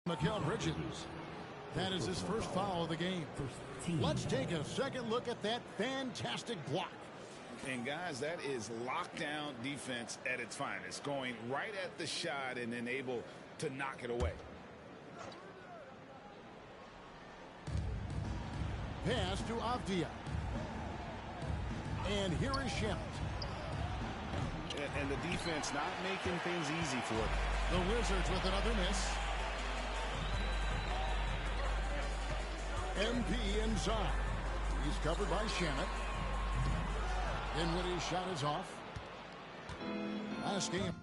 Mikal Bridges. That is his first foul of the game. Let's take a second look at that fantastic block. And guys, that is lockdown defense at its finest, going right at the shot and then able to knock it away. Pass to Avdia. And here is Shamit. And the defense not making things easy for them. The Wizards with another miss. MP inside. He's covered by Shamit. Dinwiddie's shot is off. Last game.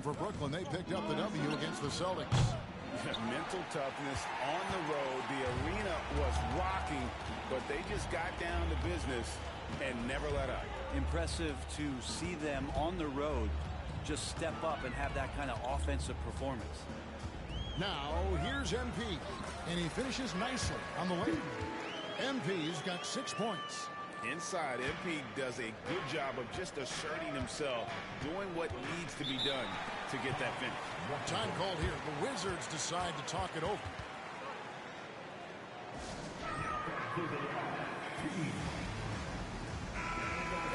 For Brooklyn, they picked up the W against the Celtics. Mental toughness on the road. The arena was rocking, but they just got down to business and never let up. Impressive to see them on the road just step up and have that kind of offensive performance. Now, here's MP, and he finishes nicely on the lane. MP's got 6 points. Inside, MP does a good job of just asserting himself, doing what needs to be done to get that finish. Time called here. The Wizards decide to talk it over.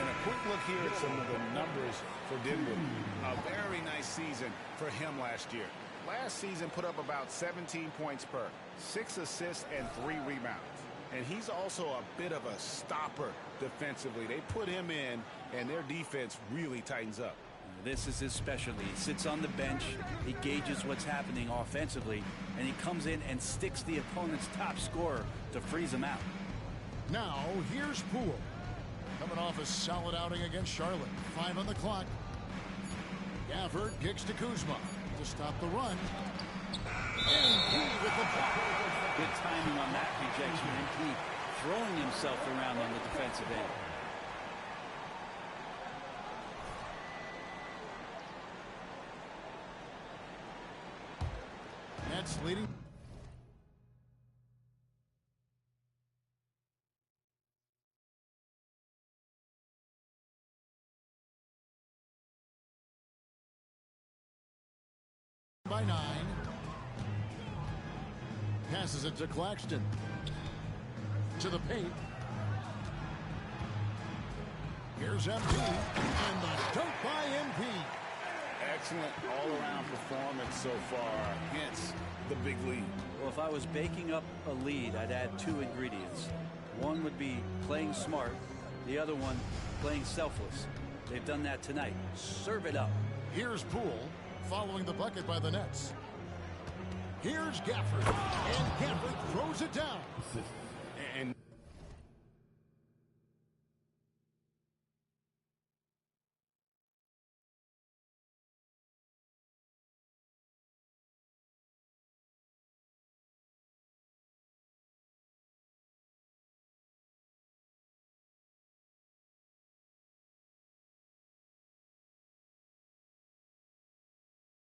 And a quick look here at some of the numbers for Dinwiddie. A very nice season for him last year. Last season put up about 17 points per, 6 assists and 3 rebounds. And he's also a bit of a stopper defensively. They put him in, and their defense really tightens up. This is his specialty. He sits on the bench, he gauges what's happening offensively, and he comes in and sticks the opponent's top scorer to freeze him out. Now, here's Poole. Coming off a solid outing against Charlotte. 5 on the clock. Gafford kicks to Kuzma to stop the run. MP with the block. Good timing on that rejection. MP throwing himself around on the defensive end. Nets leading. By 9. Passes it to Claxton. To the paint. Here's MP. And the dunk by MP. Excellent all-around performance so far, hence the big lead. Well, if I was baking up a lead, I'd add 2 ingredients. One would be playing smart. The other one, playing selfless. They've done that tonight. Serve it up. Here's Poole following the bucket by the Nets. Here's Gafford. And Gafford throws it down. And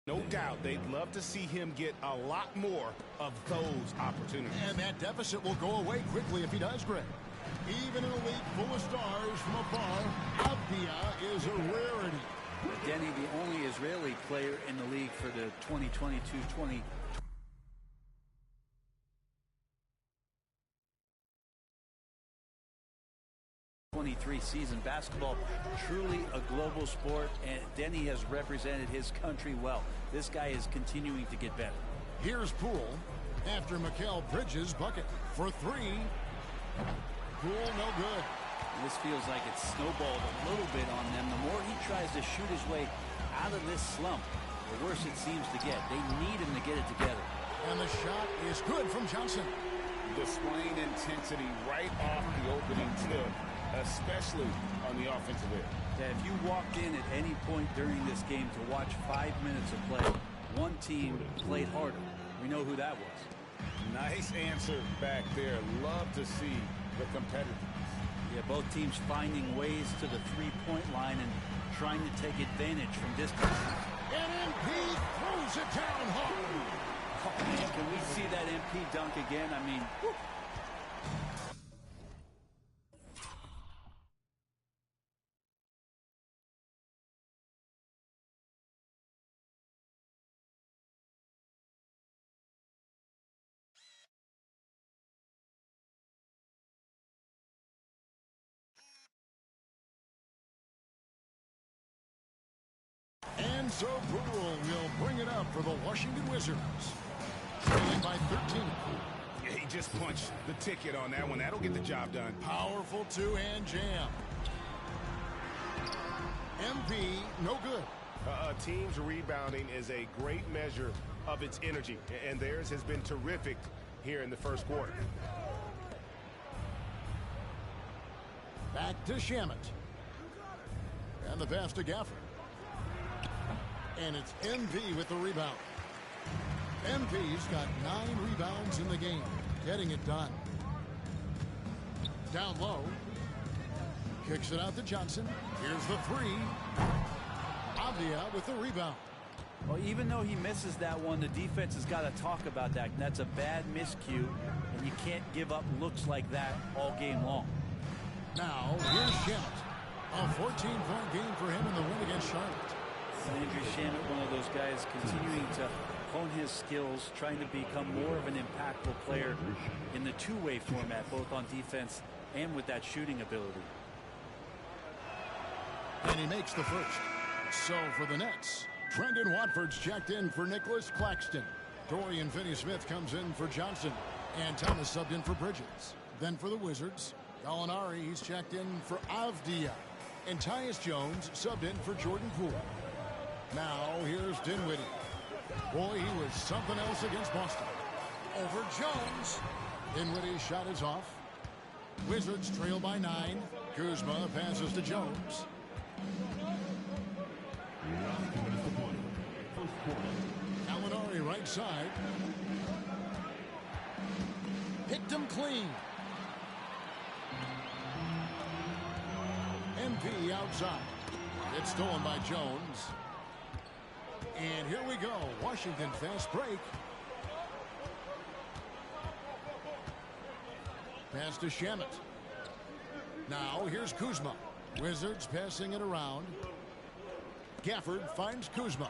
no doubt they'd love to see him get a lot more of those opportunities. And that deficit will go away quickly if he does, Greg. Even in a league full of stars from afar, Avdia is a rarity. Denny, the only Israeli player in the league for the 2022-2023 season. Basketball, truly a global sport, and Denny has represented his country well. This guy is continuing to get better. Here's Poole after Mikal Bridges' bucket for 3. Poole no good. This feels like it's snowballed a little bit on them. The more he tries to shoot his way out of this slump, the worse it seems to get. They need him to get it together. And the shot is good from Johnson. Displaying intensity right off the opening tip, especially on the offensive end. Yeah, if you walked in at any point during this game to watch 5 minutes of play, one team played harder. We know who that was. Nice answer back there. Love to see the competitiveness. Yeah, both teams finding ways to the three-point line and trying to take advantage from distance. And MP throws it down hard. Oh, man, can we see that MP dunk again? I mean, whew. And so Poole will bring it up for the Washington Wizards. Trailing by 13. Yeah, he just punched the ticket on that one. That'll get the job done. Powerful two-hand jam. MP, no good. A team's rebounding is a great measure of its energy, and theirs has been terrific here in the first quarter. Back to Shamet. And the pass to Gafford. And it's MP with the rebound. MP's got 9 rebounds in the game, getting it done. Down low. Kicks it out to Johnson. Here's the 3. Avdia with the rebound. Well, even though he misses that one, the defense has got to talk about that. That's a bad miscue, and you can't give up looks like that all game long. Now, here's Shamet. A 14-point game for him in the win against Charlotte. Andrew Shamet, one of those guys continuing to hone his skills, trying to become more of an impactful player in the two-way format, both on defense and with that shooting ability. And he makes the first. So for the Nets, Trendon Watford's checked in for Nicholas Claxton. Dorian Finney-Smith comes in for Johnson. And Thomas subbed in for Bridges. Then for the Wizards, Gallinari, he's checked in for Avdia. And Tyus Jones subbed in for Jordan Poole. Now here's Dinwiddie. Boy, he was something else against Boston. Over Jones. Dinwiddie's shot is off. Wizards trail by 9. Kuzma passes to Jones. Gallinari right side. Picked him clean. MP outside. It's stolen by Jones. And here we go. Washington fast break. Pass to Shamet. Now here's Kuzma. Wizards passing it around. Gafford finds Kuzma.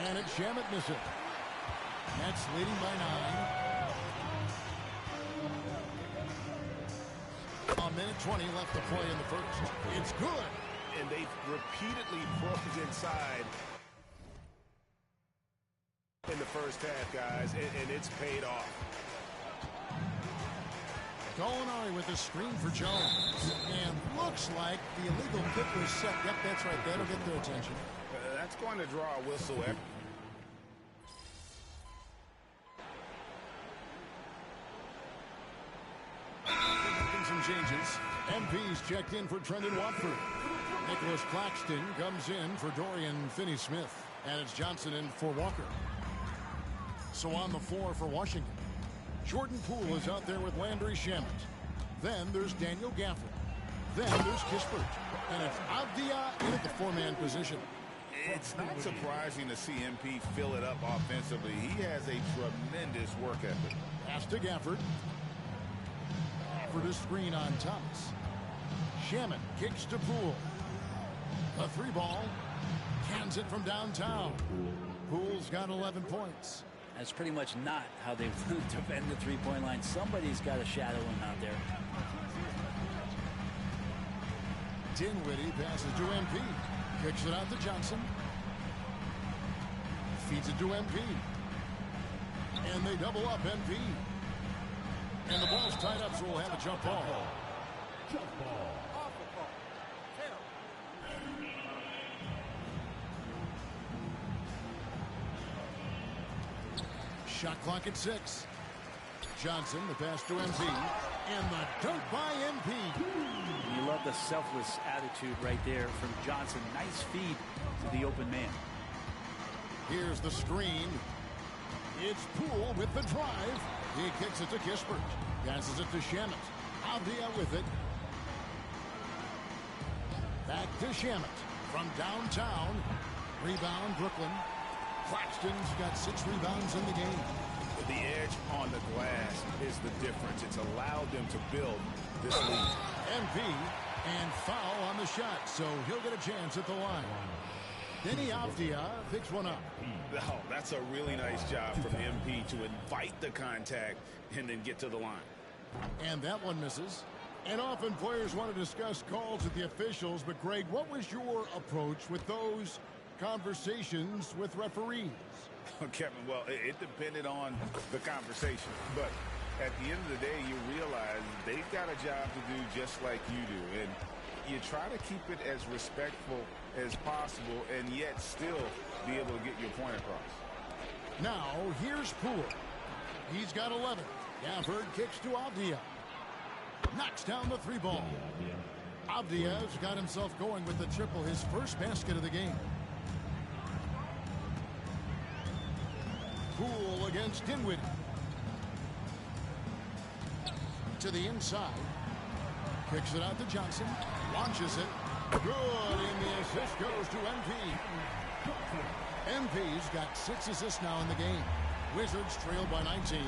And it's Shamet missing. Nets leading by 9. A minute 20 left to play in the first. It's good. And they've repeatedly broken inside in the first half, guys, and it's paid off. Gallinari with a screen for Jones. And looks like the illegal kick was set. Yep, that's right. That'll get their attention. That's going to draw a whistle. Making some changes. MP's checked in for Trendon Watford. Nicholas Claxton comes in for Dorian Finney-Smith. And it's Johnson in for Walker. So on the floor for Washington, Jordan Poole is out there with Landry Shamet. Then there's Daniel Gafford. Then there's Kispert. And it's Avdia in at the 4-man position. It's not surprising to see MP fill it up offensively. He has a tremendous work ethic. Pass to Gafford. For the screen on Thomas. Shamet kicks to Poole. A 3-ball. Cans it from downtown. Poole's got 11 points. That's pretty much not how they defend the three-point line. Somebody's got to shadow him out there. Dinwiddie passes to MP. Kicks it out to Johnson. Feeds it to MP. And they double up MP. And the ball's tied up, so we'll have a jump ball. Jump ball. Shot clock at 6. Johnson, the pass to MP. And the dunk by MP. You love the selfless attitude right there from Johnson. Nice feed to the open man. Here's the screen. It's Poole with the drive. He kicks it to Kispert. Passes it to Shamet. Avdia with it. Back to Shamet. From downtown. Rebound, Brooklyn. Claxton's got 6 rebounds in the game. The edge on the glass is the difference. It's allowed them to build this lead. MP and foul on the shot, so he'll get a chance at the line. Denny Avdia picks one up. Oh, that's a really nice job from MP to invite the contact and then get to the line. And that one misses. And often players want to discuss calls with the officials, but Greg, what was your approach with those conversations with referees? Kevin, well, it depended on the conversation, but at the end of the day, you realize they've got a job to do just like you do, and you try to keep it as respectful as possible and yet still be able to get your point across. Now, here's Poole. He's got 11. Gafford kicks to Avdia. Knocks down the three ball. Avdia's got himself going with the triple, his first basket of the game. Poole against Dinwiddie. To the inside. Kicks it out to Johnson. Launches it. Good, and the assist goes to MP. MP's got 6 assists now in the game. Wizards trail by 19.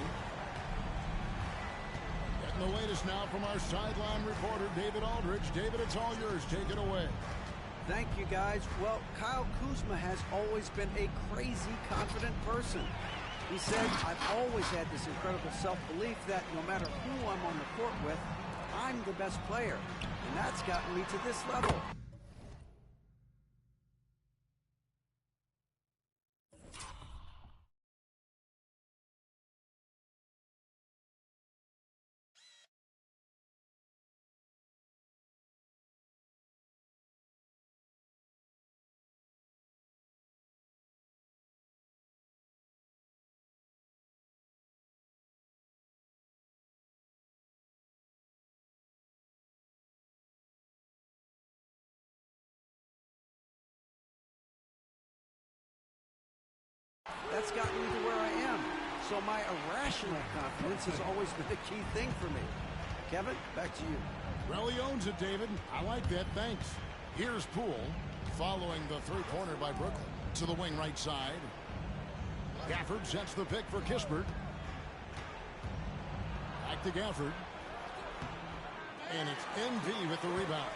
Getting the latest now from our sideline reporter, David Aldridge. David, it's all yours. Take it away. Thank you, guys. Well, Kyle Kuzma has always been a crazy confident person. He said, I've always had this incredible self-belief that no matter who I'm on the court with, I'm the best player. And that's gotten me to this level. That's gotten me to where I am. So my irrational confidence has always been a key thing for me. Kevin, back to you. Well, he owns it, David. I like that. Thanks. Here's Poole following the three-pointer by Brooklyn to the wing right side. Gafford sets the pick for Kispert. Back to Gafford. And it's MP with the rebound.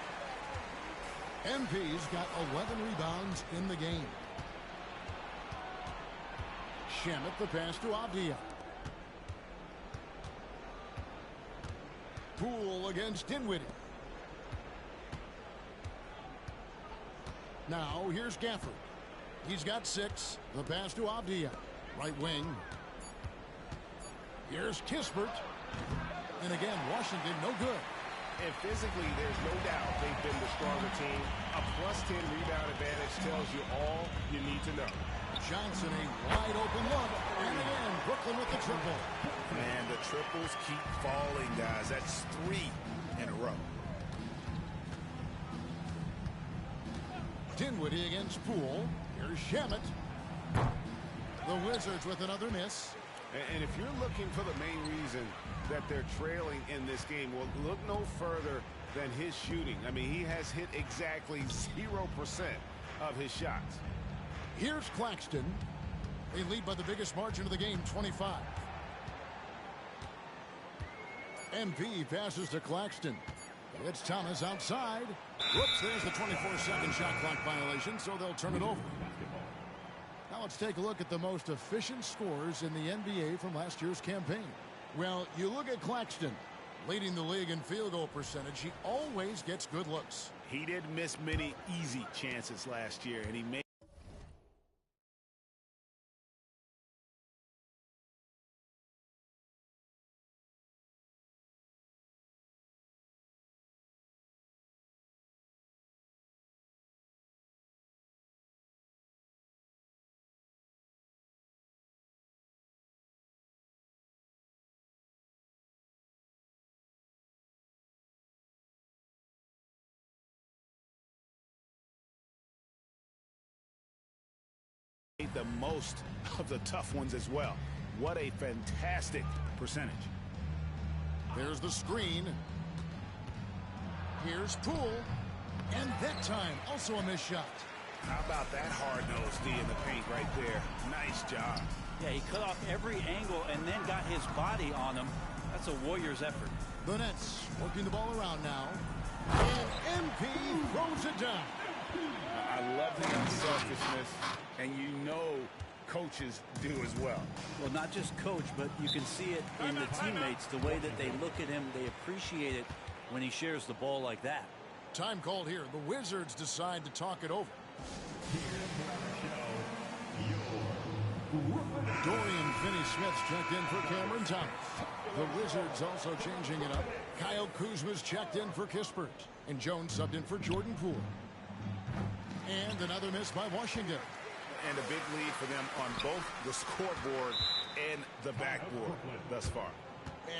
MP's got 11 rebounds in the game. Shamet the pass to Avdia. Poole against Dinwiddie. Now here's Gafford. He's got 6. The pass to Avdia. Right wing. Here's Kispert. And again, Washington no good. And physically, there's no doubt they've been the stronger team. A +10 rebound advantage tells you all you need to know. Johnson, a wide open look. And again, Brooklyn with the triple. Man, the triples keep falling, guys. That's 3 in a row. Dinwiddie against Poole. Here's Shamet. The Wizards with another miss. And if you're looking for the main reason that they're trailing in this game, well, look no further than his shooting. I mean, he has hit exactly 0% of his shots. Here's Claxton. They lead by the biggest margin of the game, 25. MP passes to Claxton. It's Thomas outside. Whoops, there's the 24-second shot clock violation, so they'll turn it over. Now let's take a look at the most efficient scorers in the NBA from last year's campaign. Well, you look at Claxton, leading the league in field goal percentage. He always gets good looks. He didn't miss many easy chances last year, and he made the most of the tough ones as well. What a fantastic percentage. There's the screen. Here's Poole. And that time, also a missed shot. How about that hard-nosed D in the paint right there? Nice job. Yeah, he cut off every angle and then got his body on him. That's a Warriors effort. The Nets working the ball around now. And MP throws it down. I love the unselfishness, and you know coaches do as well. Well, not just coach, but you can see it in the teammates, the way that they look at him, they appreciate it, when he shares the ball like that. Time called here. The Wizards decide to talk it over. Dorian Finney-Smith's checked in for Cameron Thomas. The Wizards also changing it up. Kyle Kuzma's checked in for Kispert. And Jones subbed in for Jordan Poole. And another miss by Washington. And a big lead for them on both the scoreboard and the backboard thus far.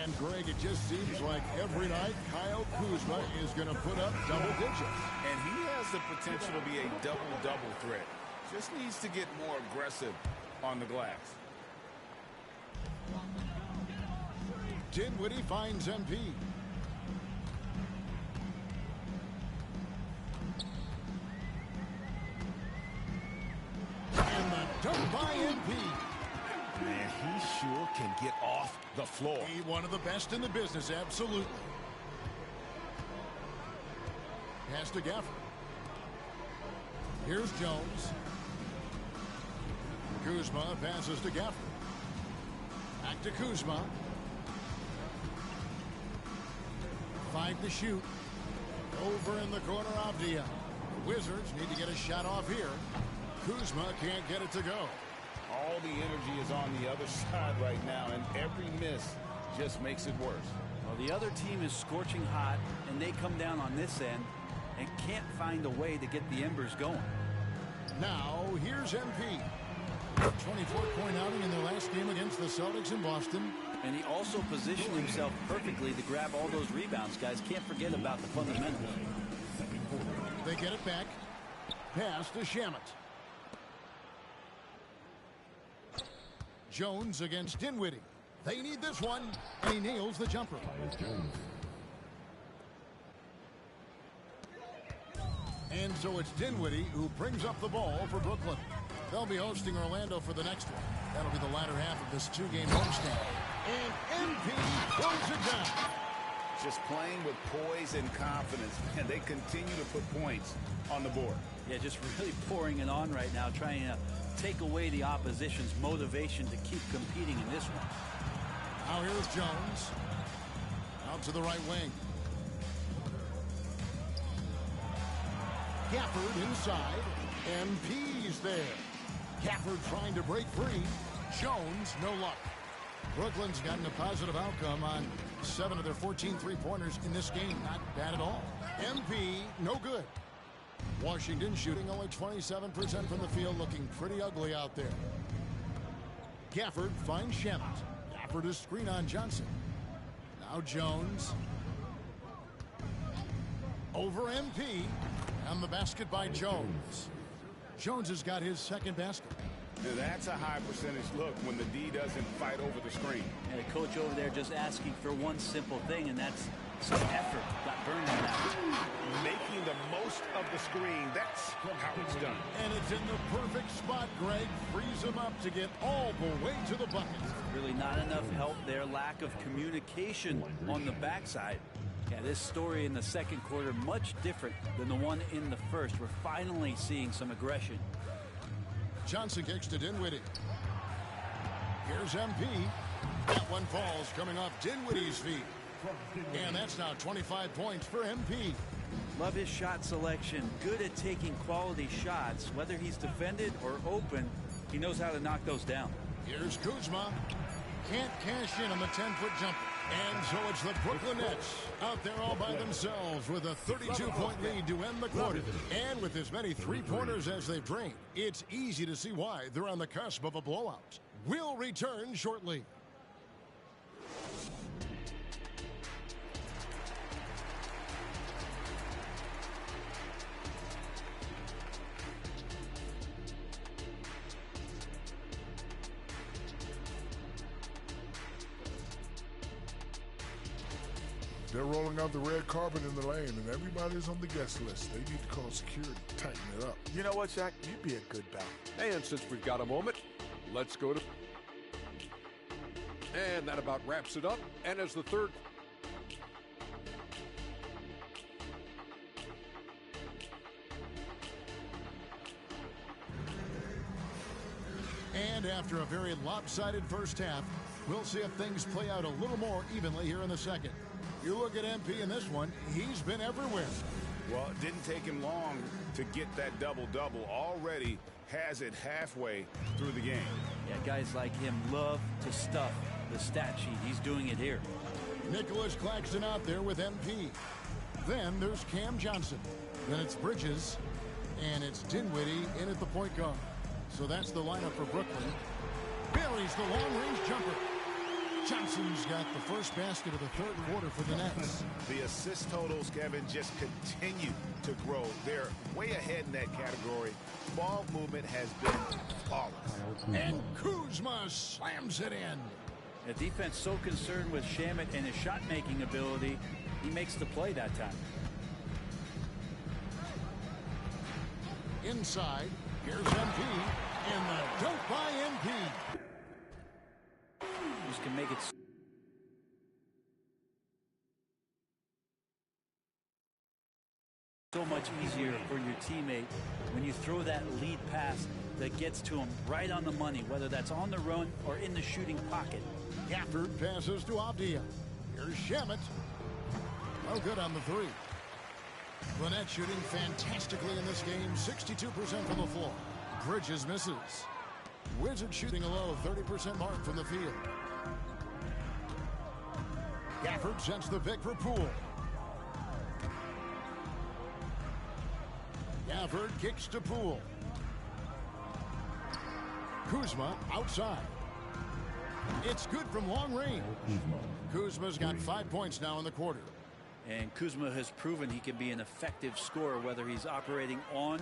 And, Greg, it just seems like every night Kyle Kuzma is going to put up double digits. And he has the potential to be a double-double threat. Just needs to get more aggressive on the glass. Dinwiddie finds MP. And the dunk by MP. Man, he sure can get off the floor. He one of the best in the business, absolutely. Pass to Gafford. Here's Jones. Kuzma passes to Gafford. Back to Kuzma. 5 to shoot. Over in the corner, Avdia. The Wizards need to get a shot off here. Kuzma can't get it to go. All the energy is on the other side right now, and every miss just makes it worse. Well, the other team is scorching hot, and they come down on this end and can't find a way to get the embers going. Now, here's MP. 24-point outing in their last game against the Celtics in Boston. And he also positioned himself perfectly to grab all those rebounds, guys. Can't forget about the fundamentals. They get it back. Pass to Shamet. Jones against Dinwiddie. They need this one, and he nails the jumper. And so it's Dinwiddie who brings up the ball for Brooklyn. They'll be hosting Orlando for the next one. That'll be the latter half of this two-game homestand. And MP throws it down. Just playing with poise and confidence, and they continue to put points on the board. Yeah, just really pouring it on right now, trying to take away the opposition's motivation to keep competing in this one. Now here's Jones. Out to the right wing. Gafford inside. MP's there. Gafford trying to break free. Jones, no luck. Brooklyn's gotten a positive outcome on 7 of their 14 three-pointers in this game. Not bad at all. MP, no good. Washington shooting only 27% from the field, looking pretty ugly out there. Gafford finds Shamet. Gafford is screen on Johnson. Now Jones. Over MP. And the basket by Jones. Jones has got his second basket. Now that's a high percentage look when the D doesn't fight over the screen. And the coach over there just asking for one simple thing, and that's some effort. Got burned on that. Making the most of the screen. That's how it's done. And it's in the perfect spot, Greg. Frees him up to get all the way to the bucket. Really not enough help there. Lack of communication on the backside. Yeah, this story in the second quarter much different than the one in the first. We're finally seeing some aggression. Johnson kicks to Dinwiddie. Here's MP. That one falls coming off Dinwiddie's feet. And that's now 25 points for MP. Love his shot selection. Good at taking quality shots. Whether he's defended or open, he knows how to knock those down. Here's Kuzma. Can't cash in on the 10-foot jumper. And so it's the Brooklyn Nets out there all by themselves with a 32-point lead to end the quarter. And with as many three-pointers as they've drained, it's easy to see why they're on the cusp of a blowout. We'll return shortly. They're rolling out the red carpet in the lane, and everybody's on the guest list. They need to call security, tighten it up. You know what, Zach? You'd be a good bouncer. And since we've got a moment, let's go to... And that about wraps it up. And as the third... And after a very lopsided first half, we'll see if things play out a little more evenly here in the second. You look at MP in this one, he's been everywhere. Well, it didn't take him long to get that double-double. Already has it halfway through the game. Yeah, guys like him love to stuff the stat sheet. He's doing it here. Nicholas Claxton out there with MP. Then there's Cam Johnson. Then it's Bridges. And it's Dinwiddie in at the point guard. So that's the lineup for Brooklyn. Buries the long-range jumper. Johnson's got the first basket of the third quarter for the Nets. The assist totals, Kevin, just continue to grow. They're way ahead in that category. Ball movement has been flawless. And Kuzma slams it in. The defense so concerned with Shamet and his shot-making ability, he makes the play that time. Inside, here's MP, and the dunk by MP. Just can make it so much easier for your teammate when you throw that lead pass that gets to him right on the money, whether that's on the run or in the shooting pocket. Gafford passes to Avdia. Here's Shamet. Oh, good on the three. The Nets shooting fantastically in this game, 62% from the floor. Bridges misses. Wizards shooting a low 30% mark from the field. Gafford sends the pick for Poole. Gafford kicks to Poole. Kuzma outside. It's good from long range. Kuzma's got 5 points now in the quarter. And Kuzma has proven he can be an effective scorer whether he's operating on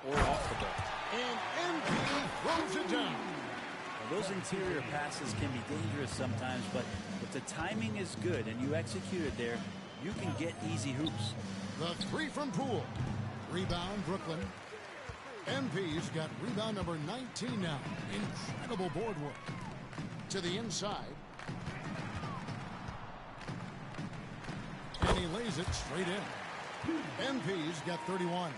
or off the ball. And MP throws it down. Now, those interior passes can be dangerous sometimes, but if the timing is good and you execute it there, you can get easy hoops. The three from Poole. Rebound, Brooklyn. MP's got rebound number 19 now. Incredible board work. To the inside. And he lays it straight in. MP's got 31.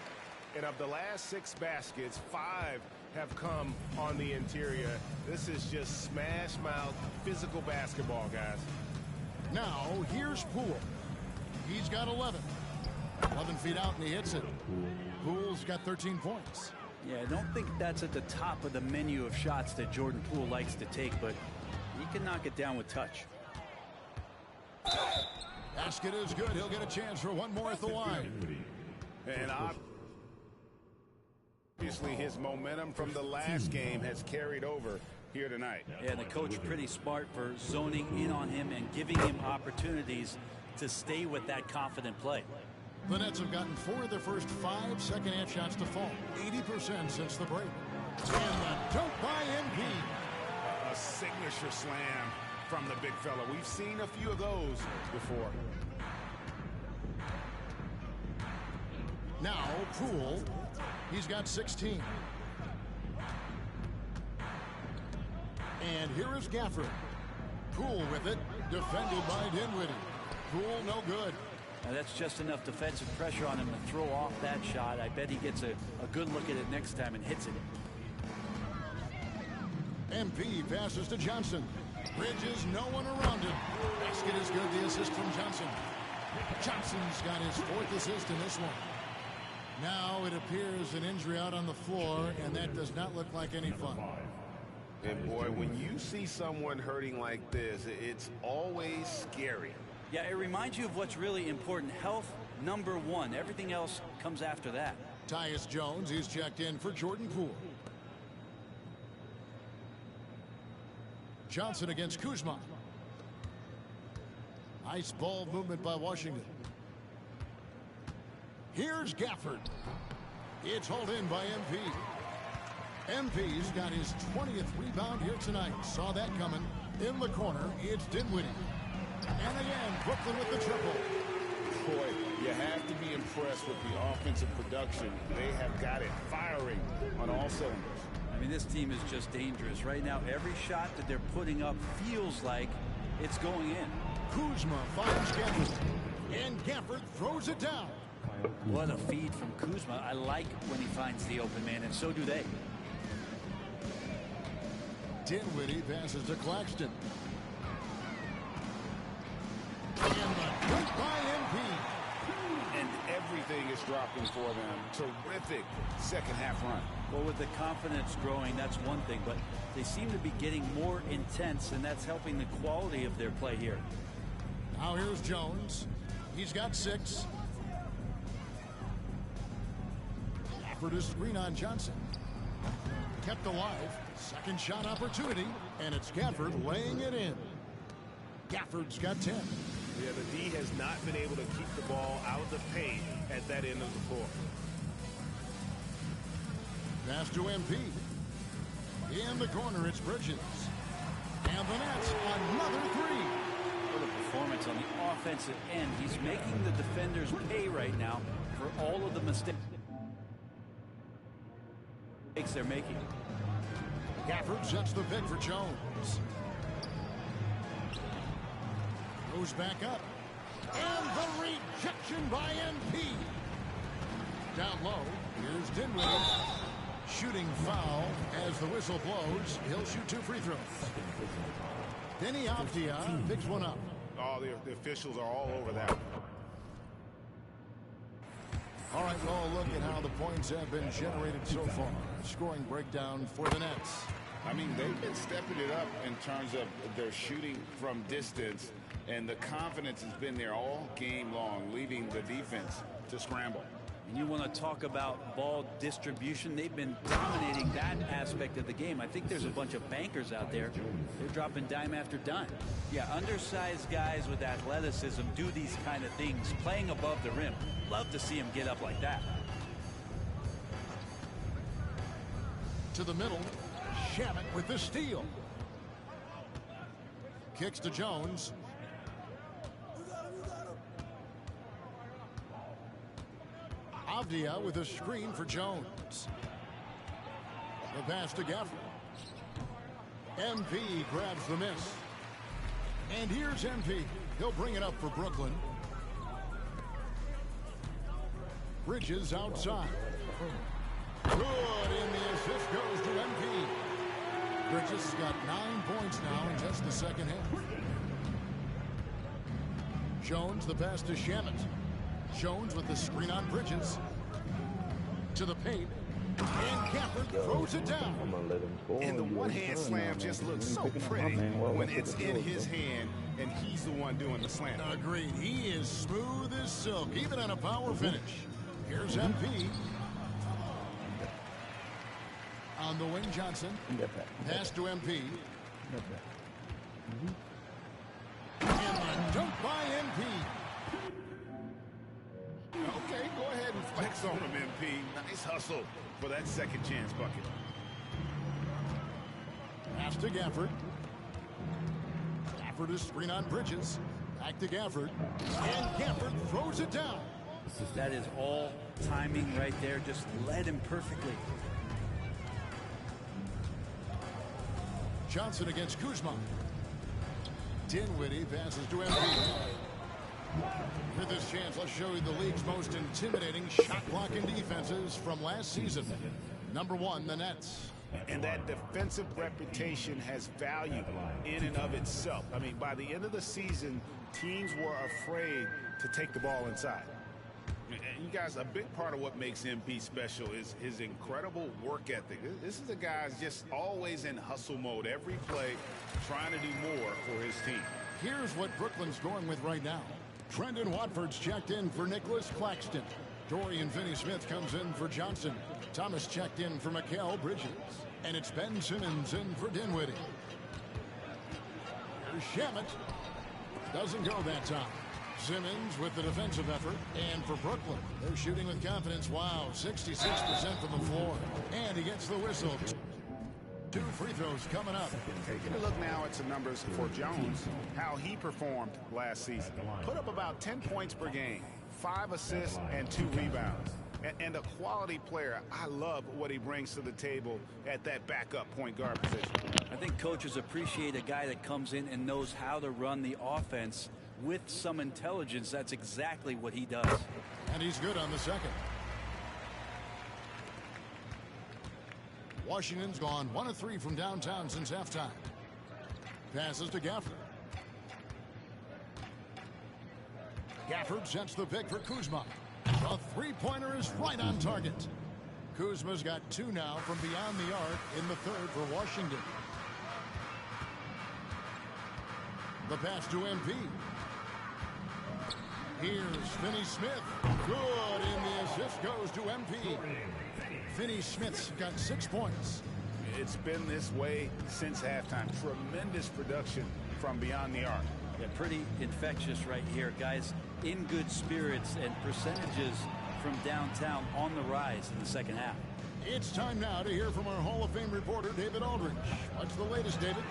And of the last 6 baskets, 5 have come on the interior. This is just smash mouth physical basketball, guys. Now, here's Poole. He's got 11. 11 feet out, and he hits it. Poole's got 13 points. Yeah, I don't think that's at the top of the menu of shots that Jordan Poole likes to take, but he can knock it down with touch. Basket is good. He'll get a chance for one more at the line. And obviously his momentum from the last game has carried over here tonight. Yeah, the coach pretty smart for zoning in on him and giving him opportunities to stay with that confident play. The Nets have gotten 4 of their first 5 second-half shots to fall. 80% since the break. And the dunk by MP. A signature slam from the big fella. We've seen a few of those before. Now, Poole. He's got 16. And here is Gafford. Poole with it. Defended by Dinwiddie. Poole no good. Now that's just enough defensive pressure on him to throw off that shot. I bet he gets a good look at it next time and hits it. MP passes to Johnson. Bridges, no one around him. Basket is good. The assist from Johnson. Johnson's got his 4th assist in this one. Now it appears an injury out on the floor, and that does not look like any fun. And boy, when you see someone hurting like this, it's always scary. Yeah, it reminds you of what's really important. Health, number 1. Everything else comes after that. Tyus Jones is checked in for Jordan Poole. Johnson against Kuzma. Nice ball movement by Washington. Here's Gafford. It's hauled in by MP. MP's got his 20th rebound here tonight. Saw that coming. In the corner, it's Dinwiddie. And again, Brooklyn with the triple. Boy, you have to be impressed with the offensive production. They have got it firing on all cylinders. I mean, this team is just dangerous. Right now, every shot that they're putting up feels like it's going in. Kuzma finds Gafford. And Gafford throws it down. What a feed from Kuzma. I like when he finds the open man, and so do they. Dinwiddie passes to Claxton. And the dunk by MP. And everything is dropping for them. Terrific second half run. Well, with the confidence growing, that's one thing, but they seem to be getting more intense, and that's helping the quality of their play here. Now here's Jones. He's got 6. Gafford is screen on Johnson. Kept alive. Second shot opportunity, and it's Gafford laying it in. Gafford's got 10. Yeah, the D has not been able to keep the ball out of the paint at that end of the floor. Pass to MP. In the corner, it's Bridges. And the Nets, another 3. What a performance on the offensive end. He's making the defenders pay right now for all of the mistakes they're making. Gafford sets the pick for Jones. Goes back up. And the rejection by MP. Down low, here's Dinwiddie. Shooting foul as the whistle blows. He'll shoot 2 free throws. Denny Avdia picks one up. Oh, the officials are all over that. All right, well, look at how the points have been generated so far. Scoring breakdown for the Nets. I mean, they've been stepping it up in terms of their shooting from distance, and the confidence has been there all game long, leaving the defense to scramble. And you want to talk about ball distribution. They've been dominating that aspect of the game. I think there's a bunch of bankers out there. They're dropping dime after dime. Yeah, undersized guys with athleticism do these kind of things, playing above the rim. Love to see him get up like that. To the middle. Shamet with the steal. Kicks to Jones. Avdia with a screen for Jones. The pass to Gafford. MP grabs the miss. And here's MP. He'll bring it up for Brooklyn. Bridges outside. Good, and the assist goes to MP. Bridges has got 9 points now in just the second half. Jones, the pass to Shamet. Jones with the screen on Bridges. To the paint. And Gafford throws it down. And the one-hand slam just looks so pretty when it's in his hand and he's the one doing the slam. Agreed. He is smooth as silk, even on a power finish. Here's MP. On the wing, Johnson. Pass to MP. And the dunk by MP. Okay, go ahead and flex on him, MP. Nice hustle for that second chance bucket. Pass to Gafford. Gafford is screen on Bridges. Back to Gafford. And Gafford throws it down. That is all timing right there. Just led him perfectly. Johnson against Kuzma. Dinwiddie passes to MP. For this chance, let's show you the league's most intimidating shot blocking defenses from last season. Number 1, the Nets. And that defensive reputation has value in and of itself. I mean, by the end of the season, teams were afraid to take the ball inside. And you guys, a big part of what makes MP special is his incredible work ethic. This is a guy who's just always in hustle mode every play, trying to do more for his team. Here's what Brooklyn's going with right now. Trendon Watford's checked in for Nicholas Claxton. Dorian Finney-Smith comes in for Johnson. Thomas checked in for Mikal Bridges. And it's Ben Simmons in for Dinwiddie. Here's Shamet. Doesn't go that time. Simmons with the defensive effort. And for Brooklyn, they're shooting with confidence. Wow, 66% from the floor. And he gets the whistle. 2 free throws coming up. Taking a look now at some numbers for Jones, how he performed last season. Put up about 10 points per game, 5 assists, and 2 rebounds. And a quality player. I love what he brings to the table at that backup point guard position. I think coaches appreciate a guy that comes in and knows how to run the offense with some intelligence. That's exactly what he does. And he's good on the second. Washington's gone 1 of 3 from downtown since halftime. Passes to Gafford. Gafford sets the pick for Kuzma. The three-pointer is right on target. Kuzma's got 2 now from beyond the arc in the third for Washington. The pass to MP. Here's Finney-Smith. Good, and the assist goes to MP. Finney-Smith's got 6 points. It's been this way since halftime. Tremendous production from beyond the arc. Yeah, pretty infectious right here, guys. In good spirits, and percentages from downtown on the rise in the second half. It's time now to hear from our Hall of Fame reporter, David Aldridge. What's the latest, David?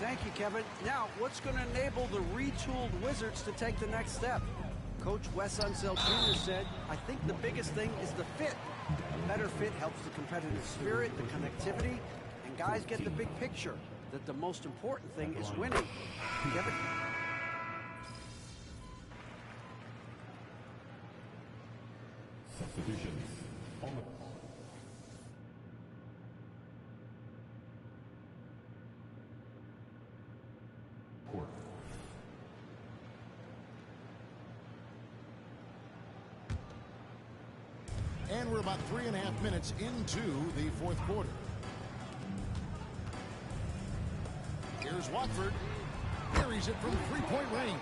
Thank you, Kevin. Now, what's going to enable the retooled Wizards to take the next step? Coach Wes Unseld Jr. said, I think the biggest thing is the fit. A better fit helps the competitive spirit, the connectivity, and guys get the big picture that the most important thing is winning. Kevin? Substitutions on the court. And we're about 3.5 minutes into the fourth quarter. Here's Watford. Carries it from three-point range.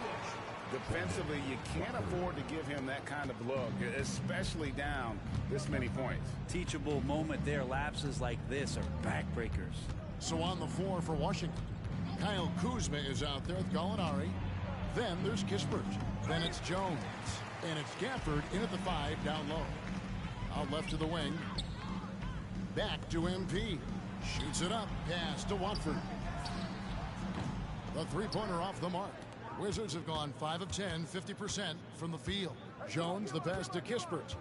Defensively, you can't afford to give him that kind of look, especially down this many points. Teachable moment there. Lapses like this are backbreakers. So on the floor for Washington, Kyle Kuzma is out there with Gallinari. Then there's Kispert. Then it's Jones. And it's Gafford in at the 5 down low. Out left to the wing. Back to MP. Shoots it up. Pass to Watford. The three-pointer off the mark. Wizards have gone 5 of 10, 50% from the field. Jones the pass to Kispert.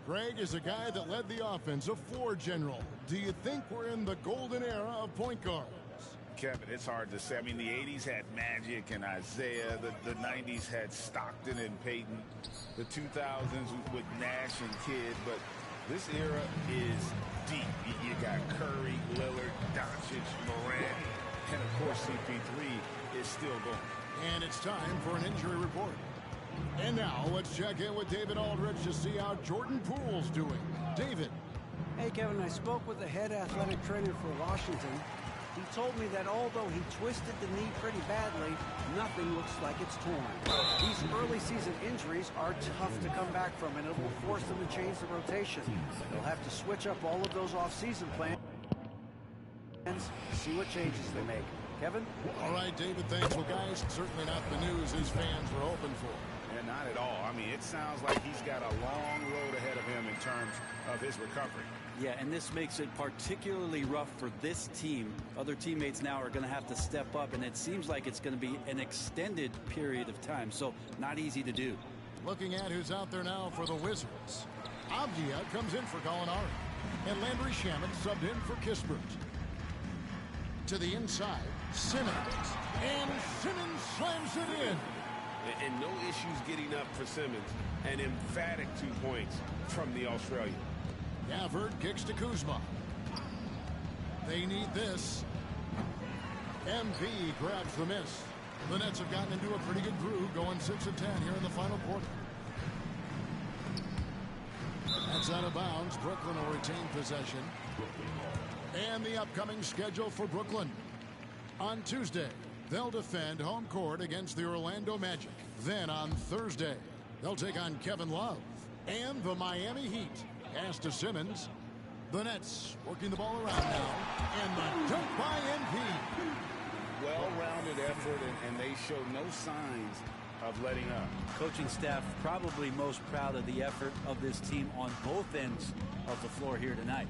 Greg is a guy that led the offense, a floor general. Do you think we're in the golden era of point guards? Kevin, it's hard to say. I mean, the 80s had Magic and Isaiah. The 90s had Stockton and Peyton. The 2000s with Nash and Kidd. But this era is deep. You got Curry, Lillard, Doncic, Morant, and of course CP3 is still going. And it's time for an injury report. And now let's check in with David Aldridge to see how Jordan Poole's doing. David. Hey, Kevin, I spoke with the head athletic trainer for Washington. He told me that although he twisted the knee pretty badly, nothing looks like it's torn. These early season injuries are tough to come back from, and it will force them to change the rotation. They'll have to switch up all of those off-season plans, see what changes they make. Kevin? All right, David, thanks. Well, guys, certainly not the news his fans were hoping for. And not at all. I mean, it sounds like he's got a long road ahead of him in terms of his recovery. Yeah, and this makes it particularly rough for this team. Other teammates now are going to have to step up, and it seems like it's going to be an extended period of time, so not easy to do. Looking at who's out there now for the Wizards. Avdia comes in for Gallinari, and Landry Shamet subbed in for Kispert. To the inside, Simmons, and Simmons slams it in. And no issues getting up for Simmons. An emphatic 2 points from the Australian. Gafford kicks to Kuzma. They need this. MP grabs the miss. The Nets have gotten into a pretty good groove, going 6 of 10 here in the final quarter. That's out of bounds. Brooklyn will retain possession. And the upcoming schedule for Brooklyn. On Tuesday, they'll defend home court against the Orlando Magic. Then on Thursday, they'll take on Kevin Love and the Miami Heat. Pass to Simmons. The Nets working the ball around now. And the dunk by MP. Well-rounded effort, and they show no signs of letting up. Coaching staff probably most proud of the effort of this team on both ends of the floor here tonight.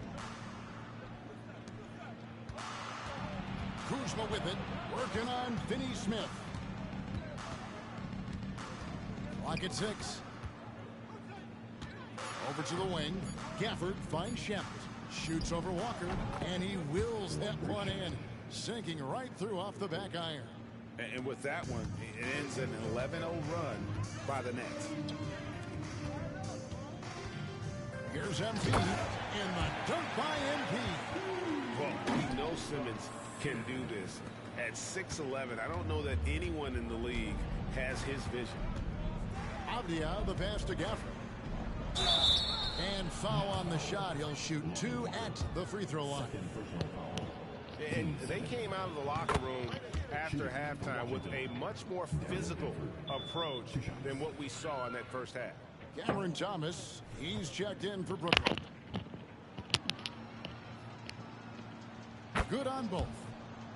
Kuzma with it, working on Finney-Smith. Clock at 6. Over to the wing. Gafford finds Shamet. Shoots over Walker, and he wills that one in, sinking right through off the back iron. And with that one, it ends an 11-0 run by the Nets. Here's MP in the dunk by MP. Well, we know Simmons can do this. At 6'11", I don't know that anyone in the league has his vision. Avdia, the pass to Gafford. And foul on the shot. He'll shoot 2 at the free throw line. And they came out of the locker room after halftime with a much more physical approach than what we saw in that first half. Cameron Thomas, he's checked in for Brooklyn. Good on both.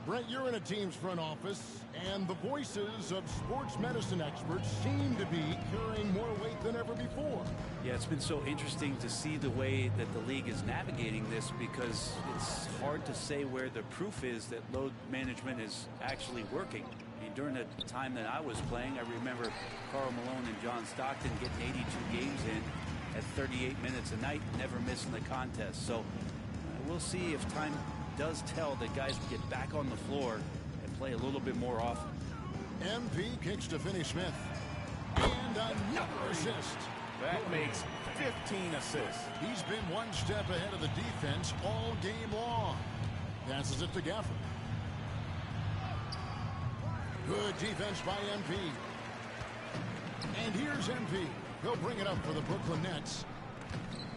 Brent, you're in a team's front office, and the voices of sports medicine experts seem to be carrying more weight than ever before. Yeah, it's been so interesting to see the way that the league is navigating this, because it's hard to say where the proof is that load management is actually working. I mean, during the time that I was playing, I remember Karl Malone and John Stockton getting 82 games in at 38 minutes a night, never missing the contest. So we'll see if time does tell that guys get back on the floor and play a little bit more often. MP kicks to Finney-Smith. And another assist. That makes 15 assists. He's been one step ahead of the defense all game long. Passes it to Gafford. Good defense by MP. And here's MP. He'll bring it up for the Brooklyn Nets.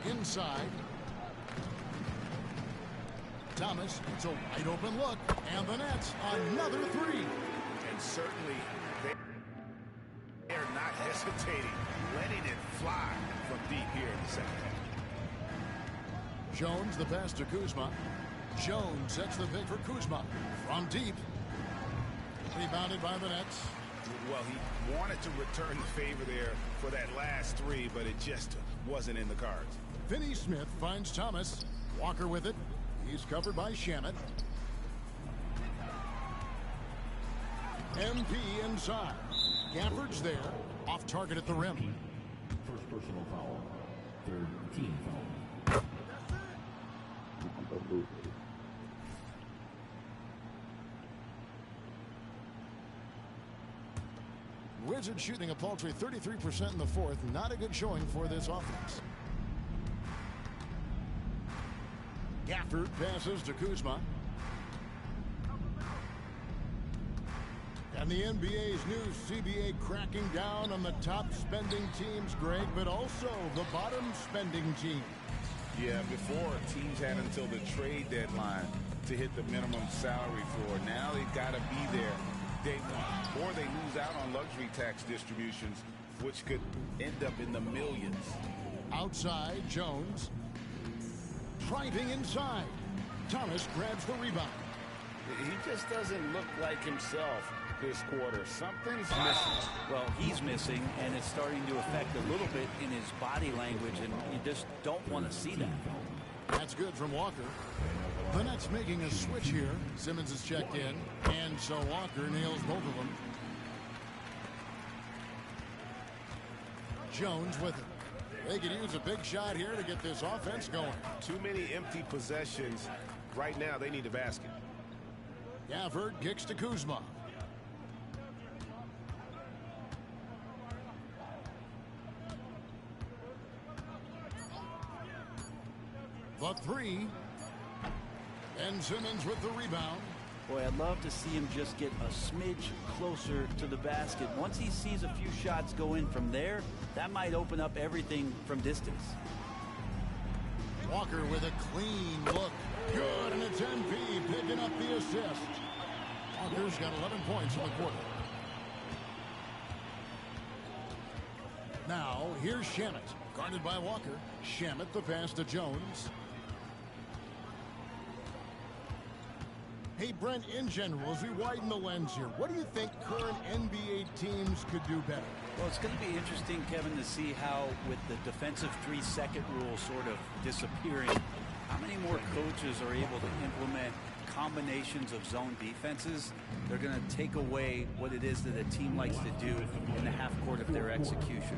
Inside. Thomas, it's a wide open look, and the Nets another three. And certainly they're not hesitating, letting it fly from deep here in the second half. Jones, the pass to Kuzma. Jones sets the pick for Kuzma from deep. Rebounded by the Nets. Well, he wanted to return the favor there for that last three, but it just wasn't in the cards. Finney-Smith finds Thomas. Walker with it. He's covered by Shamet. MP inside. Gafford's there. Off target at the rim. First personal foul. Third team foul. Wizards shooting a paltry 33% in the fourth. Not a good showing for this offense. Gafford passes to Kuzma. And the NBA's new CBA cracking down on the top spending teams, Greg, but also the bottom spending teams. Yeah, before teams had until the trade deadline to hit the minimum salary floor. Now they've got to be there day one, or they lose out on luxury tax distributions, which could end up in the millions. Outside, Jones. Driving inside. Thomas grabs the rebound. He just doesn't look like himself this quarter. Something's missing. Well, he's missing, and it's starting to affect a little bit in his body language, and you just don't want to see that. That's good from Walker. The Nets making a switch here. Simmons is checked in, and so Walker nails both of them. Jones with it. They could use a big shot here to get this offense going. Too many empty possessions. Right now, they need a basket. Gafford kicks to Kuzma. The three. And Simmons with the rebound. Boy, I'd love to see him just get a smidge closer to the basket. Once he sees a few shots go in from there, that might open up everything from distance. Walker with a clean look. Good, and it's MP picking up the assist. Walker's got 11 points in the quarter. Now, here's Shamet. Guarded by Walker. Shamet the pass to Jones. Hey, Brent, in general, as we widen the lens here, what do you think current NBA teams could do better? Well, it's going to be interesting, Kevin, to see how, with the defensive 3-second rule sort of disappearing, how many more coaches are able to implement combinations of zone defenses. They're going to take away what it is that a team likes to do in the half court of their execution.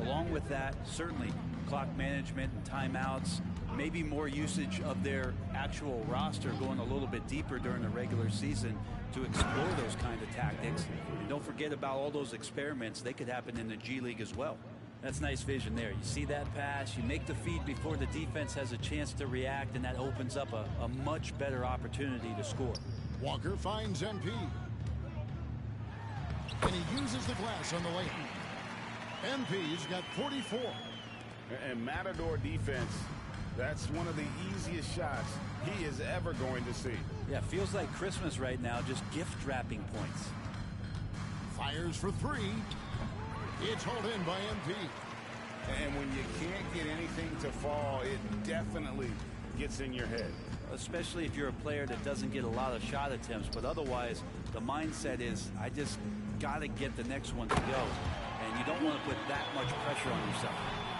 Along with that, certainly clock management and timeouts, maybe more usage of their actual roster going a little bit deeper during the regular season to explore those kind of tactics. And don't forget about all those experiments. They could happen in the G League as well. That's nice vision there. You see that pass, you make the feed before the defense has a chance to react, and that opens up a much better opportunity to score. Walker finds MP. And he uses the glass on the lane. MP's got 44. And Matador defense, that's one of the easiest shots he is ever going to see. Yeah, feels like Christmas right now, just gift wrapping points. Fires for three. It's hauled in by MP. And when you can't get anything to fall, it definitely gets in your head. Especially if you're a player that doesn't get a lot of shot attempts, but otherwise the mindset is, I just got to get the next one to go. And you don't want to put that much pressure on yourself.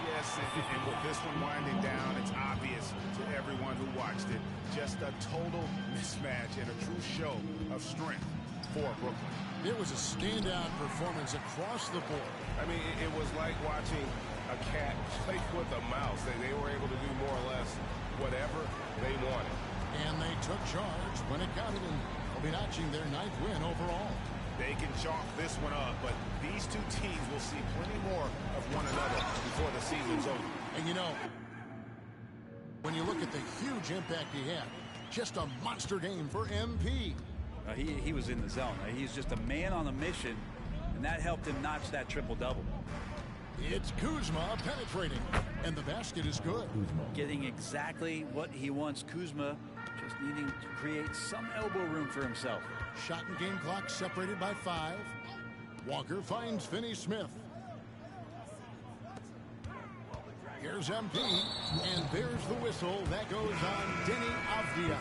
Yes, and with this one winding down, it's obvious to everyone who watched it. Just a total mismatch and a true show of strength for Brooklyn. It was a standout performance across the board. I mean, it was like watching a cat play with a mouse. They were able to do more or less whatever they wanted. And they took charge when it counted, and will be notching their 9th win overall. They can chalk this one up, but these two teams will see plenty more of one another before the season's over. And you know, when you look at the huge impact he had, just a monster game for MP. He was in the zone. He's just a man on a mission, and that helped him notch that triple-double. It's Kuzma penetrating, and the basket is good. Getting exactly what he wants. Kuzma just needing to create some elbow room for himself. Shot and game clock separated by 5. Walker finds Finney-Smith. Here's MP, and there's the whistle. That goes on Denny Avdia.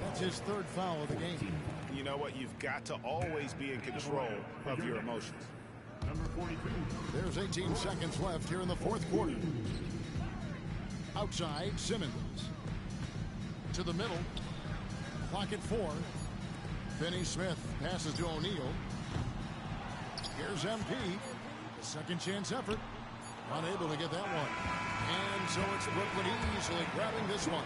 That's his 3rd foul of the game. You know what? You've got to always be in control of your emotions. Number 42. There's 18 seconds left here in the 4th quarter. Outside, Simmons. To the middle. Clock at 4. Finney-Smith passes to O'Neal. Here's MP. Second chance effort. Unable to get that one. And so it's Brooklyn easily grabbing this one.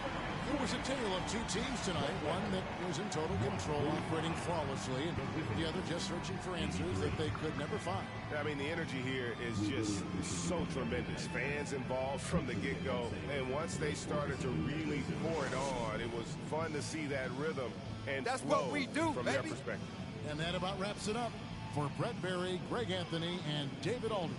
It was a tale of two teams tonight. One that was in total control, operating flawlessly, and the other just searching for answers that they could never find. I mean, the energy here is just so tremendous. Fans involved from the get-go, and once they started to really pour it on, it was fun to see that rhythm and that's flow what we do, from baby. their perspective. And that about wraps it up for Brett Berry, Greg Anthony, and David Aldridge.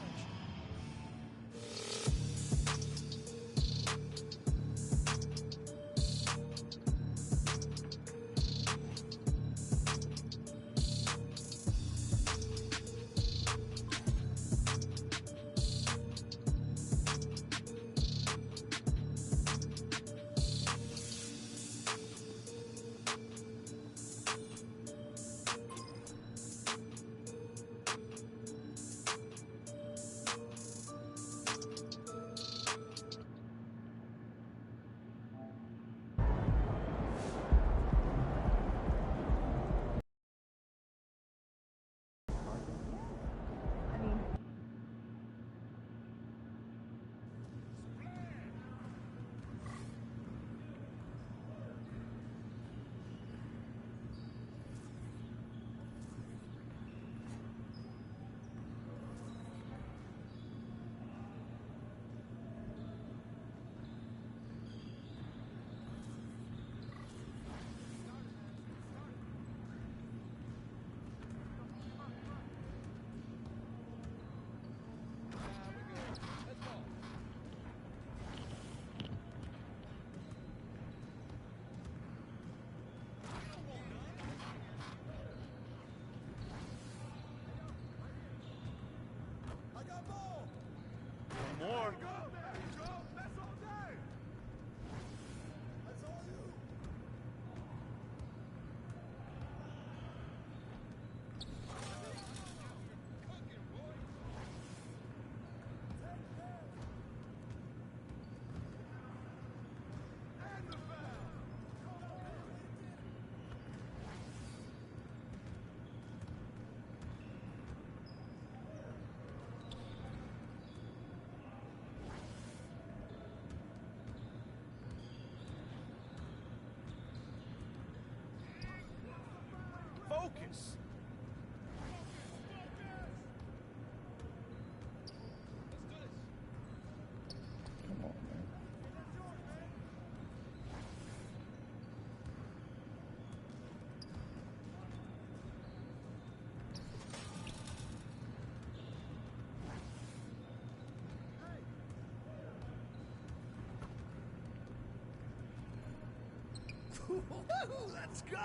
Let's go!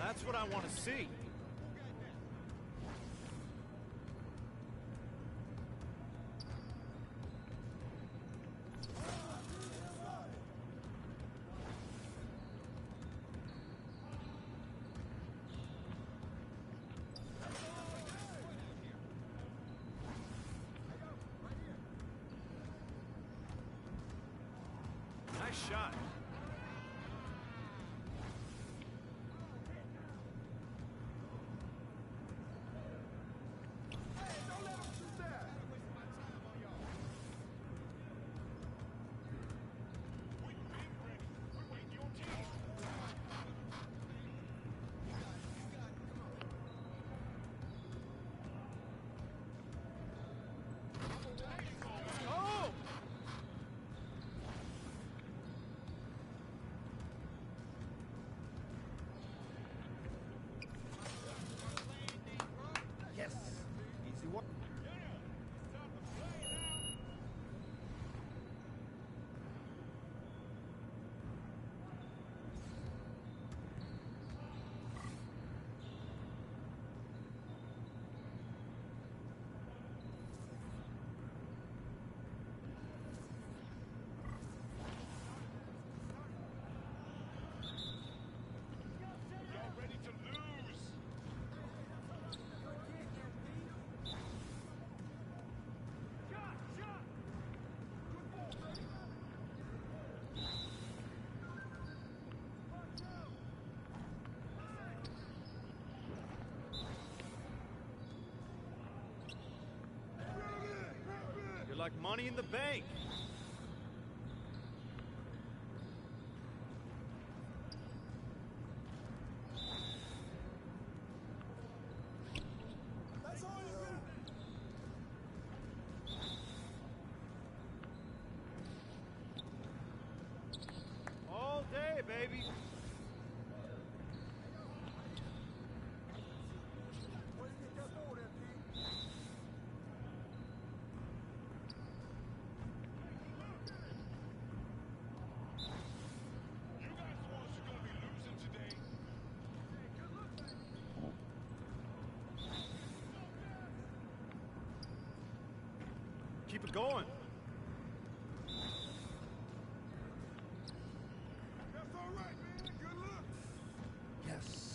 That's what I want to see. Nice shot. You're like money in the bank. All day, baby. Keep it going. That's all right, man. Good luck. Yes.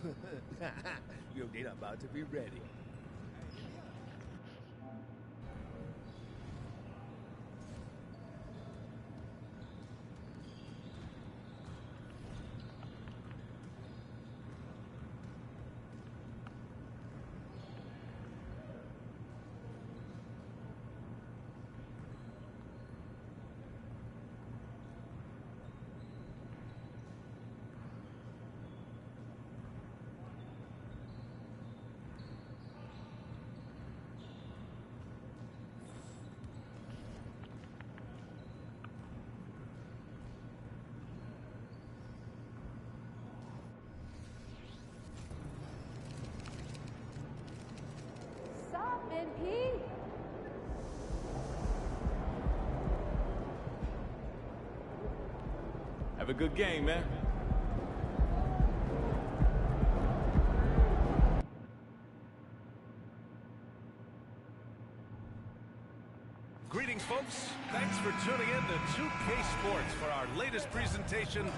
They're about to be ready. Pete. Have a good game, man. Greetings, folks. Thanks for tuning in to 2K Sports for our latest presentation.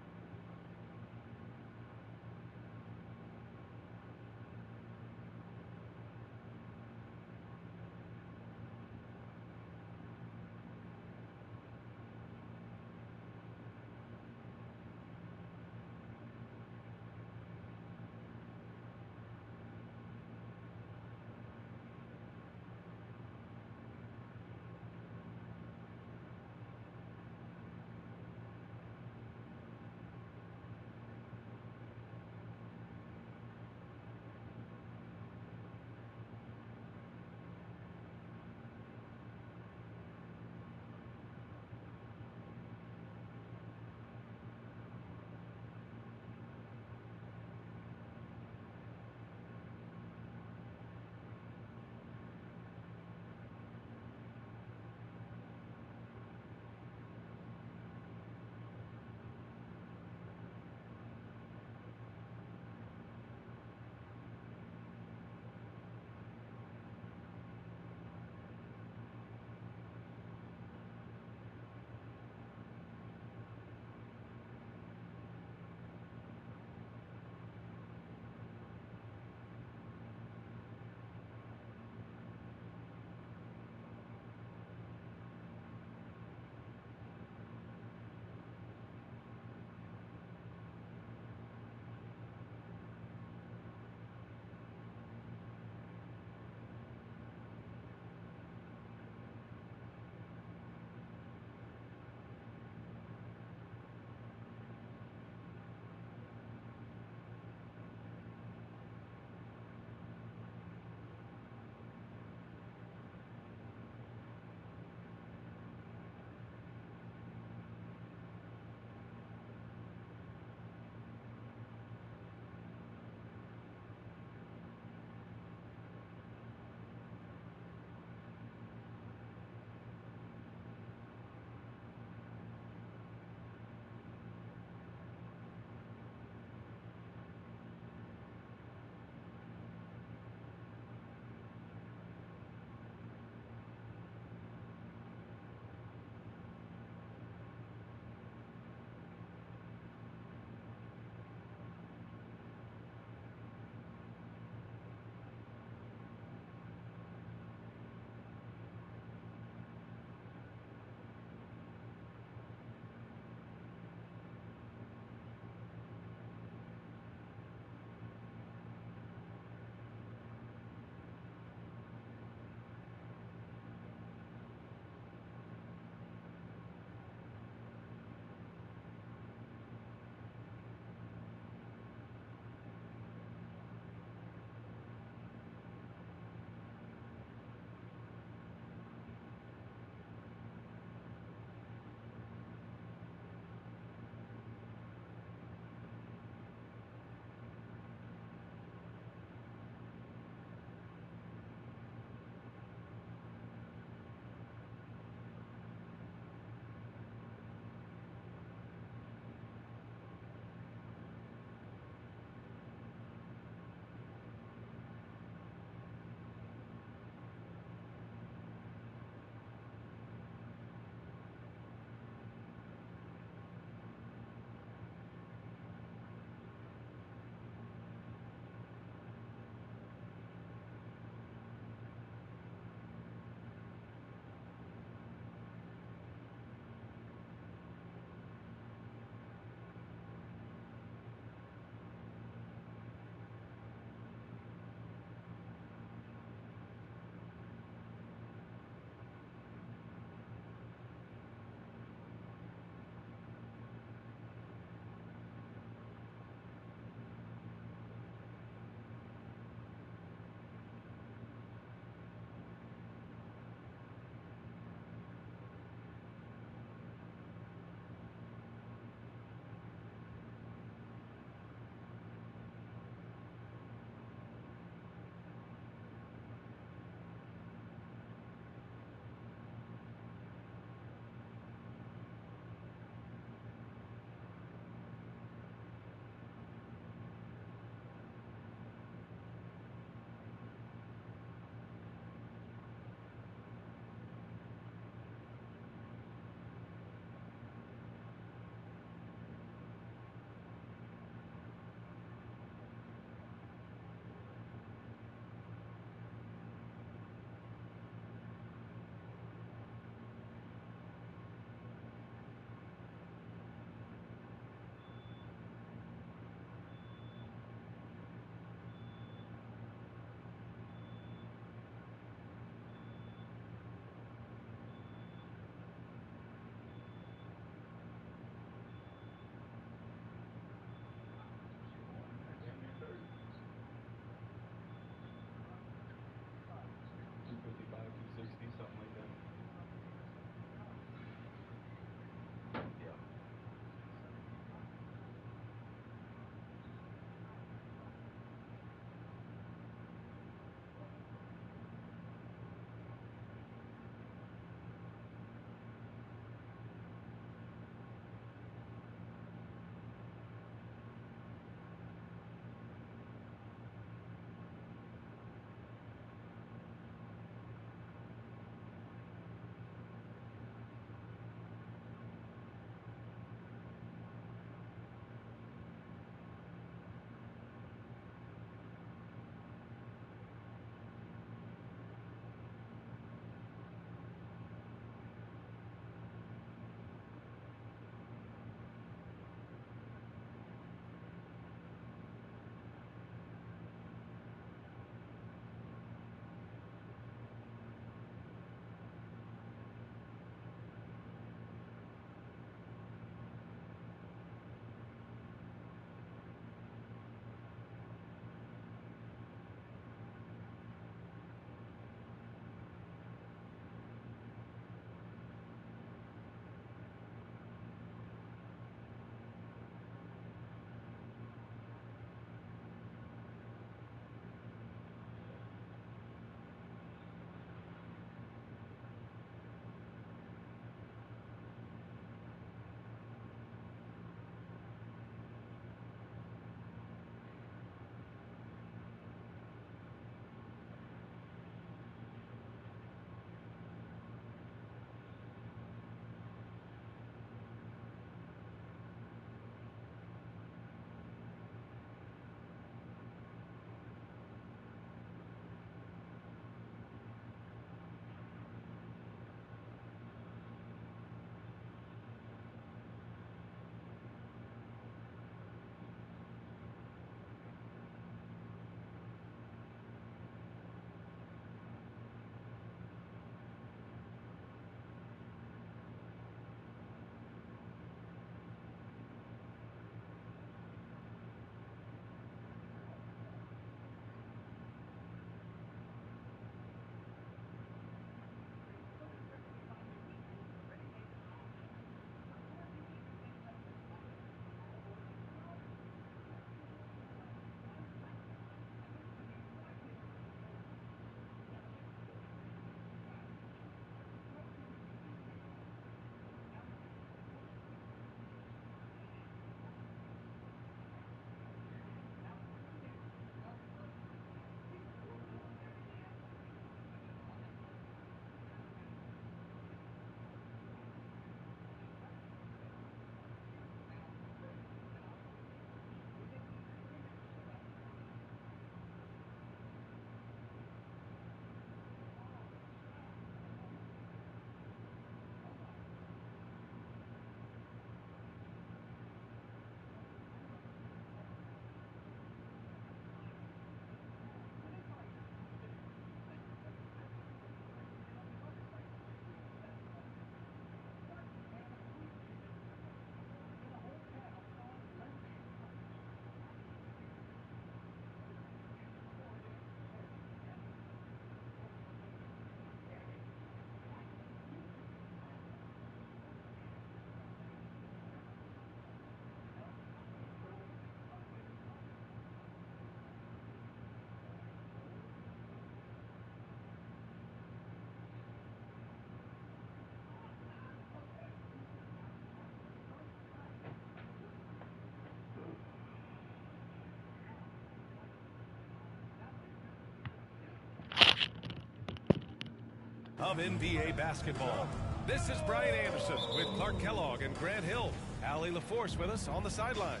of NBA basketball. This is Brian Anderson with Clark Kellogg and Grant Hill. Allie LaForce with us on the sidelines.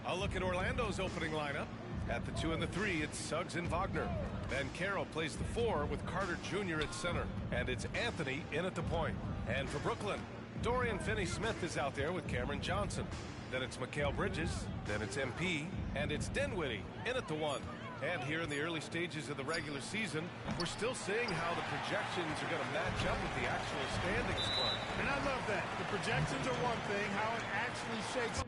A look at Orlando's opening lineup. At the 2 and the 3, it's Suggs and Wagner. Then Carroll plays the 4 with Carter Jr. at center. And it's Anthony in at the point. And for Brooklyn, Dorian Finney-Smith is out there with Cameron Johnson. Then it's Mikal Bridges. Then it's MP. And it's Dinwiddie in at the 1. And here in the early stages of the regular season, we're still seeing how the projections are going to match up with the actual standings, Clark. And I love that. The projections are one thing. How it actually shakes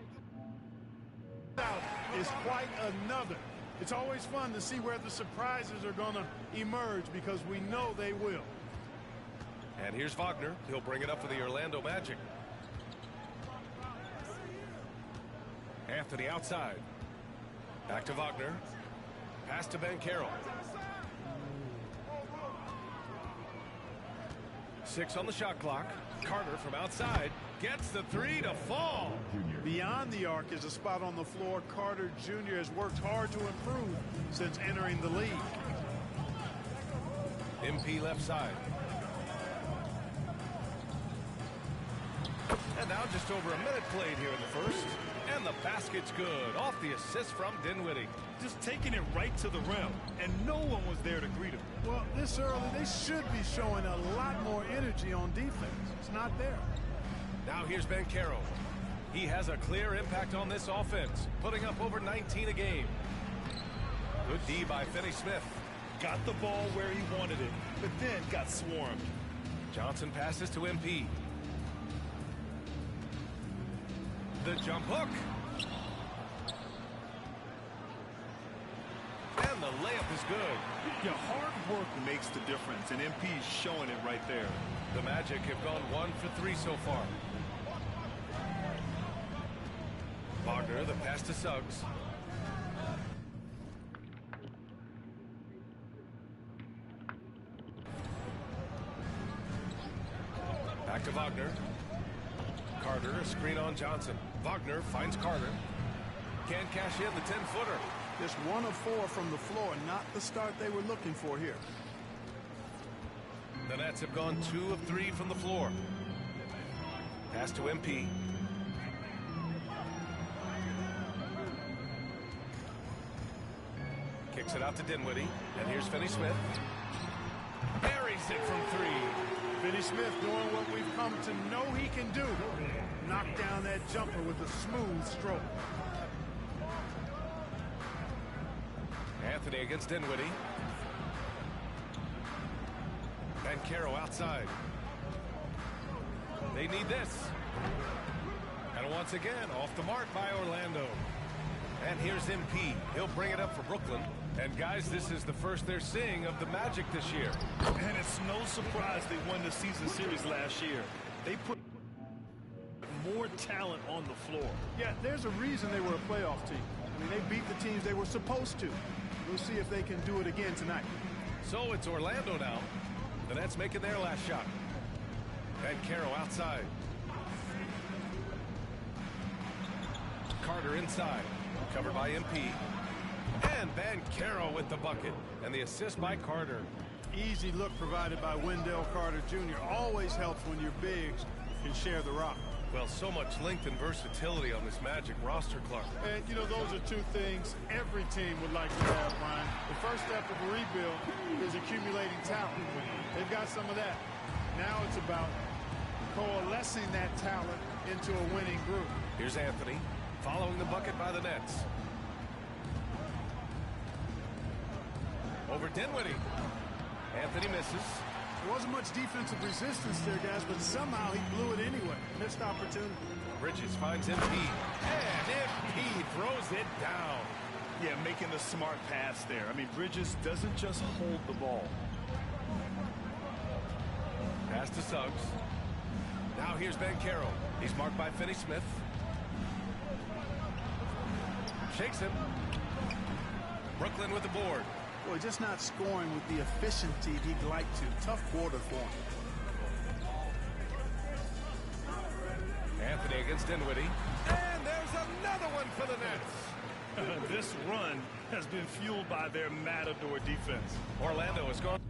out is quite another. It's always fun to see where the surprises are going to emerge because we know they will. And here's Wagner. He'll bring it up for the Orlando Magic. Anthony outside. Back to Wagner. Pass to Ben Carroll. 6 on the shot clock. Carter from outside gets the 3 to fall. Beyond the arc is a spot on the floor. Carter Jr. has worked hard to improve since entering the league. MP left side. And now just over a minute played here in the first. And the basket's good. Off the assist from Dinwiddie. Just taking it right to the rim, and no one was there to greet him. Well, this early, they should be showing a lot more energy on defense. It's not there. Now here's Ben Carroll. He has a clear impact on this offense, putting up over 19 a game. Good D by Finney-Smith. Got the ball where he wanted it, but then got swarmed. Johnson passes to MP. The jump hook. And the layup is good. Yeah, hard work makes the difference, and MP's showing it right there. The Magic have gone 1 for 3 so far. Wagner, the pass to Suggs. Back to Wagner. Carter, a screen on Johnson. Wagner finds Carter. Can't cash in the 10-footer. Just 1 of 4 from the floor, not the start they were looking for here. The Nets have gone 2 of 3 from the floor. Pass to MP. Kicks it out to Dinwiddie. And here's Finney-Smith. Buries it from 3. Finney-Smith doing what we've come to know he can do. Knock down that jumper with a smooth stroke. Anthony against Dinwiddie. And Carroll outside. They need this. And once again, off the mark by Orlando. And here's MP. He'll bring it up for Brooklyn. And guys, this is the first they're seeing of the Magic this year. And it's no surprise they won the season series last year. They put more talent on the floor. Yeah, there's a reason they were a playoff team. I mean, they beat the teams they were supposed to. We'll see if they can do it again tonight. So it's Orlando now. The Nets making their last shot. And Carroll outside. Carter inside. Covered by MP. And Banchero with the bucket. And the assist by Carter. Easy look provided by Wendell Carter Jr. Always helps when your bigs can share the rock. Well, so much length and versatility on this Magic roster, Clark. And, you know, those are 2 things every team would like to have, Brian. The first step of a rebuild is accumulating talent. They've got some of that. Now it's about coalescing that talent into a winning group. Here's Anthony, following the bucket by the Nets. Over Dinwiddie. Anthony misses. There wasn't much defensive resistance there, guys, but somehow he blew it anyway. Missed opportunity. Bridges finds MP. And MP throws it down. Yeah, making the smart pass there. I mean, Bridges doesn't just hold the ball. Pass to Suggs. Now here's Banchero. He's marked by Finney-Smith. Shakes him. Brooklyn with the board. Boy, just not scoring with the efficiency he'd like to. Tough quarter for him. Anthony against Dinwiddie. And there's another one for the Nets. This run has been fueled by their matador defense. Orlando has gone.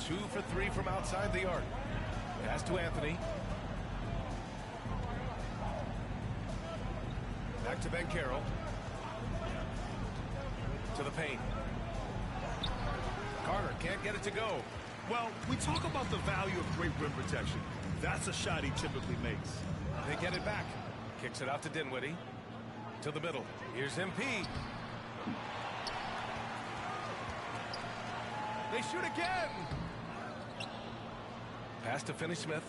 2 for 3 from outside the arc. Pass to Anthony. Back to Ben Carroll. To the paint. Carter can't get it to go. Well, we talk about the value of great rim protection. That's a shot he typically makes. They get it back. Kicks it out to Dinwiddie. To the middle. Here's MP. They shoot again. Pass to Finney-Smith.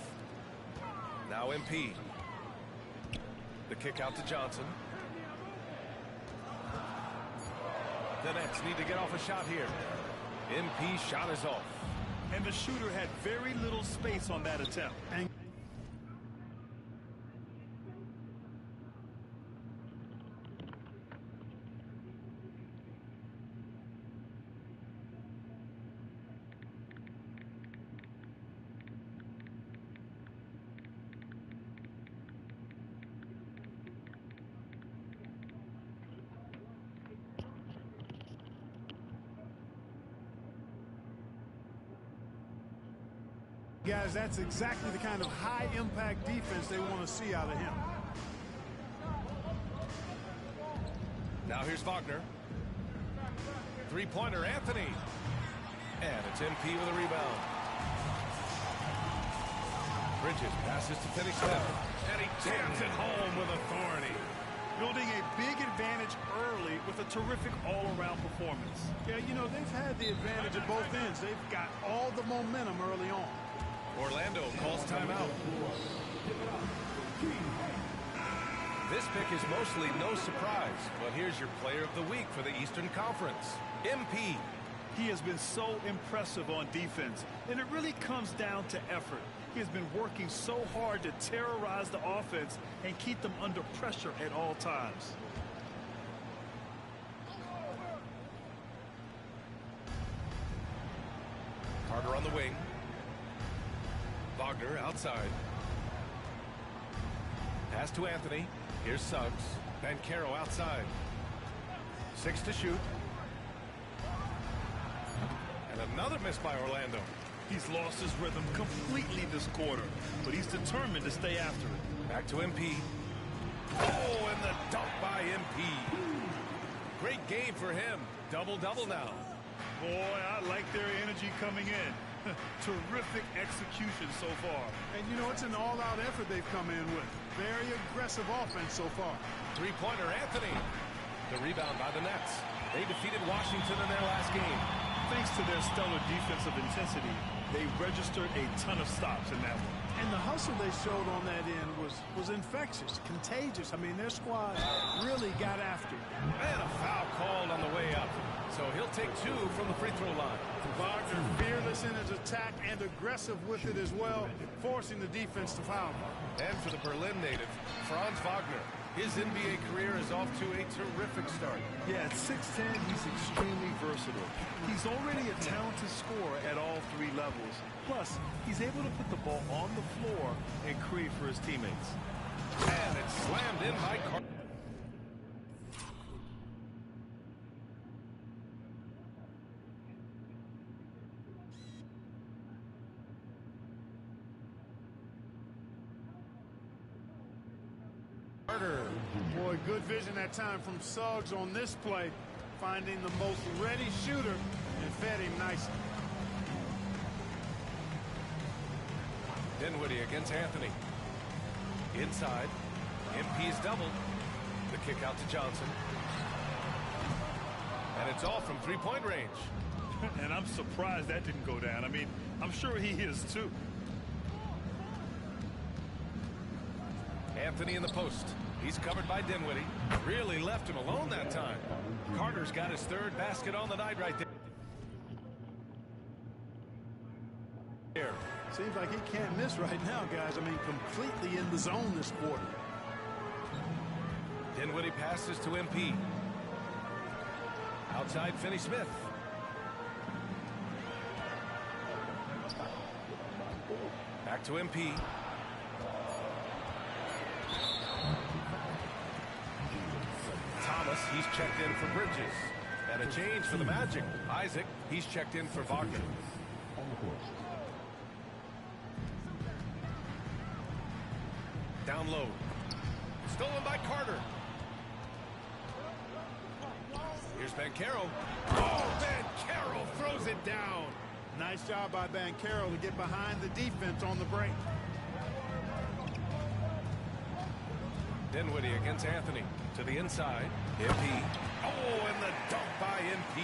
Now MP. The kick out to Johnson. The Nets need to get off a shot here. MP shot is off. And the shooter had very little space on that attempt. And guys, that's exactly the kind of high-impact defense they want to see out of him. Now here's Wagner. Three-pointer, Anthony. And it's MP with a rebound. Bridges passes to Finney-Smith. And he jams it home with authority. Building a big advantage early with a terrific all-around performance. Yeah, you know, they've had the advantage at both ends. They've got all the momentum early on. Orlando calls timeout. This pick is mostly no surprise, but here's your player of the week for the Eastern Conference, MP. He has been so impressive on defense, and it really comes down to effort. He has been working so hard to terrorize the offense and keep them under pressure at all times. Carter on the wing. Wagner outside. Pass to Anthony. Here's Suggs. Ben Carroll outside. 6 to shoot. And another miss by Orlando. He's lost his rhythm completely this quarter, but he's determined to stay after it. Back to MP. Oh, and the dunk by MP. Great game for him. Double-double now. Boy, I like their energy coming in. Terrific execution so far. And, you know, it's an all-out effort they've come in with. Very aggressive offense so far. Three-pointer, Anthony. The rebound by the Nets. They defeated Washington in their last game. Thanks to their stellar defensive intensity, they registered a ton of stops in that one. And the hustle they showed on that end was infectious, contagious. I mean, their squad really got after it. And a foul called on the way up. So he'll take 2 from the free throw line. Wagner fearless in his attack and aggressive with it as well, forcing the defense to foul. And for the Berlin native, Franz Wagner. His NBA career is off to a terrific start. Yeah, at 6'10", he's extremely versatile. He's already a talented scorer at all 3 levels. Plus, he's able to put the ball on the floor and create for his teammates. And it's slammed in by Carter. Boy, good vision that time from Suggs on this play, finding the most ready shooter and fed him nicely. Dinwiddie against Anthony. Inside. MP's doubled. The kick out to Johnson. And it's all from three-point range. And I'm surprised that didn't go down. I mean, I'm sure he is too. Anthony in the post. He's covered by Dinwiddie. Really left him alone that time. Carter's got his 3rd basket on the night right there. Seems like he can't miss right now, guys. I mean, completely in the zone this quarter. Dinwiddie passes to MP. Outside Finney-Smith. Back to MP. Thomas, he's checked in for Bridges. And a change for the Magic. Isaac, he's checked in for Wagner. forced. Down low. Stolen by Carter. Here's Banchero. Oh, Banchero throws it down. Nice job by Banchero to get behind the defense on the break. Dinwiddie against Anthony. To the inside. MP. Oh, and the dunk by MP.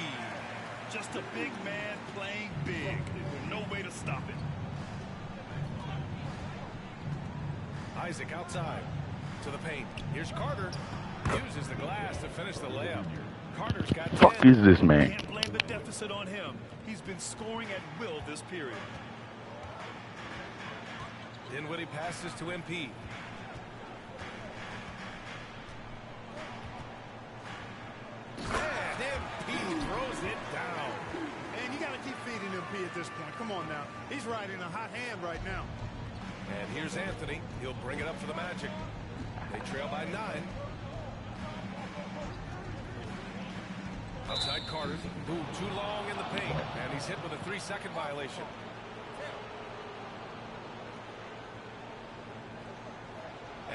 Just a big man playing big with no way to stop it. Isaac outside. To the paint. Here's Carter. Uses the glass to finish the layup. Carter's got 10. Fuck is this man? Can't blame the deficit on him. He's been scoring at will this period. Dinwiddie passes to MP. And MP throws it down. And you got to keep feeding MP at this point. Come on now. He's riding a hot hand right now. And here's Anthony. He'll bring it up for the Magic. They trail by 9. Outside Carter. Ooh, too long in the paint. And he's hit with a 3-second violation.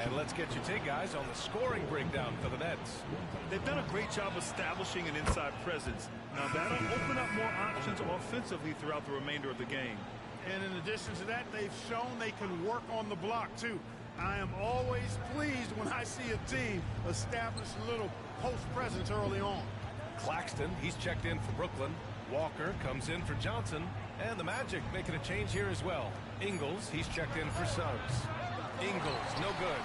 And let's get your take, guys, on the scoring breakdown for the Nets. They've done a great job establishing an inside presence. Now that'll open up more options offensively throughout the remainder of the game. And in addition to that, they've shown they can work on the block, too. I am always pleased when I see a team establish a little post presence early on. Claxton, he's checked in for Brooklyn. Walker comes in for Johnson. And the Magic making a change here as well. Ingles, he's checked in for Suggs. Ingles, no good.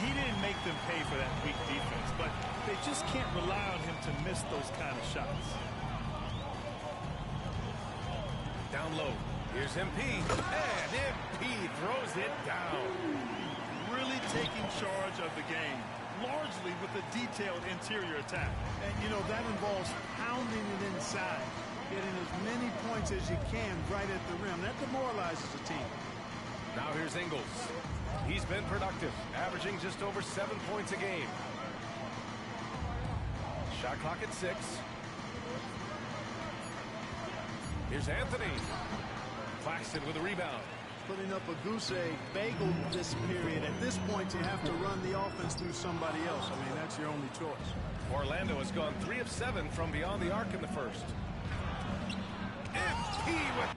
He didn't make them pay for that weak defense, but they just can't rely on him to miss those kind of shots. Down low. Here's MP. And MP throws it down. Really taking charge of the game, largely with a detailed interior attack. And, you know, that involves pounding it inside, getting as many points as you can right at the rim. That demoralizes a team. Now here's Ingles. He's been productive, averaging just over 7 points a game. Shot clock at 6. Here's Anthony. Claxton with a rebound. Putting up a goose egg bagel this period. At this point, you have to run the offense through somebody else. I mean, that's your only choice. Orlando has gone 3 of 7 from beyond the arc in the first. MP with...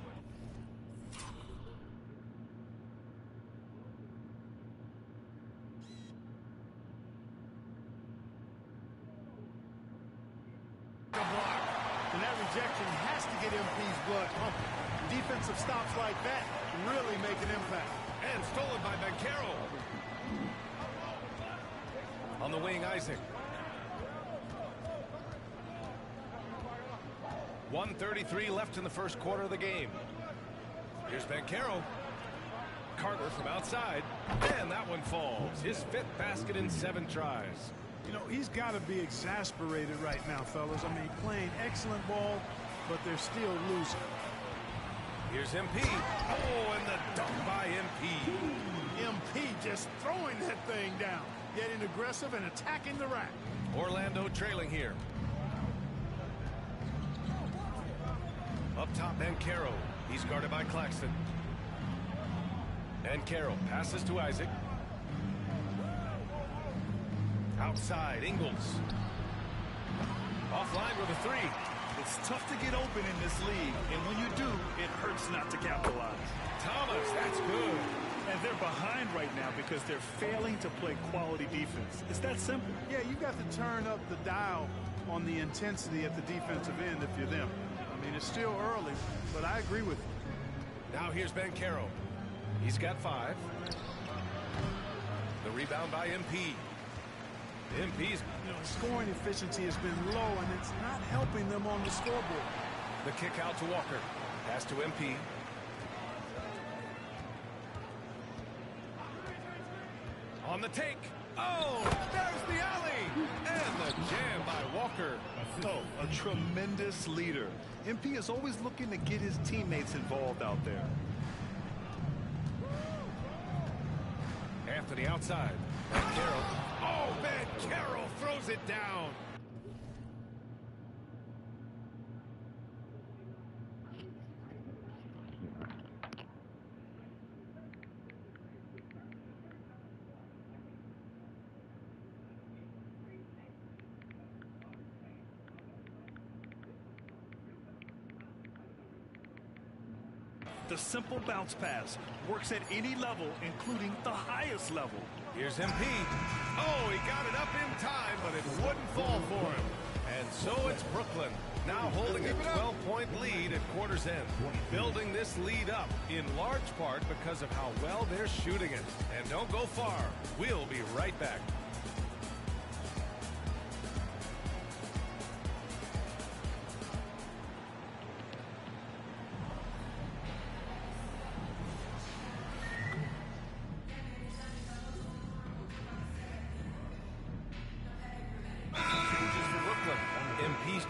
And that rejection has to get MP's blood pumping. Defensive stops like that really make an impact. And stolen by Banchero. On the wing, Isaac. 1:33 left in the first quarter of the game. Here's Banchero. Carter from outside. And that one falls. His 5th basket in 7 tries. You know, he's got to be exasperated right now, fellas. I mean, playing excellent ball, but they're still losing. Here's MP. Oh, and the dunk by MP. MP just throwing that thing down, getting aggressive and attacking the rack. Orlando trailing here. Up top, Banchero. He's guarded by Claxton. Banchero passes to Isaac. Outside, Ingles. Offline with a 3. It's tough to get open in this league, and when you do, it hurts not to capitalize. Thomas, that's good. And they're behind right now because they're failing to play quality defense. It's that simple. Yeah, you got to turn up the dial on the intensity at the defensive end if you're them. I mean, it's still early, but I agree with you. Now here's Banchero. He's got 5. The rebound by MP. MP's scoring efficiency has been low, and it's not helping them on the scoreboard. The kick out to Walker. Pass to MP. On the take. Oh, there's the alley. And the jam by Walker. Oh, a tremendous leader. MP is always looking to get his teammates involved out there. Anthony outside. Banchero. Oh, Banchero throws it down. The simple bounce pass works at any level, including the highest level. Here's MP. Oh, he got it up in time, but it wouldn't fall for him. And so it's Brooklyn, now holding a 12-point lead at quarter's end. Building this lead up in large part because of how well they're shooting it. And don't go far. We'll be right back.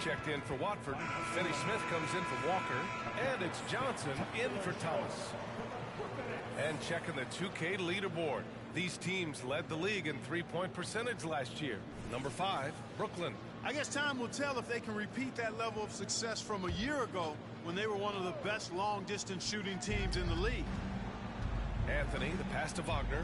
Checked in for Watford. Finney Smith comes in for Walker. And it's Johnson in for Thomas. And checking the 2K leaderboard. These teams led the league in three-point percentage last year. Number 5, Brooklyn. I guess time will tell if they can repeat that level of success from a year ago when they were one of the best long-distance shooting teams in the league. Anthony, the pass to Wagner.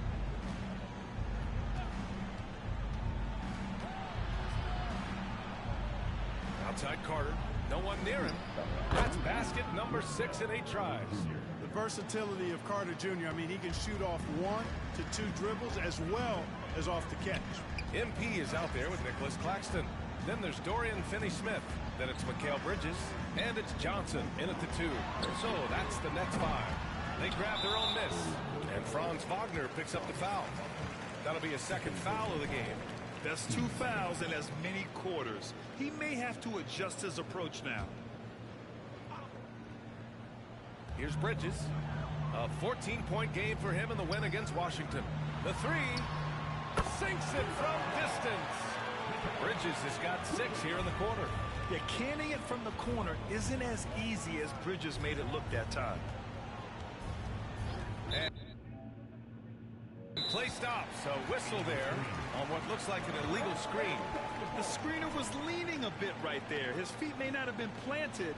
Outside Carter. No one near him. That's basket number 6 in 8 tries. The versatility of Carter Jr. I mean, he can shoot off 1 to 2 dribbles as well as off the catch. MP is out there with Nicholas Claxton. Then there's Dorian Finney-Smith. Then it's Mikal Bridges. And it's Johnson in at the 2. So that's the Nets 5. They grab their own miss. And Franz Wagner picks up the foul. That'll be a second foul of the game. That's 2 fouls in as many quarters. He may have to adjust his approach now. Here's Bridges. A 14-point game for him in the win against Washington. The 3 sinks it from distance. Bridges has got 6 here in the quarter. Yeah, canning it from the corner isn't as easy as Bridges made it look that time. And play stops. A whistle there on what looks like an illegal screen. The screener was leaning a bit right there. His feet may not have been planted.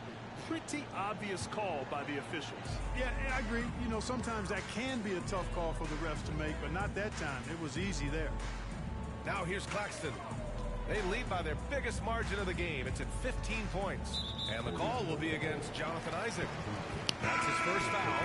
Pretty obvious call by the officials. Yeah, I agree. You know, sometimes that can be a tough call for the refs to make, but not that time. It was easy there. Now here's Claxton. They lead by their biggest margin of the game. It's at 15 points. And the call will be against Jonathan Isaac. That's his first foul.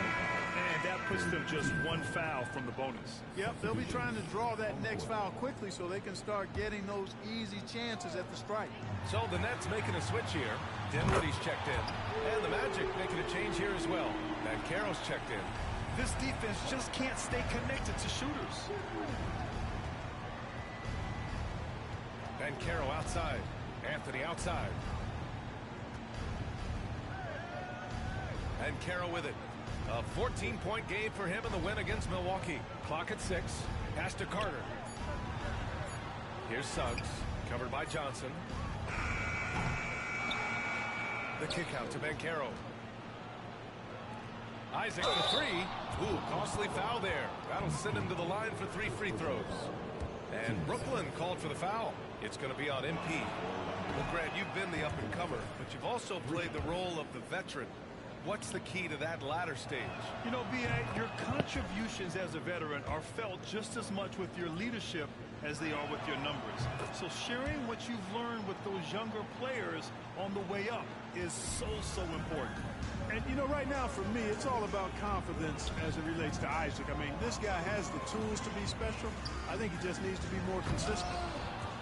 And that puts them just 1 foul from the bonus. Yep, they'll be trying to draw that next foul quickly so they can start getting those easy chances at the strike. So the Nets making a switch here. Dinwiddie's checked in. And the Magic making a change here as well. Banchero's checked in. This defense just can't stay connected to shooters. Banchero outside. Anthony outside. Banchero with it. A 14-point game for him in the win against Milwaukee. Clock at 6. Pass to Carter. Here's Suggs. Covered by Johnson. The kick out to Banchero. Isaac for 3. Ooh, costly foul there. That'll send him to the line for 3 free throws. And Brooklyn called for the foul. It's going to be on MP. Well, Grant, you've been the up-and-comer, but you've also played the role of the veteran. What's the key to that latter stage? You know, B.A., your contributions as a veteran are felt just as much with your leadership as they are with your numbers. So sharing what you've learned with those younger players on the way up is so important. And, you know, right now for me, it's all about confidence as it relates to Isaac. I mean, this guy has the tools to be special. I think he just needs to be more consistent.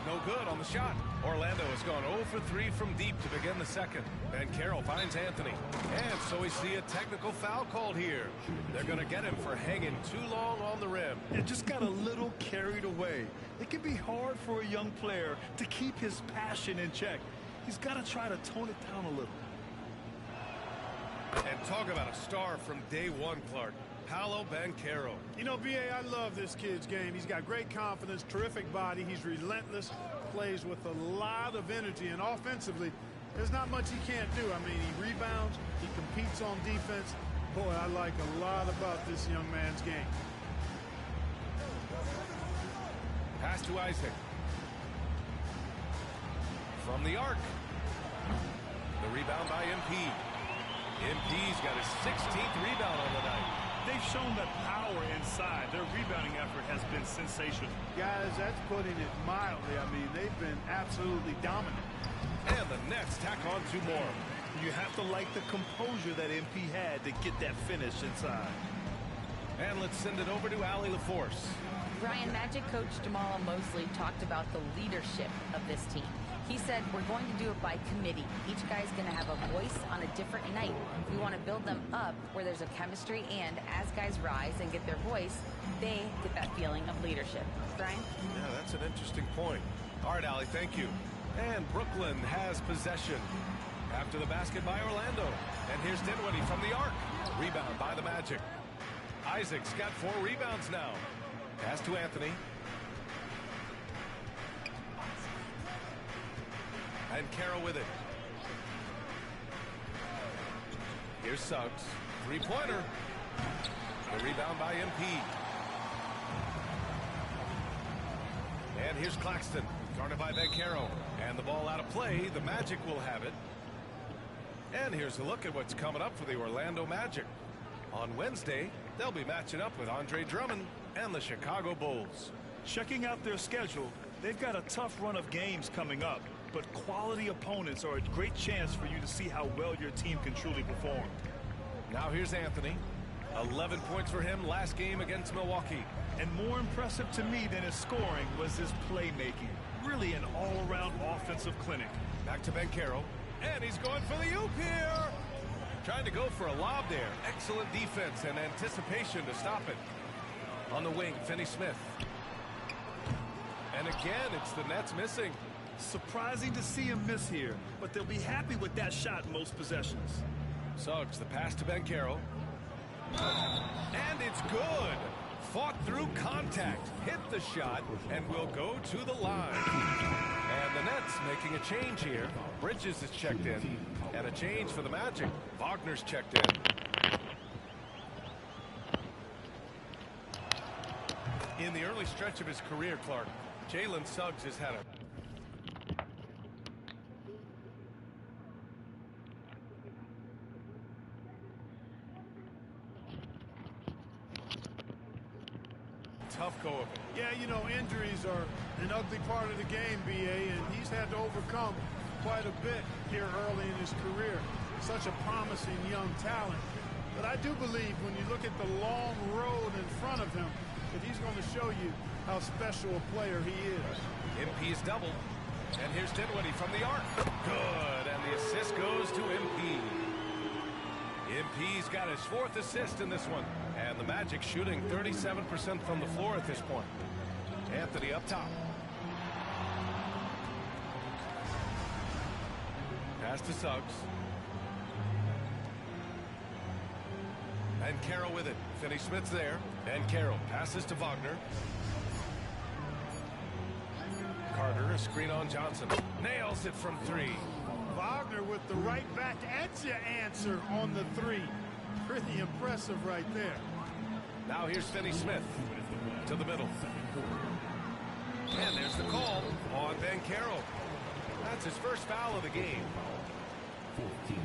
No good on the shot. Orlando has gone 0 for 3 from deep to begin the second. Banchero finds Anthony. And so we see a technical foul called here. They're going to get him for hanging too long on the rim. It just got a little carried away. It can be hard for a young player to keep his passion in check. He's got to try to tone it down a little. And talk about a star from day one, Clark. Paolo Banchero. You know, B.A., I love this kid's game. He's got great confidence, terrific body. He's relentless, plays with a lot of energy, and offensively, there's not much he can't do. I mean, he rebounds, he competes on defense. Boy, I like a lot about this young man's game. Pass to Isaac. From the arc. The rebound by MP. MP's got his 16th rebound on the night. They've shown that power inside. Their rebounding effort has been sensational. Guys, that's putting it mildly. I mean, they've been absolutely dominant. And the Nets tack on 2 more. You have to like the composure that MP had to get that finish inside. And let's send it over to Allie LaForce. Brian, Magic coach Jamal Mosley talked about the leadership of this team. He said, we're going to do it by committee. Each guy's going to have a voice on a different night. We want to build them up where there's a chemistry, and as guys rise and get their voice, they get that feeling of leadership. Brian? Yeah, that's an interesting point. All right, Allie, thank you. And Brooklyn has possession after the basket by Orlando. And here's Dinwiddie from the arc. Rebound by the Magic. Isaac's got 4 rebounds now. Pass to Anthony. And Carroll with it. Here's Suggs. 3-pointer. The rebound by MP. And here's Claxton. Guarded by Vancaro. And the ball out of play. The Magic will have it. And here's a look at what's coming up for the Orlando Magic. On Wednesday, they'll be matching up with Andre Drummond and the Chicago Bulls. Checking out their schedule, they've got a tough run of games coming up, but quality opponents are a great chance for you to see how well your team can truly perform. Now here's Anthony. 11 points for him last game against Milwaukee. And more impressive to me than his scoring was his playmaking. Really an all-around offensive clinic. Back to Vancaro. And he's going for the oop here. Trying to go for a lob there. Excellent defense and anticipation to stop it. On the wing, Finney-Smith. And again, it's the Nets missing. Surprising to see him miss here, but they'll be happy with that shot in most possessions. Suggs, the pass to Vancaro. And it's good. Fought through contact, hit the shot, and will go to the line. And the Nets making a change here. Bridges is checked in. And a change for the Magic. Wagner's checked in. In the early stretch of his career, Clark, Jalen Suggs has had a tough go of it. Yeah, you know, injuries are an ugly part of the game, BA, and he's had to overcome quite a bit here early in his career. Such a promising young talent. But I do believe when you look at the long road in front of him, that he's going to show you how special a player he is. MP is doubled. And here's Dinwiddie from the arc. Good, and the assist goes to MP. MP's got his 4th assist in this one. And the Magic shooting 37% from the floor at this point. Anthony up top. Pass to Suggs. And Carroll with it. Finney-Smith's there. And Carroll passes to Wagner. Carter, a screen on Johnson. Nails it from 3. Wagner with the right back at your answer on the 3. Pretty impressive right there. Now here's Finney-Smith to the middle. And there's the call on Vancaro. That's his first foul of the game. 14.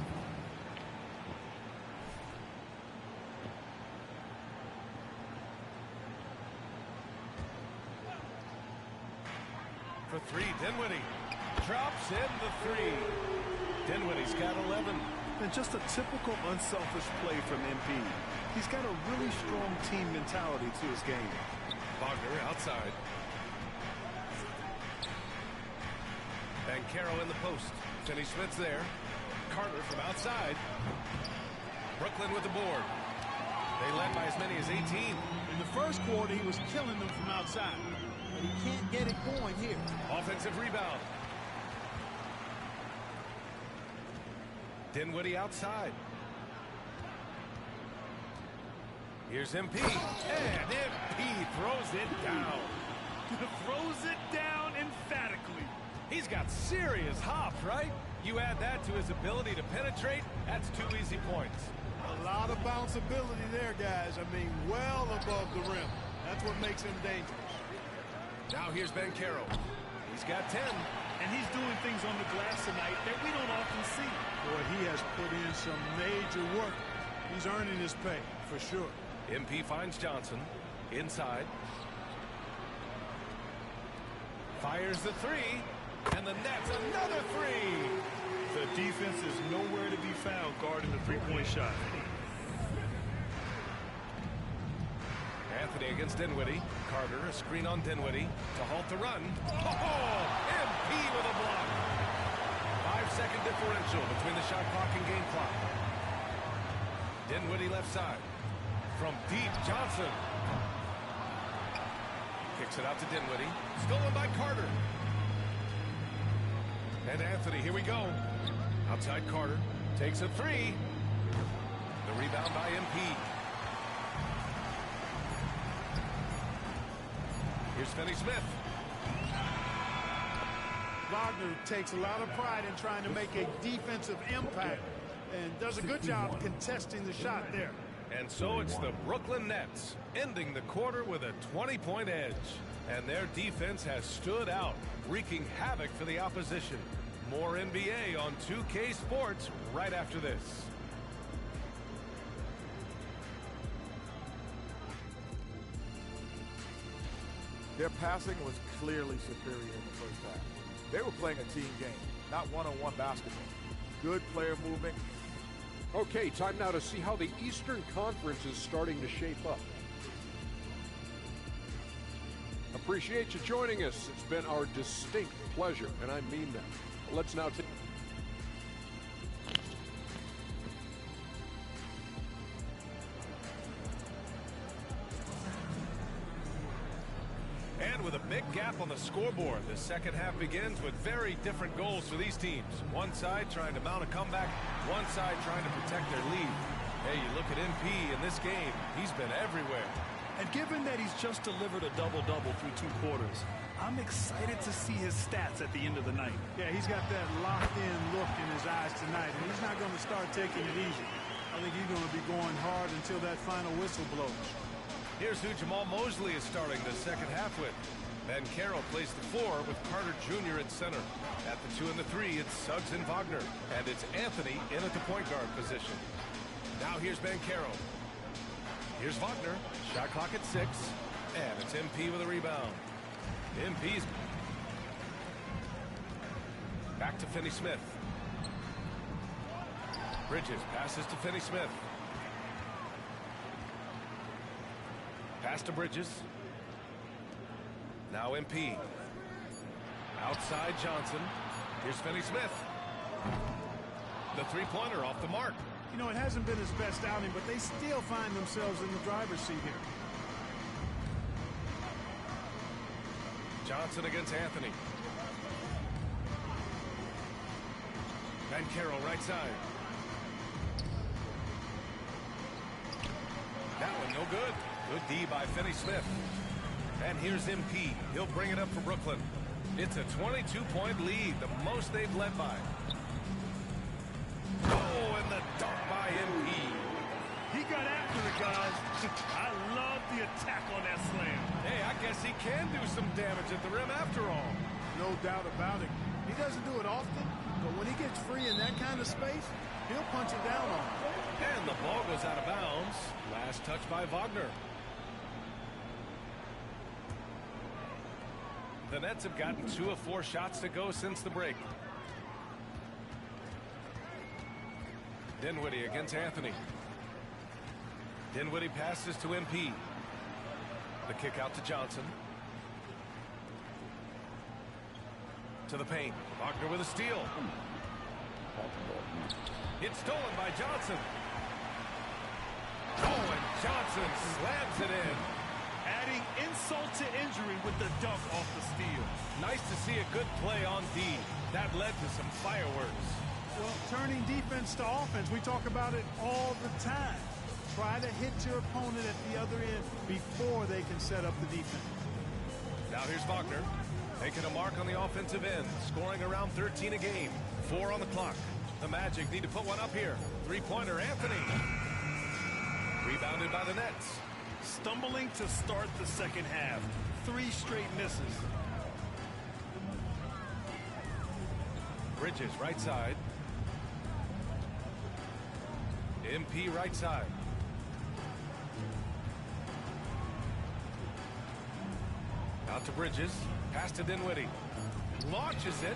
For 3, Dinwiddie drops in the 3. Dinwiddie's got 11. And just a typical unselfish play from MP. He's got a really strong team mentality to his game. Wagner outside. Vancaro in the post. Finney-Smith's there. Carter from outside. Brooklyn with the board. They led by as many as 18. In the first quarter, he was killing them from outside. But he can't get it going here. Offensive rebound. Dinwiddie outside. Here's MP. And MP throws it down. Throws it down emphatically. He's got serious hops, right? You add that to his ability to penetrate, that's 2 easy points. A lot of bounceability there, guys. I mean, well above the rim. That's what makes him dangerous. Now here's Vancaro. He's got 10. And he's doing things on the glass tonight that we don't often see. Boy, he has put in some major work. He's earning his pay, for sure. MP finds Johnson. Inside. Fires the 3. And the Nets another 3. The defense is nowhere to be found guarding the three-point shot. Anthony against Dinwiddie. Carter, a screen on Dinwiddie to halt the run. Oh, MP with a block. 5-second differential between the shot clock and game clock. Dinwiddie left side. From deep, Johnson. Kicks it out to Dinwiddie. Stolen by Carter. And Anthony, here we go. Outside Carter. Takes a three. The rebound by MP. Here's Finney-Smith. Wagner takes a lot of pride in trying to make a defensive impact and does a good job contesting the shot there. And so it's the Brooklyn Nets ending the quarter with a 20-point edge. And their defense has stood out, wreaking havoc for the opposition. More NBA on 2K Sports right after this. Their passing was clearly superior in the first half. They were playing a team game, not one-on-one basketball. Good player movement. Okay, time now to see how the Eastern Conference is starting to shape up. Appreciate you joining us. It's been our distinct pleasure, and I mean that. Let's now take... And with a big gap on the scoreboard, the second half begins with very different goals for these teams. One side trying to mount a comeback, one side trying to protect their lead. Hey, you look at MP in this game, he's been everywhere. And given that he's just delivered a double-double through 2 quarters, I'm excited to see his stats at the end of the night. Yeah, he's got that locked-in look in his eyes tonight, and he's not going to start taking it easy. I think he's going to be going hard until that final whistle blows. Here's who Jamal Mosley is starting the second half with. Ben Carroll plays the 4 with Carter Jr. at center. At the 2 and the 3, it's Suggs and Wagner. And it's Anthony in at the point guard position. Now here's Ben Carroll. Here's Wagner. Shot clock at 6. And it's MP with a rebound. MP's back to Finney-Smith. Bridges passes to Finney-Smith. Pass to Bridges. Now MP. Outside Johnson. Here's Finney-Smith. The three-pointer off the mark. You know, it hasn't been his best outing, but they still find themselves in the driver's seat here. Johnson against Anthony. Ben Carroll right side. That one no good. Good D by Finney-Smith. And here's MP. He'll bring it up for Brooklyn. It's a 22-point lead, the most they've led by. Oh, and the dunk by MP. He got after it, guys. I love the attack on that slam. Hey, I guess he can do some damage at the rim after all. No doubt about it. He doesn't do it often, but when he gets free in that kind of space, he'll punch it down on him. And the ball goes out of bounds. Last touch by Wagner. The Nets have gotten 2 of 4 shots to go since the break. Dinwiddie against Anthony. Dinwiddie passes to MP. The kick out to Johnson. To the paint. Wagner with a steal. It's stolen by Johnson. Oh, and Johnson slams it in. Adding insult to injury with the dunk off the steal. Nice to see a good play on D. That led to some fireworks. Well, turning defense to offense, we talk about it all the time. Try to hit your opponent at the other end before they can set up the defense. Now here's Wagner. Making a mark on the offensive end. Scoring around 13 a game. 4 on the clock. The Magic need to put one up here. Three-pointer, Anthony. Rebounded by the Nets. Stumbling to start the second half. 3 straight misses. Bridges, right side. MP, right side. Out to Bridges. Pass to Dinwiddie. Launches it.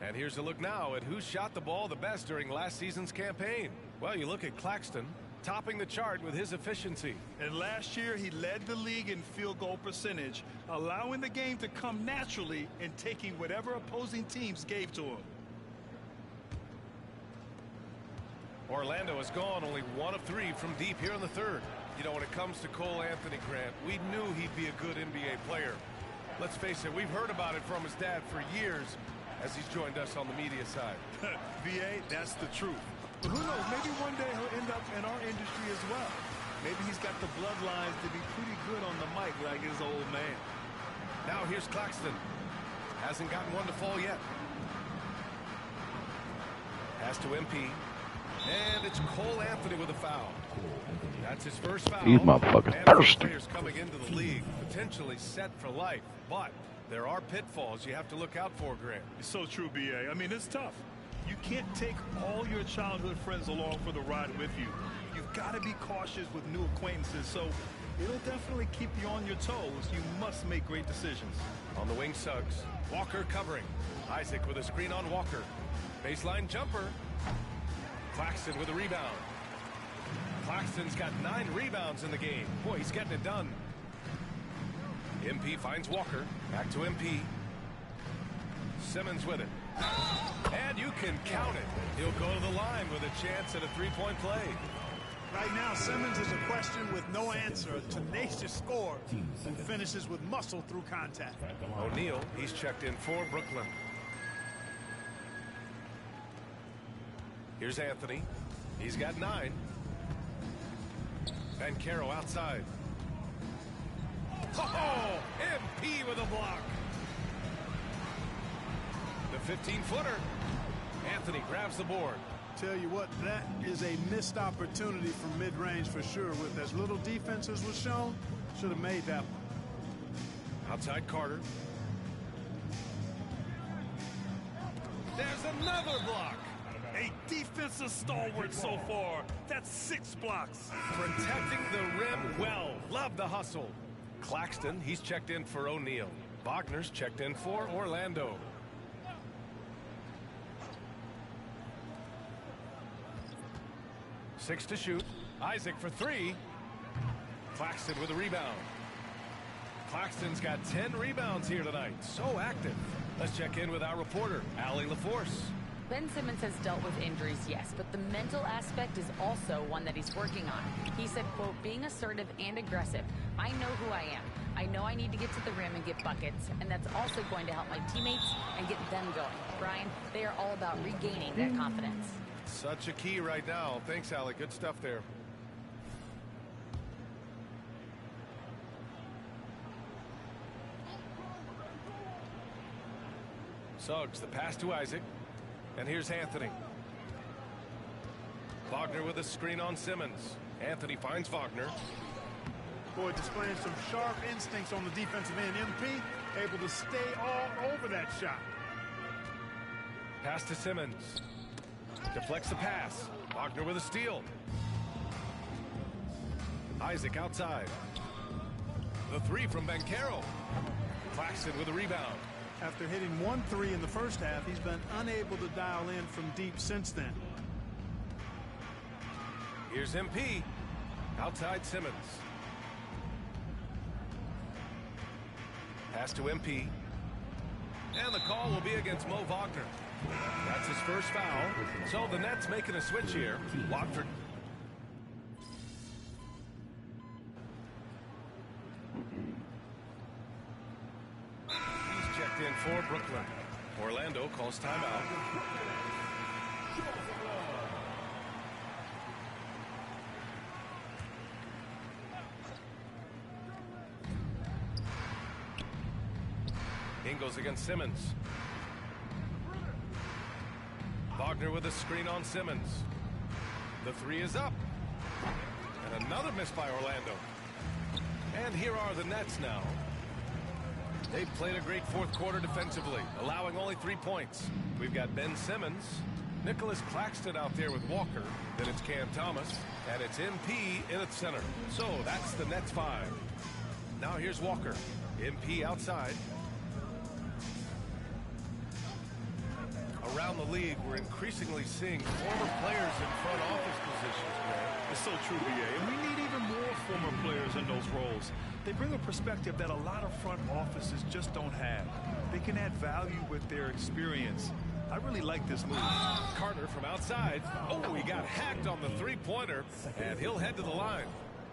And here's a look now at who shot the ball the best during last season's campaign. Well, you look at Claxton, topping the chart with his efficiency. And last year, he led the league in field goal percentage, allowing the game to come naturally and taking whatever opposing teams gave to him. Orlando has gone only 1 of 3 from deep here in the third. You know, when it comes to Cole Anthony, Grant, we knew he'd be a good NBA player. Let's face it, we've heard about it from his dad for years as he's joined us on the media side. VA, that's the truth. But who knows, maybe one day he'll end up in our industry as well. Maybe he's got the bloodlines to be pretty good on the mic like his old man. Now here's Claxton. Hasn't gotten one to fall yet. Pass to MP. And it's Cole Anthony with a foul. That's his first foul. These motherfuckers thirsty. Players coming into the league, potentially set for life. But there are pitfalls you have to look out for, Grant. It's so true, BA. I mean, it's tough. You can't take all your childhood friends along for the ride with you. You've got to be cautious with new acquaintances, so it'll definitely keep you on your toes. You must make great decisions. On the wing, Suggs. Walker covering. Isaac with a screen on Walker. Baseline jumper. Claxton with a rebound. Claxton's got 9 rebounds in the game. Boy, he's getting it done. MP finds Walker. Back to MP. Simmons with it. And you can count it. He'll go to the line with a chance at a three-point play. Right now, Simmons is a question with no answer. A tenacious scorer who finishes with muscle through contact. O'Neal, he's checked in for Brooklyn. Here's Anthony. He's got 9. Banchero outside. Oh, MP with a block. The 15-footer. Anthony grabs the board. Tell you what, that is a missed opportunity from mid-range for sure. With as little defense as was shown, should have made that one. Outside Carter. There's another block. A defensive stalwart so far. That's 6 blocks. Protecting the rim well. Love the hustle. Claxton, he's checked in for O'Neal. Wagner's checked in for Orlando. Six to shoot. Isaac for 3. Claxton with a rebound. Claxton's got 10 rebounds here tonight. So active. Let's check in with our reporter, Allie LaForce. Ben Simmons has dealt with injuries, yes, but the mental aspect is also one that he's working on. He said, quote, being assertive and aggressive. I know who I am. I know I need to get to the rim and get buckets, and that's also going to help my teammates and get them going. Brian, they are all about regaining that confidence. Such a key right now. Thanks, Allie. Good stuff there. Suggs, the pass to Isaac. And here's Anthony. Wagner with a screen on Simmons. Anthony finds Wagner. Boy, displaying some sharp instincts on the defensive end. MP able to stay all over that shot. Pass to Simmons. Deflects the pass. Wagner with a steal. Isaac outside. The 3 from Banchero. Claxton with a rebound. After hitting 1 3 in the first half, he's been unable to dial in from deep since then. Here's MP. Outside Simmons. Pass to MP. And the call will be against Mo Wagner. That's his first foul. So the Nets making a switch here. Watford. He's checked in for Brooklyn. Orlando calls timeout. Ingles against Simmons. Wagner with a screen on Simmons. The 3 is up. And another miss by Orlando. And here are the Nets now. They've played a great fourth quarter defensively, allowing only 3 points. We've got Ben Simmons, Nicholas Claxton out there with Walker. Then it's Cam Thomas, and it's MP in at center. So that's the Nets 5. Now here's Walker. MP outside. around the league, we're increasingly seeing former players in front office positions, man. It's so true, BA. And we need even more former players in those roles. They bring a perspective that a lot of front offices just don't have. They can add value with their experience. I really like this move. Carter from outside. Oh, he got hacked on the three-pointer, and he'll head to the line.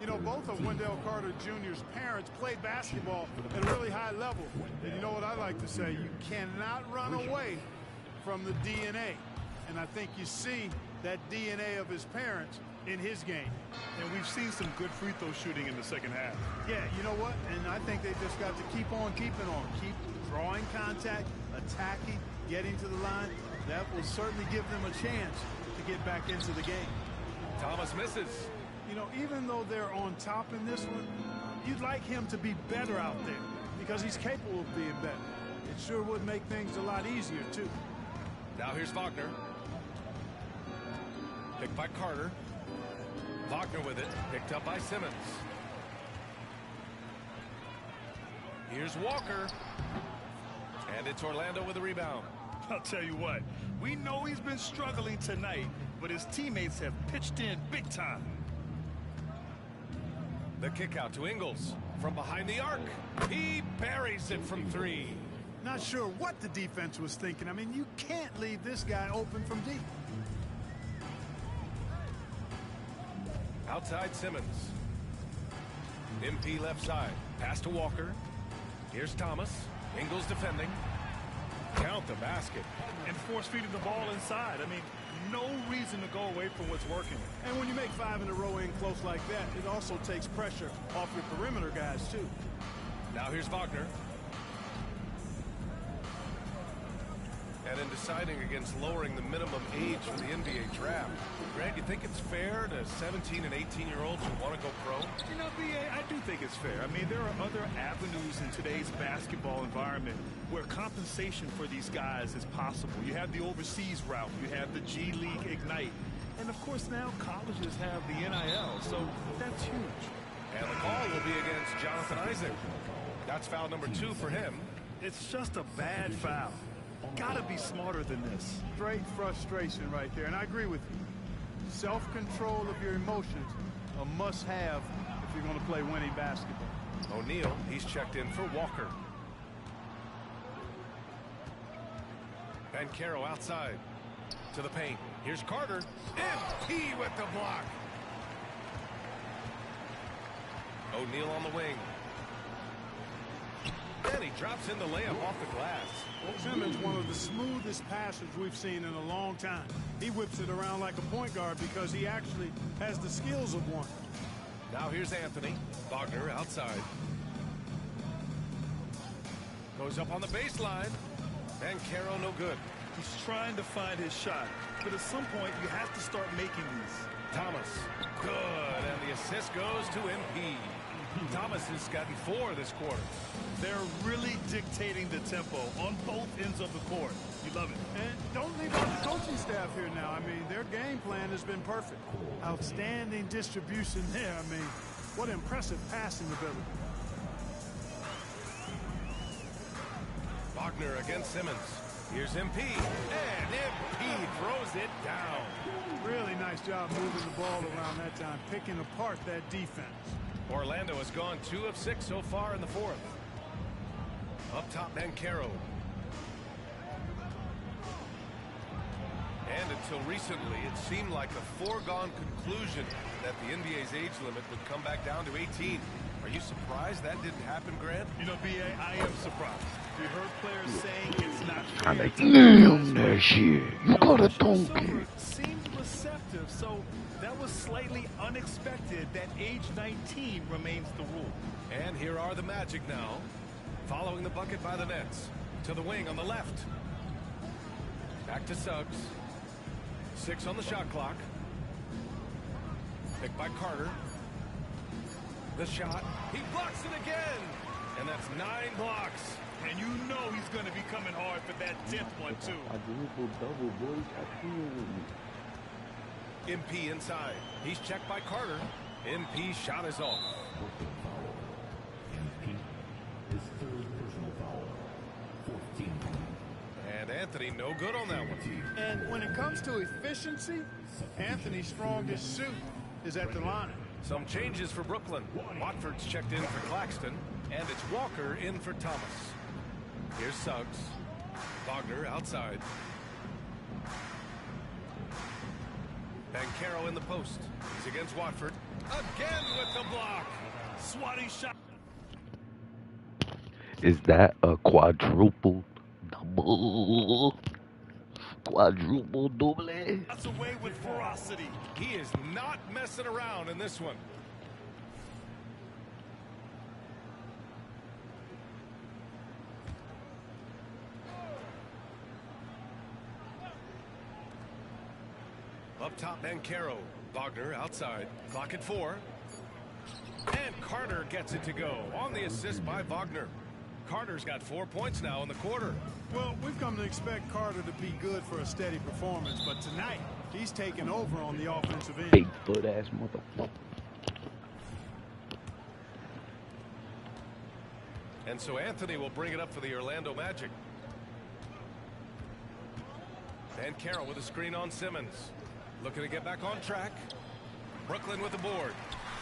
You know, both of Wendell Carter Jr.'s parents played basketball at a really high level. And you know what I like to say? You cannot run away from the DNA. And I think you see that DNA of his parents in his game. And we've seen some good free throw shooting in the second half. Yeah, you know what? And I think they just got to keep on keeping on. Keep drawing contact, attacking, getting to the line. That will certainly give them a chance to get back into the game. Thomas misses. You know, even though they're on top in this one, you'd like him to be better out there because he's capable of being better. It sure would make things a lot easier, too. Now here's Wagner. Picked by Carter. Wagner with it. Picked up by Simmons. Here's Walker. And it's Orlando with a rebound. I'll tell you what, we know he's been struggling tonight, but his teammates have pitched in big time. The kick out to Ingles from behind the arc. He buries it from three. Not sure what the defense was thinking. I mean, you can't leave this guy open from deep. Outside Simmons. MP left side. Pass to Walker. Here's Thomas. Ingles defending. Count the basket. And force-feeding the ball inside. I mean, no reason to go away from what's working. And when you make 5 in a row in close like that, it also takes pressure off your perimeter guys, too. Now here's Wagner. And in deciding against lowering the minimum age for the NBA draft, Grant, you think it's fair to 17 and 18-year-olds who want to go pro? You know, BA, I do think it's fair. I mean, there are other avenues in today's basketball environment where compensation for these guys is possible. You have the overseas route. You have the G League Ignite. And, of course, now colleges have the NIL, so that's huge. And the call will be against Jonathan Isaac. That's foul number 2 for him. It's just a bad foul. Gotta be smarter than this. Straight frustration right there, and I agree with you. Self-control of your emotions, a must-have if you're going to play winning basketball. O'Neal, he's checked in for Walker. Bancaro outside to the paint. Here's Carter. MP with the block. O'Neal on the wing. And he drops in the layup off the glass. Simmons, one of the smoothest passers we've seen in a long time. He whips it around like a point guard because he actually has the skills of one. Now here's Anthony. Wagner outside. Goes up on the baseline. And Caro no good. He's trying to find his shot, but at some point you have to start making these. Thomas. Good. And the assist goes to MP. Thomas has gotten 4 this quarter. They're really dictating the tempo on both ends of the court. You love it. And don't leave out the coaching staff here now. I mean, their game plan has been perfect. Outstanding distribution there. I mean, what impressive passing ability. Wagner against Simmons. Here's MP. And MP throws it down. Really nice job moving the ball around that time, picking apart that defense. Orlando has gone 2 of 6 so far in the 4th. Up top, Bancaro. And until recently, it seemed like a foregone conclusion that the NBA's age limit would come back down to 18. Are you surprised that didn't happen, Grant? You know, BA, I am surprised. We heard players saying it's not fair. I like damn that shit. You got a donkey. Seemed receptive, so that was slightly unexpected that age 19 remains the rule. And here are the Magic now, following the bucket by the Nets. To the wing on the left. Back to Suggs. 6 on the shot clock. Picked by Carter. The shot. He blocks it again. And that's 9 blocks. And you know he's going to be coming hard for that 10th one, too. MP inside. He's checked by Carter. MP shot is off. MP, his 3rd personal foul. 14. And Anthony no good on that one. And when it comes to efficiency, Anthony's strongest suit is at the line. Some changes for Brooklyn. Watford's checked in for Claxton, and it's Walker in for Thomas. Here's Suggs. Wagner outside. Banchero in the post. He's against Watford. Again with the block. Swatty shot. Is that a quadruple double? Quadruple double? That's away with ferocity. He is not messing around in this one. Up top, Banchero. Wagner outside. Clock at 4. And Carter gets it to go on the assist by Wagner. Carter's got 4 points now in the quarter. Well, we've come to expect Carter to be good for a steady performance, but tonight he's taking over on the offensive end. Big foot ass motherfucker. And so Anthony will bring it up for the Orlando Magic. And Carroll with a screen on Simmons. Looking to get back on track. Brooklyn with the board.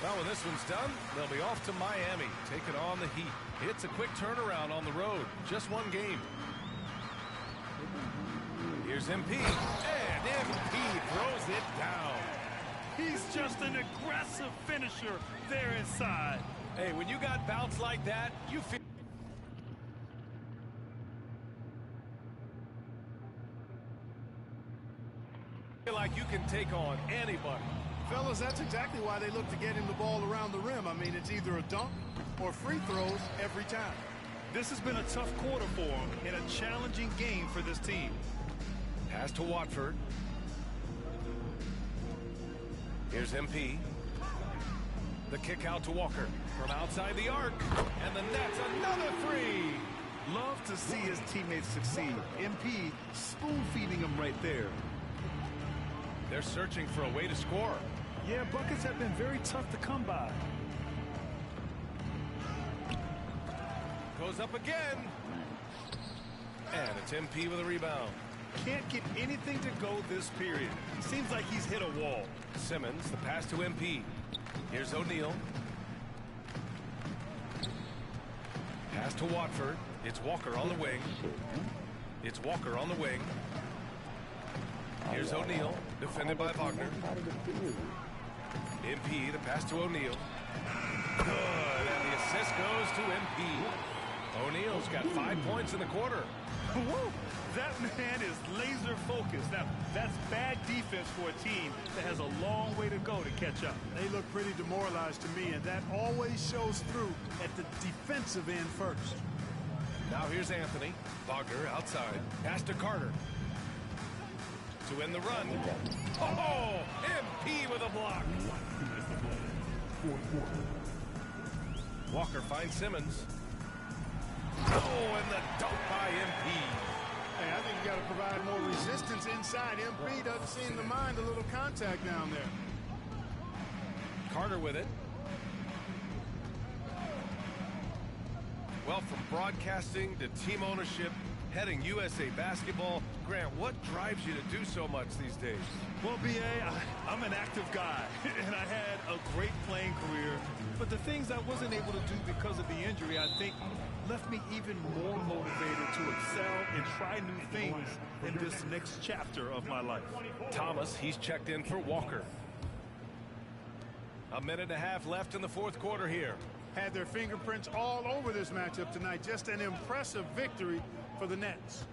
Well, when this one's done, they'll be off to Miami, taking on the Heat. It's a quick turnaround on the road. Just one game. Here's MP. And MP throws it down. He's just an aggressive finisher there inside. Hey, when you got bounce like that, you feel like you can take on anybody. Fellas, that's exactly why they look to get him the ball around the rim. I mean, it's either a dunk or free throws every time. This has been a tough quarter for him and a challenging game for this team. Pass to Watford. Here's MP. The kick out to Walker from outside the arc. And the net's another three. Love to see his teammates succeed. MP spoon-feeding him right there. They're searching for a way to score. Yeah, buckets have been very tough to come by. Goes up again. And it's MP with a rebound. Can't get anything to go this period. Seems like he's hit a wall. Simmons, the pass to MP. Here's O'Neal. Pass to Watford. It's Walker on the wing. It's Walker on the wing. Here's O'Neal, defended by Wagner. MP, the pass to O'Neal. Good, and the assist goes to MP. O'Neal's got 5 points in the quarter. Woo! That man is laser focused. Now, that's bad defense for a team that has a long way to go to catch up. They look pretty demoralized to me, and that always shows through at the defensive end first. Now here's Anthony. Wagner outside. Pass to Carter. To end the run. Oh, MP with a block. Walker finds Simmons. Oh, and the dunk by MP. Hey, I think you got to provide more resistance inside. MP doesn't seem to mind a little contact down there. Carter with it. Well, from broadcasting to team ownership, heading USA Basketball, Grant, what drives you to do so much these days? Well, B.A., I'm an active guy, and I had a great playing career. But the things I wasn't able to do because of the injury, I think, left me even more motivated to excel and try new things in this next chapter of my life. Thomas, he's checked in for Walker. A minute and a half left in the fourth quarter here. Had their fingerprints all over this matchup tonight. Just an impressive victory for the Nets.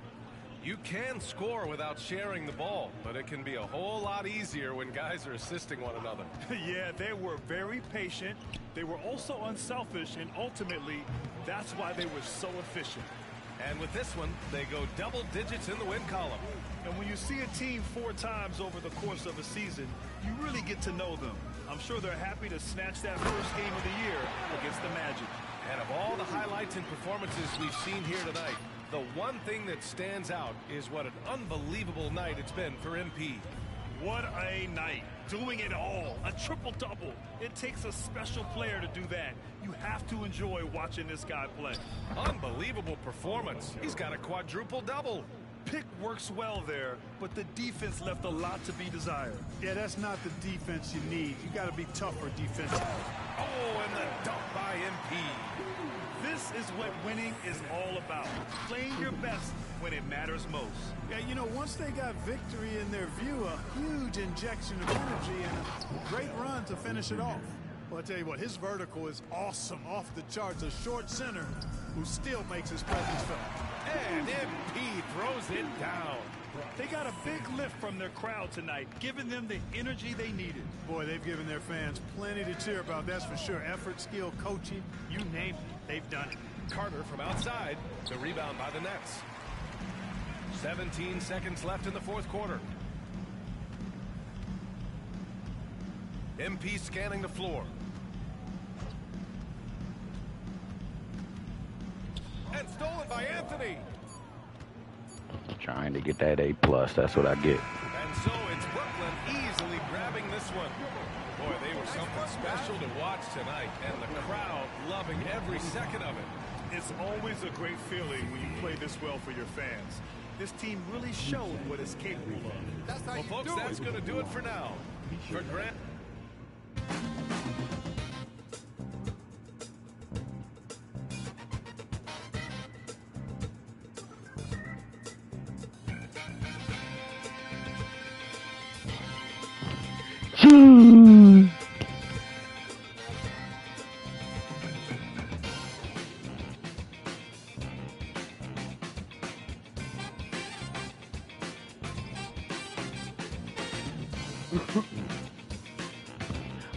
You can score without sharing the ball, but it can be a whole lot easier when guys are assisting one another. Yeah, they were very patient. They were also unselfish, and ultimately, that's why they were so efficient. And with this one, they go double digits in the win column. And when you see a team 4 times over the course of a season, you really get to know them. I'm sure they're happy to snatch that first game of the year against the Magic. And of all the highlights and performances we've seen here tonight, the one thing that stands out is what an unbelievable night it's been for MP. What a night. Doing it all. A triple-double. It takes a special player to do that. You have to enjoy watching this guy play. Unbelievable performance. He's got a quadruple-double. pick works well there, but the defense left a lot to be desired. Yeah, that's not the defense you need. You got to be tougher defensively. Oh, and the dump by MP. This is what winning is all about. Playing your best when it matters most. Yeah, you know, once they got victory in their view, a huge injection of energy and a great run to finish it off. Well, I tell you what, his vertical is awesome, off the charts. A short center who still makes his presence felt. And MP throws it down. They got a big lift from their crowd tonight, giving them the energy they needed. Boy, they've given their fans plenty to cheer about, that's for sure. Effort, skill, coaching, you name it, they've done it. Carter from outside. The rebound by the Nets. 17 seconds left in the fourth quarter. MP scanning the floor. And stolen by Anthony. Trying to get that A+, that's what I get. And so it's Brooklyn easily grabbing this one. Boy, they were something special to watch tonight, and the crowd loving every second of it. It's always a great feeling when you play this well for your fans. This team really showed what it's capable of. Well, folks, that's going to do it for now. For Grant.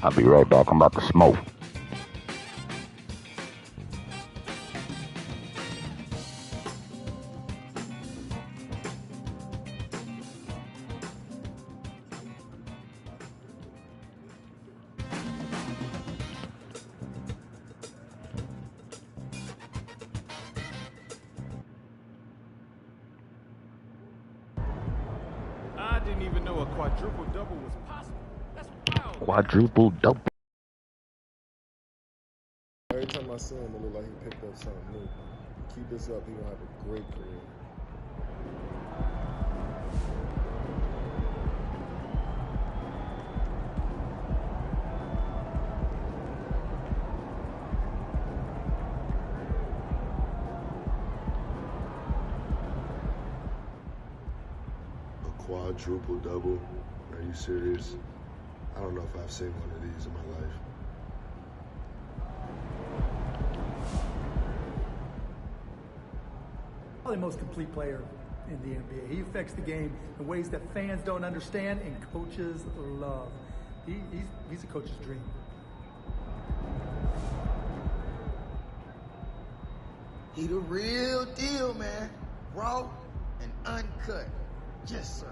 I'll be right back. I'm about to smoke. I didn't even know a quadruple double was possible. That's wild. Quadruple double. Every time I see him, it look like he picked up something new. Keep this up, he gonna have a great career. A quadruple double? Are you serious? I don't know if I've seen one of these in my life. Probably the most complete player in the NBA. He affects the game in ways that fans don't understand and coaches love. He's a coach's dream. He the real deal, man. Raw and uncut. Yes, sir.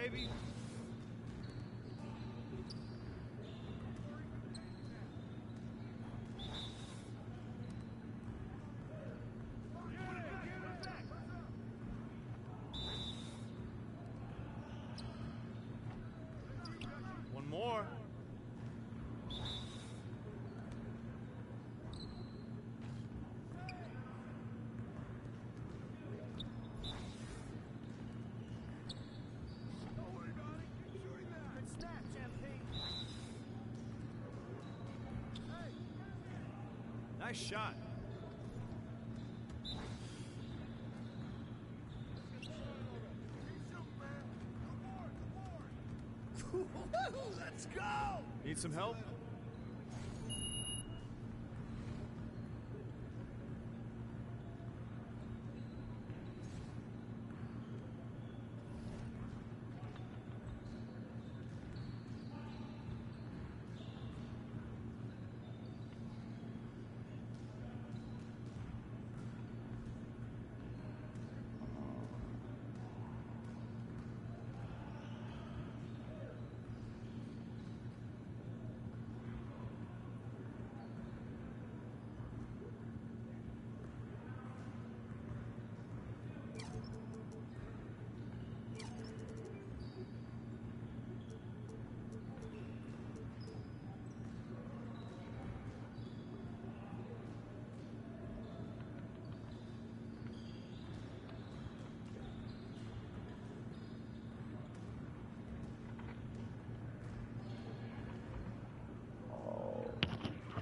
baby. One more. Nice shot. Let's go! Need some help?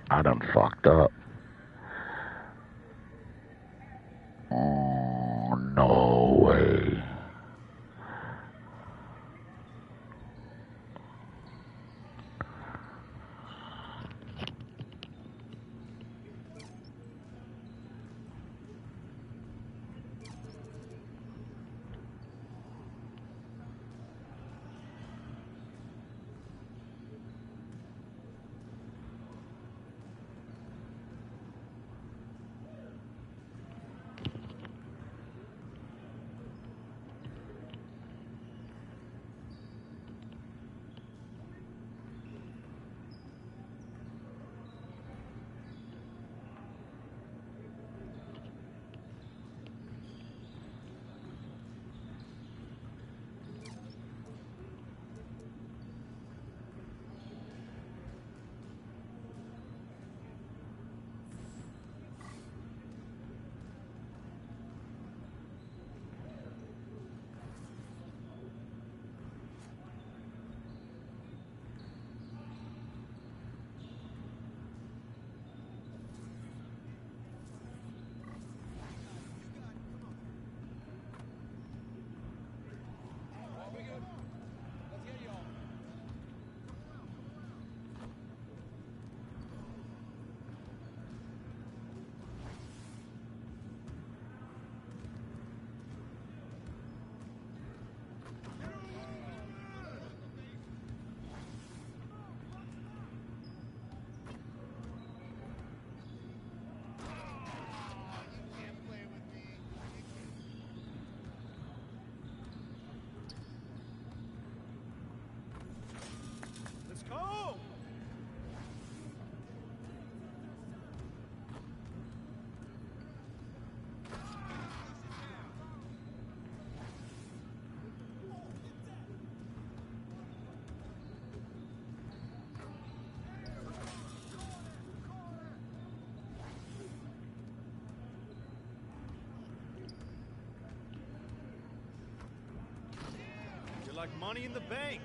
I done fucked up. Oh, no way. Go! You're like money in the bank.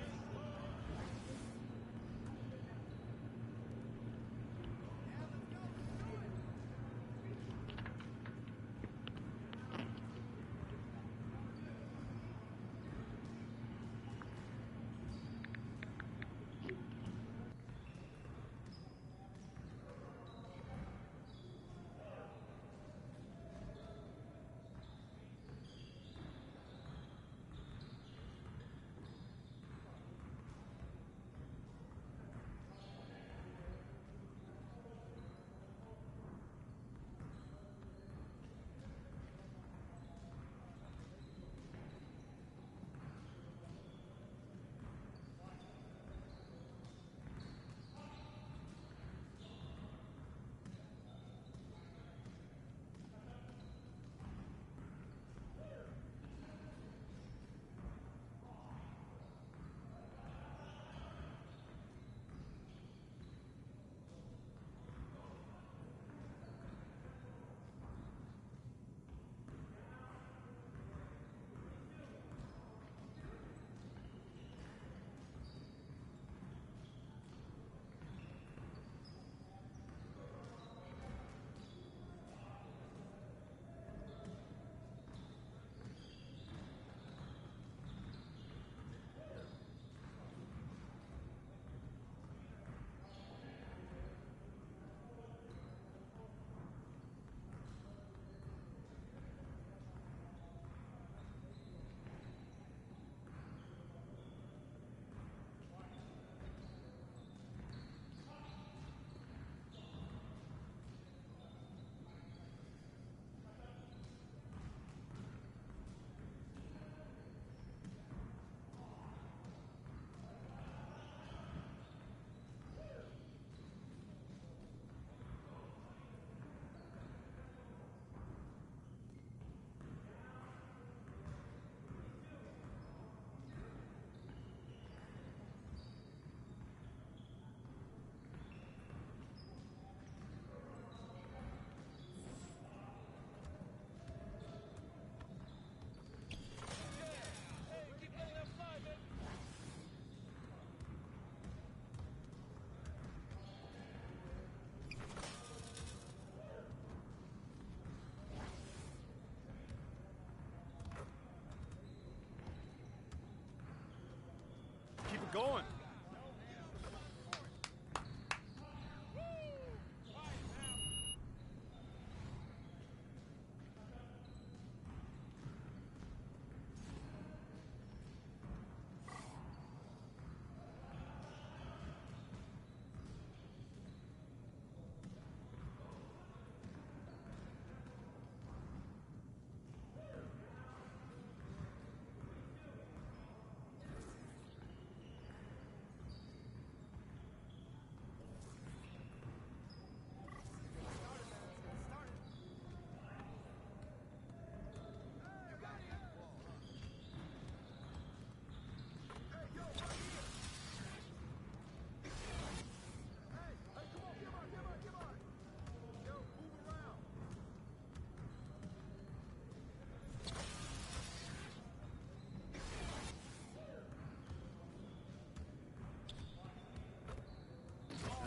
get going.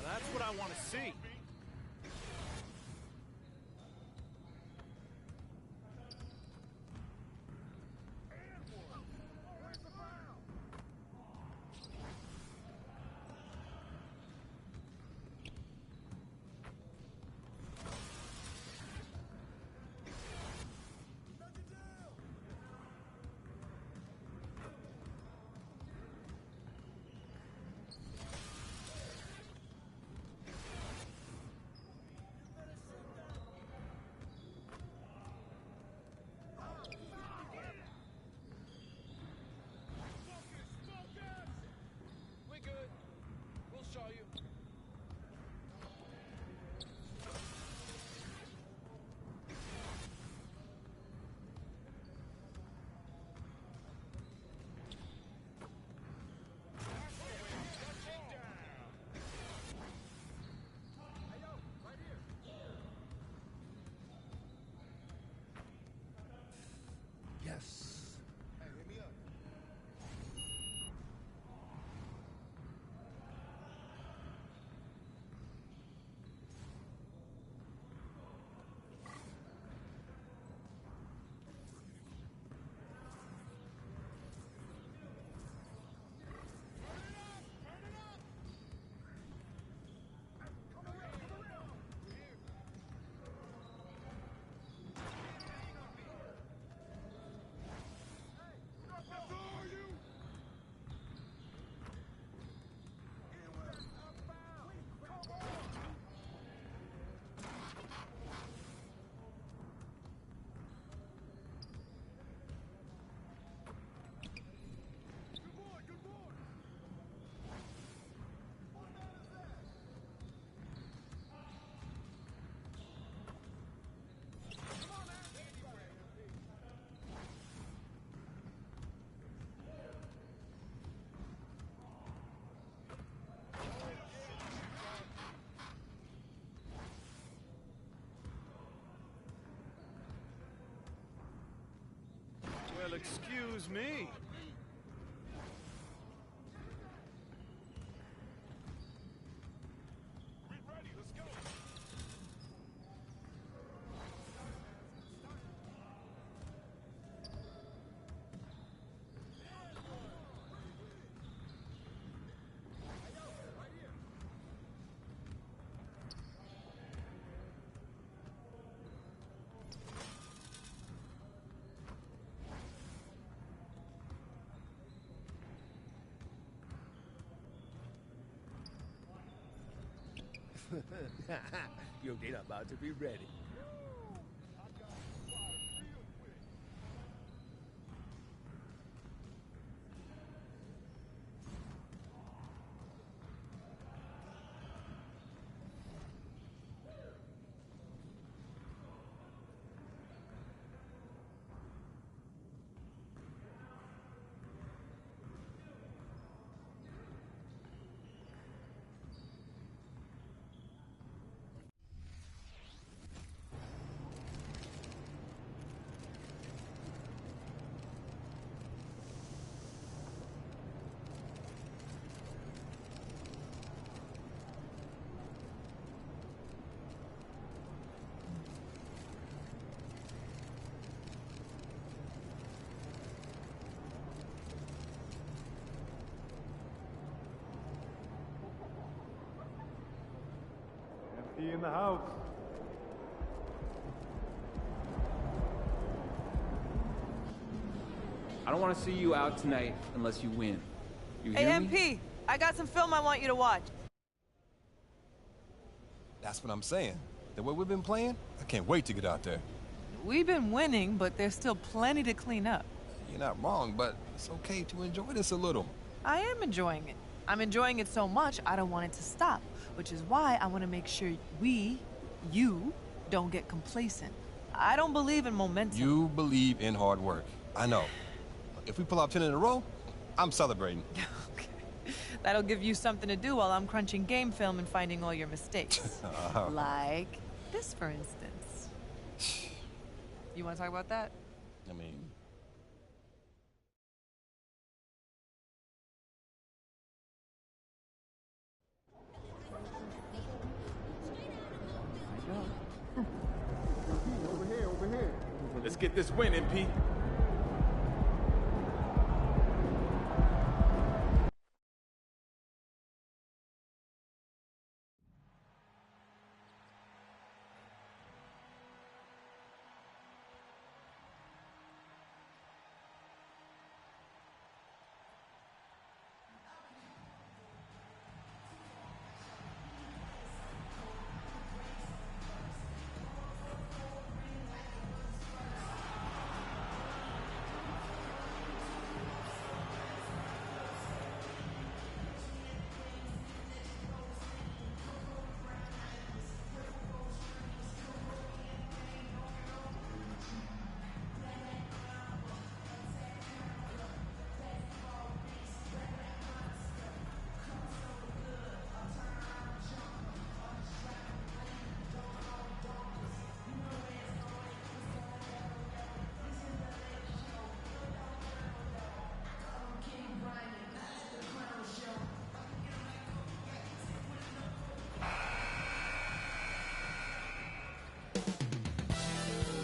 That's what I want to see. Yes. Hey, hit me up. Well, excuse me. Your data about to be ready. MP in the house. I don't want to see you out tonight unless you win. You Hey, hear me? MP, I got some film I want you to watch. That's what I'm saying. The way we've been playing, I can't wait to get out there. We've been winning, but there's still plenty to clean up. You're not wrong, but it's okay to enjoy this a little. I am enjoying it. I'm enjoying it so much, I don't want it to stop, which is why I want to make sure you, don't get complacent. I don't believe in momentum. You believe in hard work. I know. If we pull out 10 in a row, I'm celebrating. Okay. That'll give you something to do while I'm crunching game film and finding all your mistakes. Like this, for instance. You want to talk about that? I mean... Over here. Let's get this win, MP.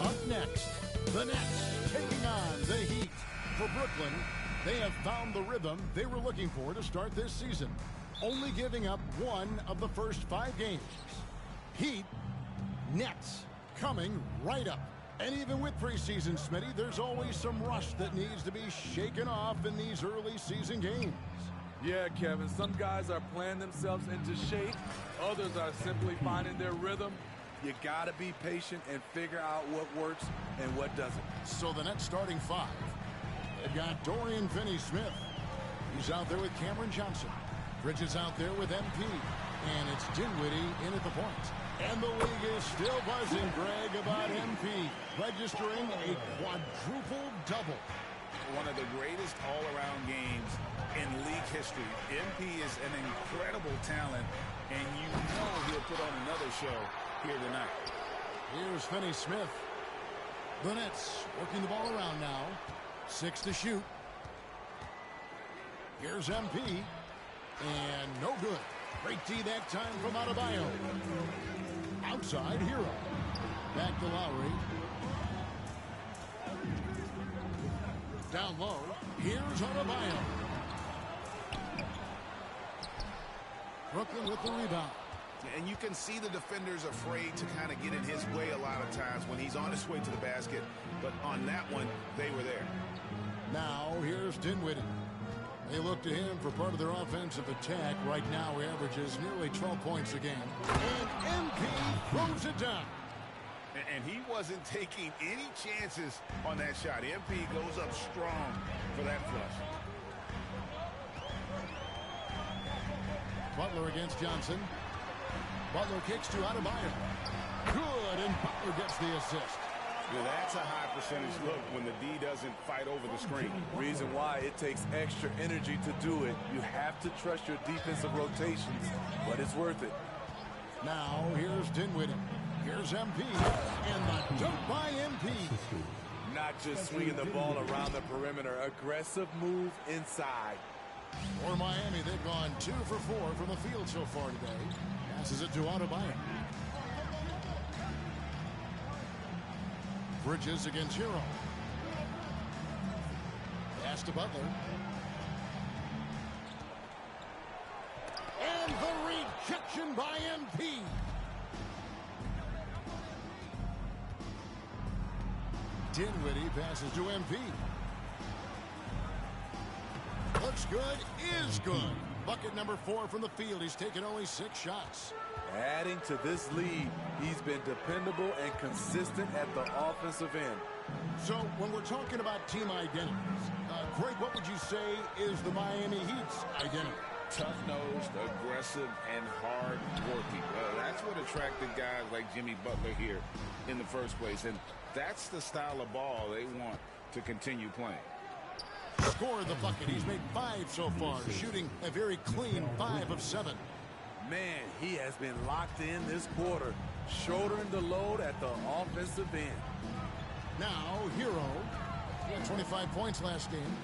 Up next, the Nets taking on the Heat. For Brooklyn, they have found the rhythm they were looking for to start this season, only giving up one of the first 5 games. Heat, Nets coming right up. And even with preseason, Smitty, there's always some rust that needs to be shaken off in these early season games. Yeah, Kevin, some guys are playing themselves into shape. Others are simply finding their rhythm. You gotta be patient and figure out what works and what doesn't. So the Nets starting 5. They've got Dorian Finney-Smith. He's out there with Cameron Johnson. Bridges out there with MP. And it's Dinwiddie in at the point. And the league is still buzzing, Greg, about MP registering a quadruple double. One of the greatest all-around games in league history. MP is an incredible talent, and you know he'll put on another show here tonight. Here's Finney-Smith. The Nets working the ball around now. 6 to shoot. Here's MP. And no good. Great D that time from Adebayo. Outside Hero. Back to Lowry. Down low. Here's Adebayo. Brooklyn with the rebound. And you can see the defenders afraid to kind of get in his way a lot of times when he's on his way to the basket. But on that one, they were there. Now, here's Dinwiddie. They look to him for part of their offensive attack. Right now, he averages nearly 12 points a game. And MP throws it down. And he wasn't taking any chances on that shot. MP goes up strong for that flush. Butler against Johnson. Butler kicks to Adebayo. Good, and Butler gets the assist. Yeah, that's a high percentage look when the D doesn't fight over the screen. Reason why it takes extra energy to do it. You have to trust your defensive rotations, but it's worth it. Now, here's Dinwiddie. Here's MP. And the dunk by MP. Not just swinging the ball around the perimeter. Aggressive move inside. For Miami, they've gone 2 for 4 from the field so far today. Passes it to Adebayo. Bridges against Hero. Pass to Butler. And the rejection by MP. Dinwiddie passes to MP. Looks good, is good. Bucket number 4 from the field. He's taken only 6 shots. Adding to this lead, he's been dependable and consistent at the offensive end. So when we're talking about team identities, Craig, what would you say is the Miami Heat's identity? Tough-nosed, aggressive, and hard-working. That's what attracted guys like Jimmy Butler here in the first place, and that's the style of ball they want to continue playing. Scored the bucket. He's made 5 so far, shooting a very clean 5 of 7. Man, he has been locked in this quarter, shouldering the load at the offensive end. Now, Hero. He had 25 points last game.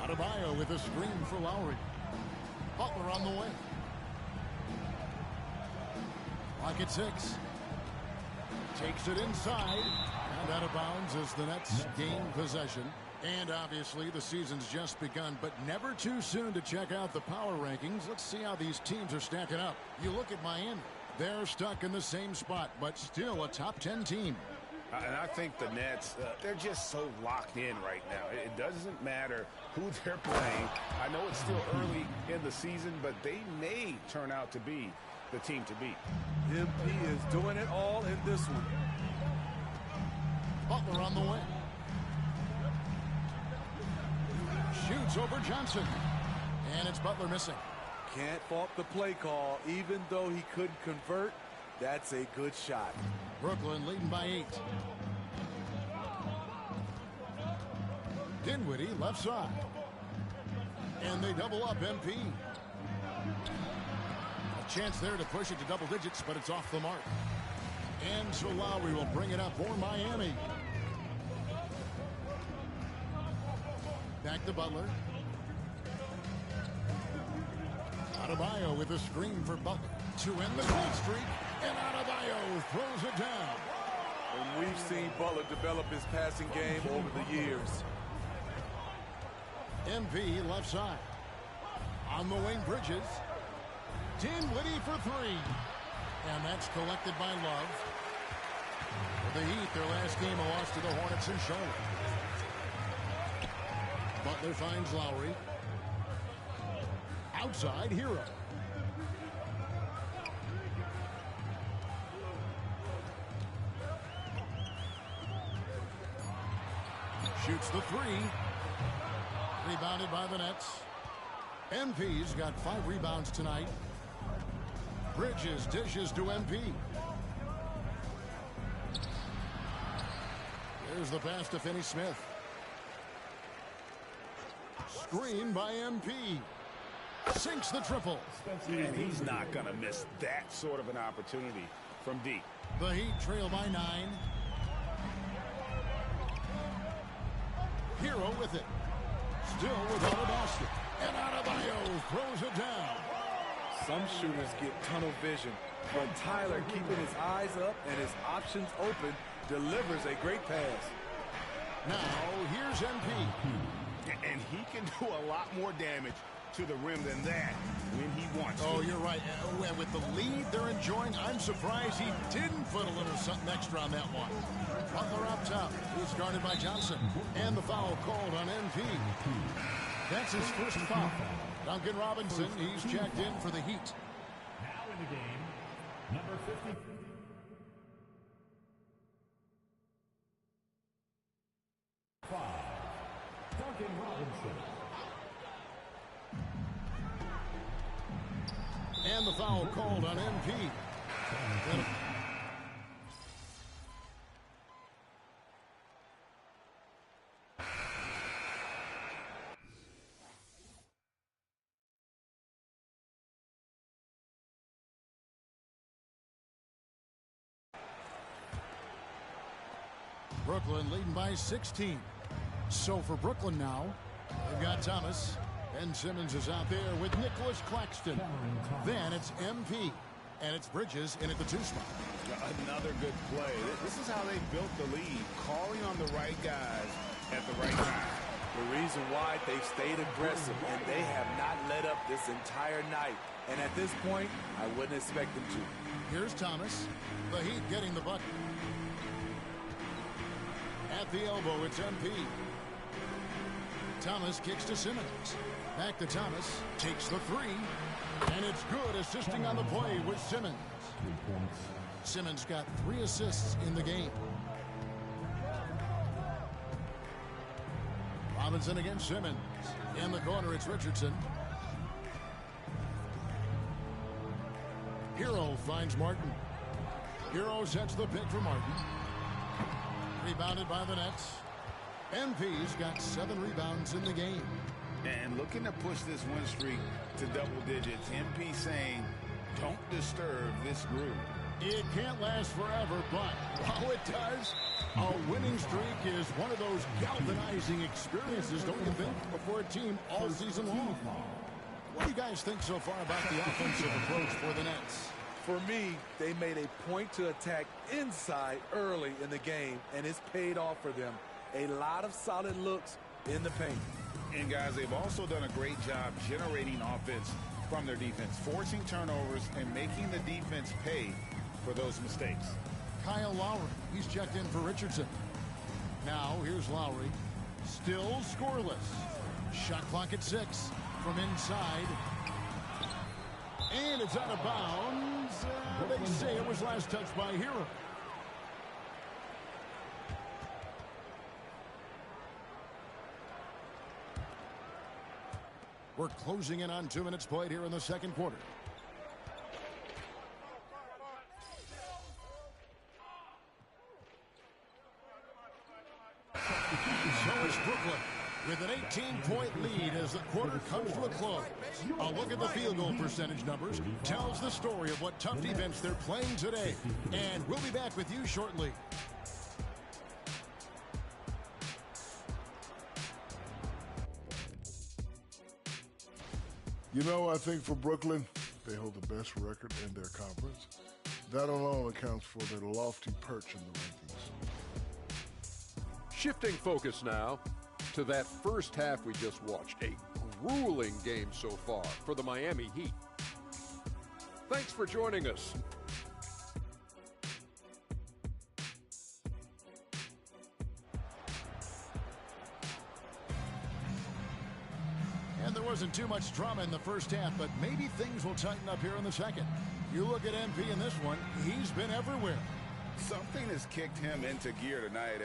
Adebayo with a screen for Lowry. Butler on the way. Clock at 6. Takes it inside. And out of bounds as the Nets gain possession. And obviously the season's just begun, but never too soon to check out the power rankings. Let's see how these teams are stacking up. You look at Miami. They're stuck in the same spot, but still a top 10 team. And I think the Nets, they're just so locked in right now. It doesn't matter who they're playing. I know it's still early in the season, but they may turn out to be the team to beat. MP is doing it all in this one. Butler on the way. Shoots over Johnson. And it's Butler missing. Can't fault the play call. Even though he couldn't convert, that's a good shot. Brooklyn leading by 8. Dinwiddie left side. And they double up MP. A chance there to push it to double digits, but it's off the mark. And so Lowry will bring it up for Miami. Back to Butler. Adebayo with a screen for Butler to end the goal streak. And Adebayo throws it down. And we've seen Butler develop his passing game over the years. MP left side. On the wing, Bridges. Dinwiddie for 3. And that's collected by Love. For the Heat, their last game, a loss to the Hornets in Charlotte. Butler finds Lowry. Outside, Hero. Shoots the 3. Rebounded by the Nets. MP's got 5 rebounds tonight. Bridges dishes to MP. There's the pass to Finney-Smith. Screen by MP. Sinks the triple. And he's not going to miss that sort of an opportunity from deep. The Heat trail by 9. Hero with it. Still without a basket. And Adebayo throws it down. Some shooters get tunnel vision, but Tyler, keeping his eyes up and his options open, delivers a great pass. Now, here's MP. And he can do a lot more damage to the rim than that when he wants to. Oh, you're right. And with the lead they're enjoying, I'm surprised he didn't put a little something extra on that one. Butler up top. He's guarded by Johnson. And the foul called on MP. That's his first foul. Duncan Robinson, he's checked in for the Heat. Now in the game, number 50. Duncan Robinson. And the foul called on MP. Brooklyn leading by 16. So for Brooklyn now, they've got Thomas. Ben Simmons is out there with Nicholas Claxton. Then it's MP. And it's Bridges in at the 2 spot. Another good play. This is how they built the lead. Calling on the right guys at the right time. The reason why they've stayed aggressive and they have not let up this entire night. And at this point, I wouldn't expect them to. Here's Thomas. The Heat getting the bucket. At the elbow, it's MP. Thomas kicks to Simmons. Back to Thomas. Takes the three. And it's good, assisting on the play with Simmons. Simmons got 3 assists in the game. Robinson against Simmons. In the corner, it's Richardson. Hero finds Martin. Hero sets the pick for Martin. Rebounded by the Nets. MP's got 7 rebounds in the game. And looking to push this win streak to double digits. MP saying, don't disturb this group. It can't last forever, but while it does, a winning streak is one of those galvanizing experiences, don't you think, for a team all season long? What do you guys think so far about the offensive approach for the Nets? For me, they made a point to attack inside early in the game, and it's paid off for them. A lot of solid looks in the paint. And guys, they've also done a great job generating offense from their defense, forcing turnovers and making the defense pay for those mistakes. Kyle Lowry, he's checked in for Richardson. Now here's Lowry, still scoreless. Shot clock at 6 from inside. And it's out of bounds. They say it was last touched by Hero. We're closing in on 2 minutes played here in the second quarter. So is Brooklyn with an 18-point lead as the quarter comes to a close. A look at the field goal percentage numbers tells the story of what tough defense they're playing today. And we'll be back with you shortly. You know, I think for Brooklyn, they hold the best record in their conference. That alone accounts for their lofty perch in the rankings. Shifting focus now to that first half we just watched. A grueling game so far for the Miami Heat. Thanks for joining us. And there wasn't too much drama in the first half, but maybe things will tighten up here in the second. You look at MP in this one, he's been everywhere. Something has kicked him into gear tonight.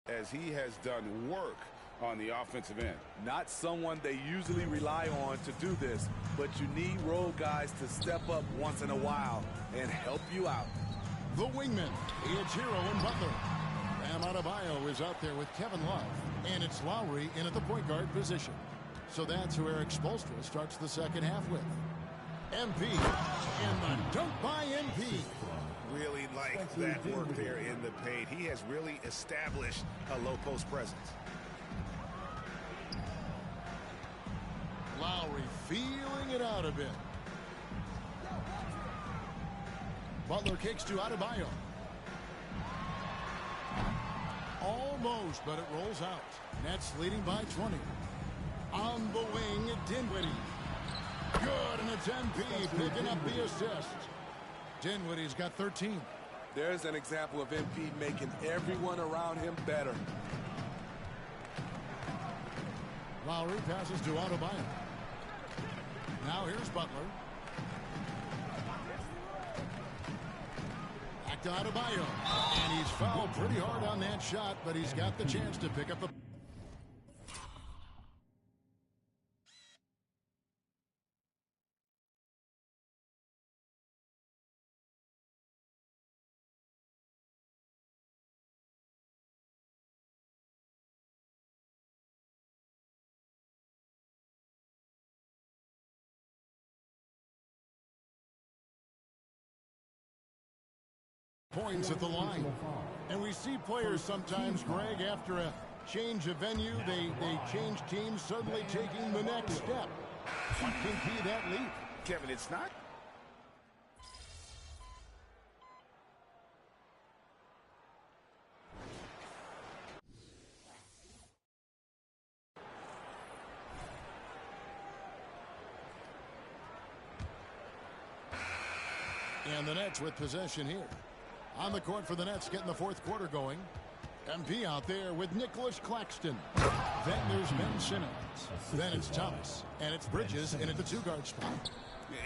As he has done work on the offensive end. Not someone they usually rely on to do this, but you need role guys to step up once in a while and help you out. The wingman, it's Hero and Butler. Bam Adebayo is out there with Kevin Love, and it's Lowry in at the point guard position. So that's who Eric Spoelstra starts the second half with. MP, and the dunk by MP. Really like that work there in the paint. He has really established a low post presence. Lowry feeling it out a bit. Butler kicks to Adebayo. Almost, but it rolls out. Nets leading by 20. On the wing, Dinwiddie. Good, and it's MP picking up the assist. Dinwiddie's got 13. There's an example of MP making everyone around him better. Lowry passes to Adebayo. Now here's Butler. Back to Adebayo. And he's fouled pretty hard on that shot, but he's got the chance to pick up the... points at the line. And we see players sometimes, Greg, after a change of venue, they change teams, suddenly taking the next step. What can be that leap? Kevin, it's not. And the Nets with possession here. On the court for the Nets, getting the fourth quarter going. MP out there with Nicholas Claxton. Then there's Ben Simmons. Then it's Thomas. And it's Bridges in at the two-guard spot.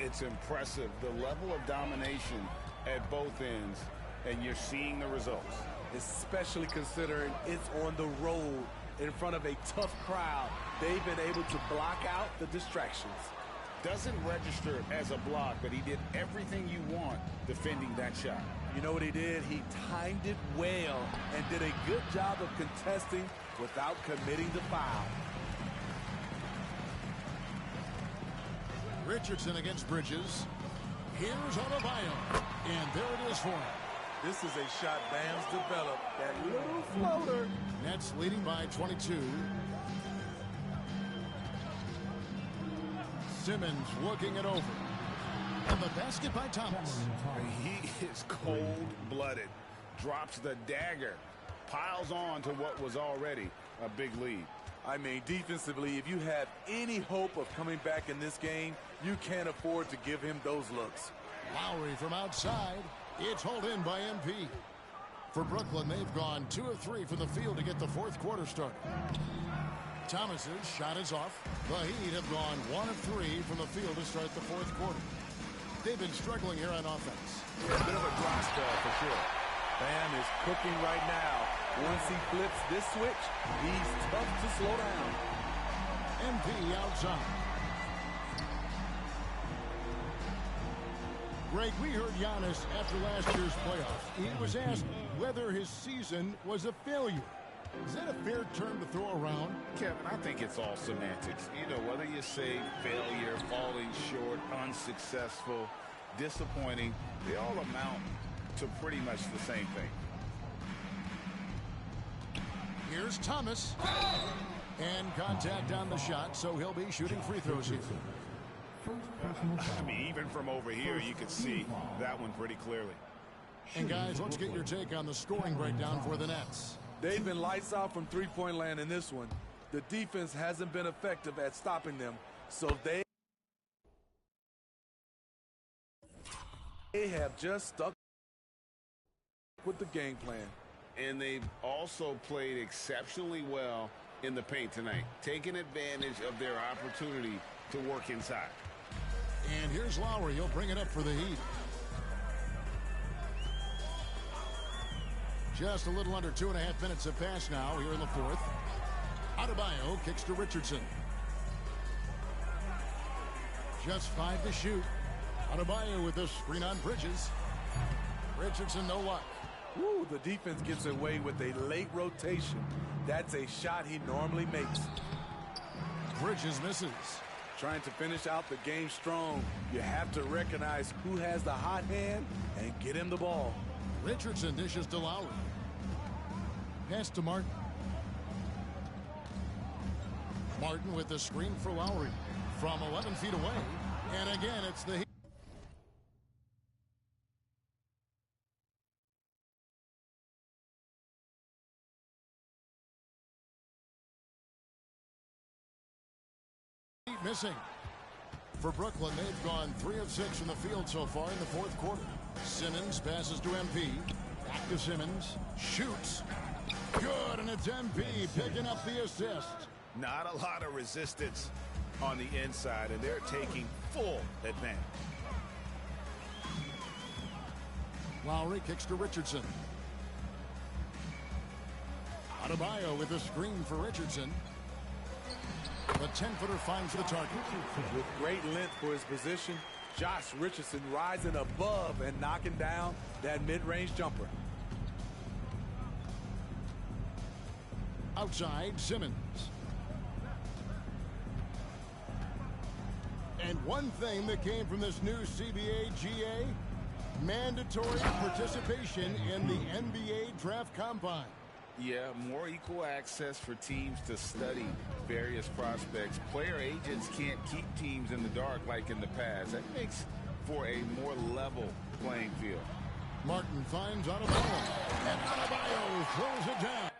It's impressive, the level of domination at both ends, and you're seeing the results. Especially considering it's on the road in front of a tough crowd. They've been able to block out the distractions. Doesn't register as a block, but he did everything you want defending that shot. You know what he did? He timed it well and did a good job of contesting without committing the foul. Richardson against Bridges. Here's Adebayo. And there it is for him. This is a shot Bam's developed. That little floater. Nets leading by 22. Simmons looking it over. And the basket by Thomas. He is cold-blooded. Drops the dagger. Piles on to what was already a big lead. I mean, defensively, if you have any hope of coming back in this game, you can't afford to give him those looks. Lowry from outside. It's hauled in by MP. For Brooklyn, they've gone 2 of 3 from the field to get the fourth quarter started. Thomas's shot is off. The Heat have gone 1 of 3 from the field to start the fourth quarter. They've been struggling here on offense. Yeah, a bit of a dry spell for sure. Bam is cooking right now. Once he flips this switch, he's tough to slow down. MP outside. Greg, we heard Giannis after last year's playoffs. He was asked whether his season was a failure. Is that a fair term to throw around? Kevin, I think it's all semantics. You know, whether you say failure, falling short, unsuccessful, disappointing, they all amount to pretty much the same thing. Here's Thomas. And contact on the shot, so he'll be shooting free throws here. I mean, even from over here, you could see that one pretty clearly. And guys, let's get your take on the scoring breakdown for the Nets. They've been lights out from three-point land in this one. The defense hasn't been effective at stopping them, so they have just stuck with the game plan. And they've also played exceptionally well in the paint tonight, taking advantage of their opportunity to work inside. And here's Lowry. He'll bring it up for the Heat. Just a little under 2.5 minutes have passed now here in the fourth. Adebayo kicks to Richardson. Just 5 to shoot. Adebayo with the screen on Bridges. Richardson, no luck. Woo, the defense gets away with a late rotation. That's a shot he normally makes. Bridges misses. Trying to finish out the game strong, you have to recognize who has the hot hand and get him the ball. Richardson dishes to Lowry. Pass to Martin. Martin with the screen for Lowry from 11 feet away. And again, it's the Heat. Missing. For Brooklyn, they've gone 3 of 6 from the field so far in the fourth quarter. Simmons passes to MP. Back to Simmons. Shoots. Good, and it's MP picking up the assist. Not a lot of resistance on the inside, and they're taking full advantage. Lowry kicks to Richardson. Adebayo with a screen for Richardson. The 10-footer finds the target. With great length for his position, Josh Richardson rising above and knocking down that mid-range jumper. Outside, Simmons. And one thing that came from this new CBA GA, mandatory participation in the NBA Draft Combine. Yeah, more equal access for teams to study various prospects. Player agents can't keep teams in the dark like in the past. That makes for a more level playing field. Martin finds Adebayo, and Adebayo throws it down.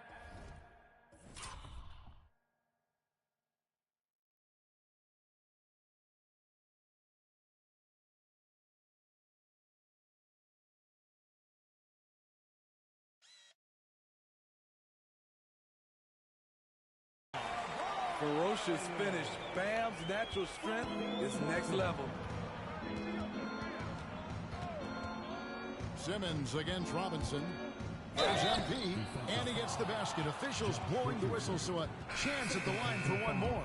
Ferocious finish. Bam's natural strength is next level. Simmons against Robinson. Here's MP, and he gets the basket. Officials blowing the whistle, so a chance at the line for one more.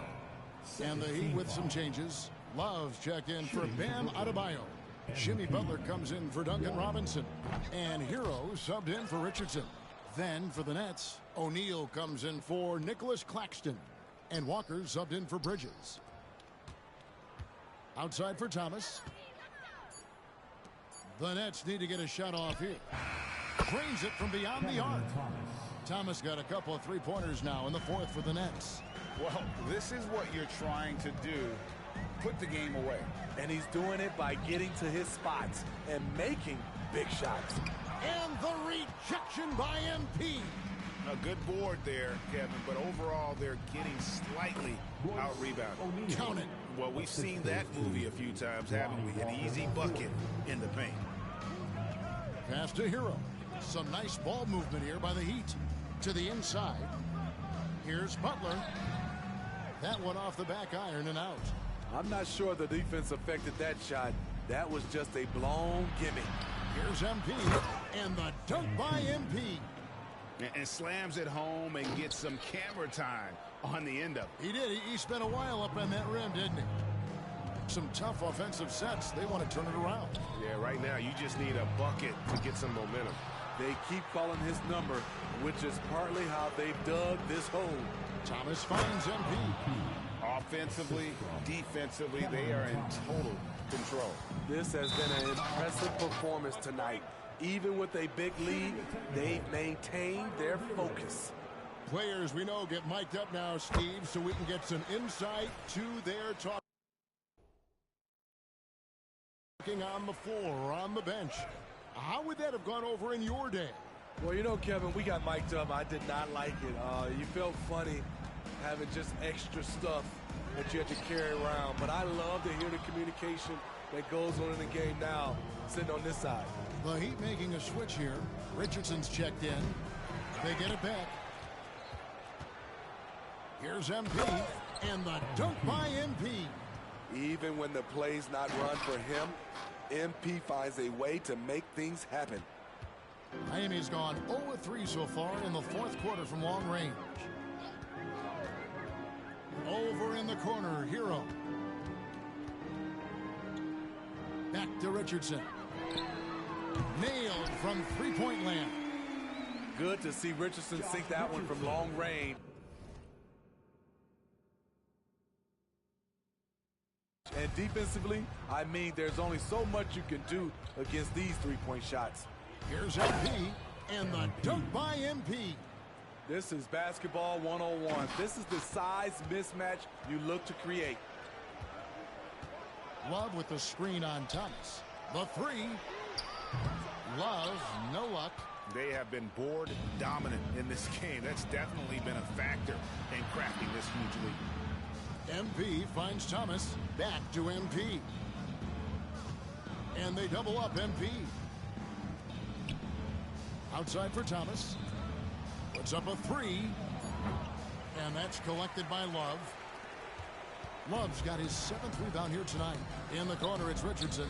And the Heat with some changes. Love's checked in for Bam Adebayo. Jimmy Butler comes in for Duncan Robinson. And Hero subbed in for Richardson. Then for the Nets, O'Neal comes in for Nicholas Claxton. And Walker subbed in for Bridges. Outside for Thomas. The Nets need to get a shot off here. Drains it from beyond the arc. Thomas got a couple of three-pointers now in the fourth for the Nets. Well, this is what you're trying to do. Put the game away. And he's doing it by getting to his spots and making big shots. And the rejection by MP. A good board there, Kevin, but overall they're getting slightly out-rebounded. Count it. Well, we've seen that movie a few times, haven't we? An easy bucket in the paint. Pass to Hero. Some nice ball movement here by the Heat. To the inside. Here's Butler. That one off the back iron and out. I'm not sure the defense affected that shot. That was just a blown gimme. Here's MP. And the dunk by MP. And slams it home and gets some camera time on the end of it. He did. He spent a while up on that rim, didn't he? Some tough offensive sets. They want to turn it around. Yeah, right now you just need a bucket to get some momentum. They keep calling his number, which is partly how they've dug this hole. Thomas finds MP. Offensively, defensively, they are in total control. This has been an impressive performance tonight. Even with a big lead, they've maintained their focus. Players we know get mic'd up now, Steve, so we can get some insight to their talking on the floor or on the bench. How would that have gone over in your day? Well, you know, Kevin, we got mic'd up. I did not like it. You felt funny having just extra stuff that you had to carry around. But I love to hear the communication that goes on in the game now, sitting on this side. The Heat making a switch here. Richardson's checked in. They get it back. Here's MP, and the dunk by MP. Even when the play's not run for him, MP finds a way to make things happen. Miami's gone 0-3 so far in the fourth quarter from long range. Over in the corner, Hero. Back to Richardson. Nailed from three-point land. Good to see Richardson sink that one from long range. And defensively, I mean, there's only so much you can do against these three-point shots. Here's MP, and the dunk by MP. This is basketball 101. This is the size mismatch you look to create. Love with the screen on Thomas. The three. Love, no luck. They have been board dominant in this game. That's definitely been a factor in crafting this huge lead. MP finds Thomas. Back to MP. And they double up MP. Outside for Thomas. Puts up a three. And that's collected by Love. Love's got his 7th rebound here tonight. In the corner, it's Richardson.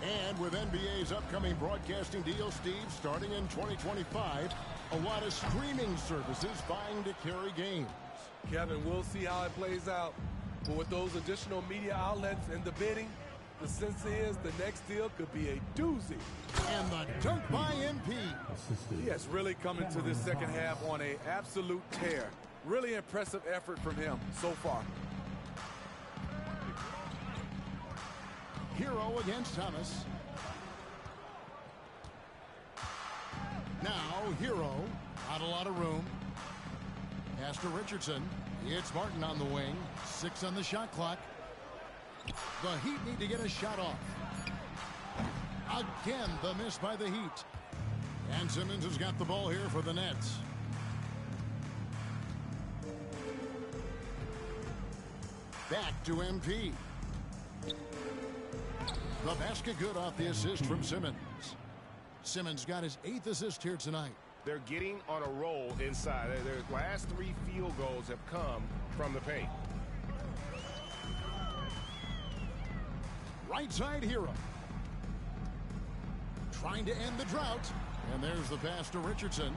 And with NBA's upcoming broadcasting deal, Steve, starting in 2025, a lot of streaming services vying to carry games. Kevin, we'll see how it plays out. But with those additional media outlets in the bidding, the sense is the next deal could be a doozy. And the dunk by MP. He has really come into this second half on an absolute tear. Really impressive effort from him so far. Hero against Thomas. Now Hero, not a lot of room. Pass to Richardson. It's Martin on the wing. 6 on the shot clock. The Heat need to get a shot off. Again, the miss by the Heat. And Simmons has got the ball here for the Nets. Back to MP. The basket good off the assist from Simmons. Simmons got his 8th assist here tonight. They're getting on a roll inside. Their last 3 field goals have come from the paint. Right side Hero. Trying to end the drought. And there's the pass to Richardson.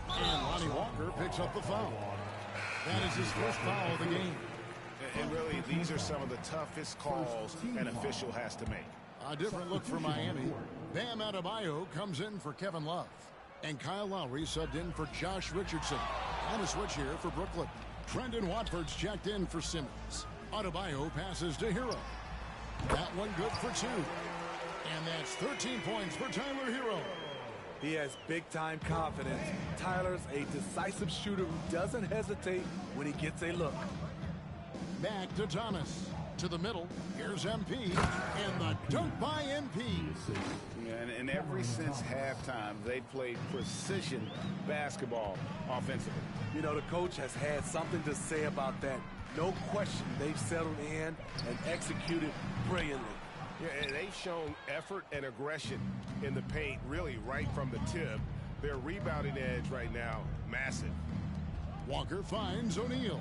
And Lonnie Walker picks up the foul. That is his first foul of the game. And really, these are some of the toughest calls an official has to make. A different look for Miami. Bam Adebayo comes in for Kevin Love. And Kyle Lowry subbed in for Josh Richardson. On a switch here for Brooklyn. Trendon Watford's checked in for Simmons. Adebayo passes to Hero. That one good for 2. And that's 13 points for Tyler Hero. He has big-time confidence. Tyler's a decisive shooter who doesn't hesitate when he gets a look. Back to Thomas. To the middle. Here's MP. And the dunk by MP. And ever since halftime, they played precision basketball offensively. You know, the coach has had something to say about that. No question, they've settled in and executed brilliantly. Yeah, and they've shown effort and aggression in the paint, really right from the tip. Their rebounding edge right now, massive. Walker finds O'Neal.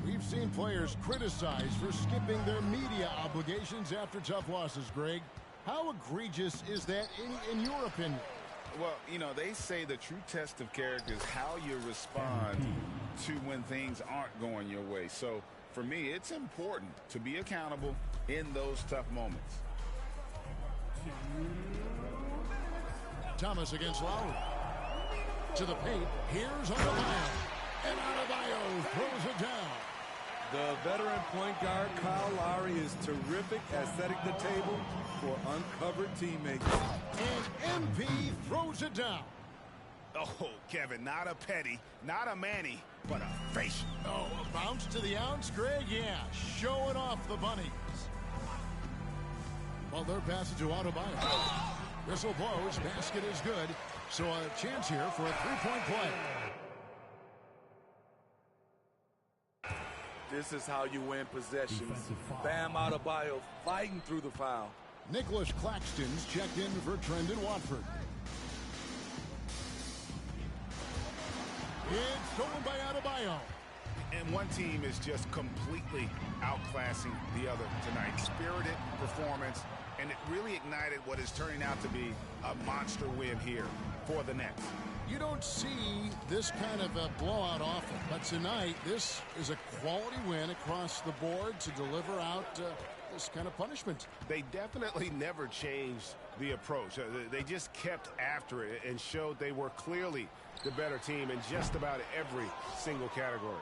We've seen players criticized for skipping their media obligations after tough losses, Greg. How egregious is that in your opinion? Well, you know, they say the true test of character is how you respond to when things aren't going your way. So, for me, it's important to be accountable in those tough moments. Thomas against Lowry. To the paint. Here's Adebayo. And Adebayo throws it down. The veteran point guard, Kyle Lowry, is terrific at setting the table for uncovered teammates. And MP throws it down. Oh, Kevin, not a petty, not a Manny, but a facial. Oh, a bounce to the ounce, Greg? Yeah, showing off the bunnies. Butler passes to Adebayo. Whistle blows, basket is good. So a chance here for a three-point play. This is how you win possessions. Bam Adebayo fighting through the foul. Nicholas Claxton's checked in for Trendon Watford. It's stolen by Adebayo. And one team is just completely outclassing the other tonight. Spirited performance, and it really ignited what is turning out to be a monster win here for the Nets. You don't see this kind of a blowout often, but tonight this is a quality win across the board to deliver out this kind of punishment. They definitely never changed the approach. They just kept after it and showed they were clearly the better team in just about every single category.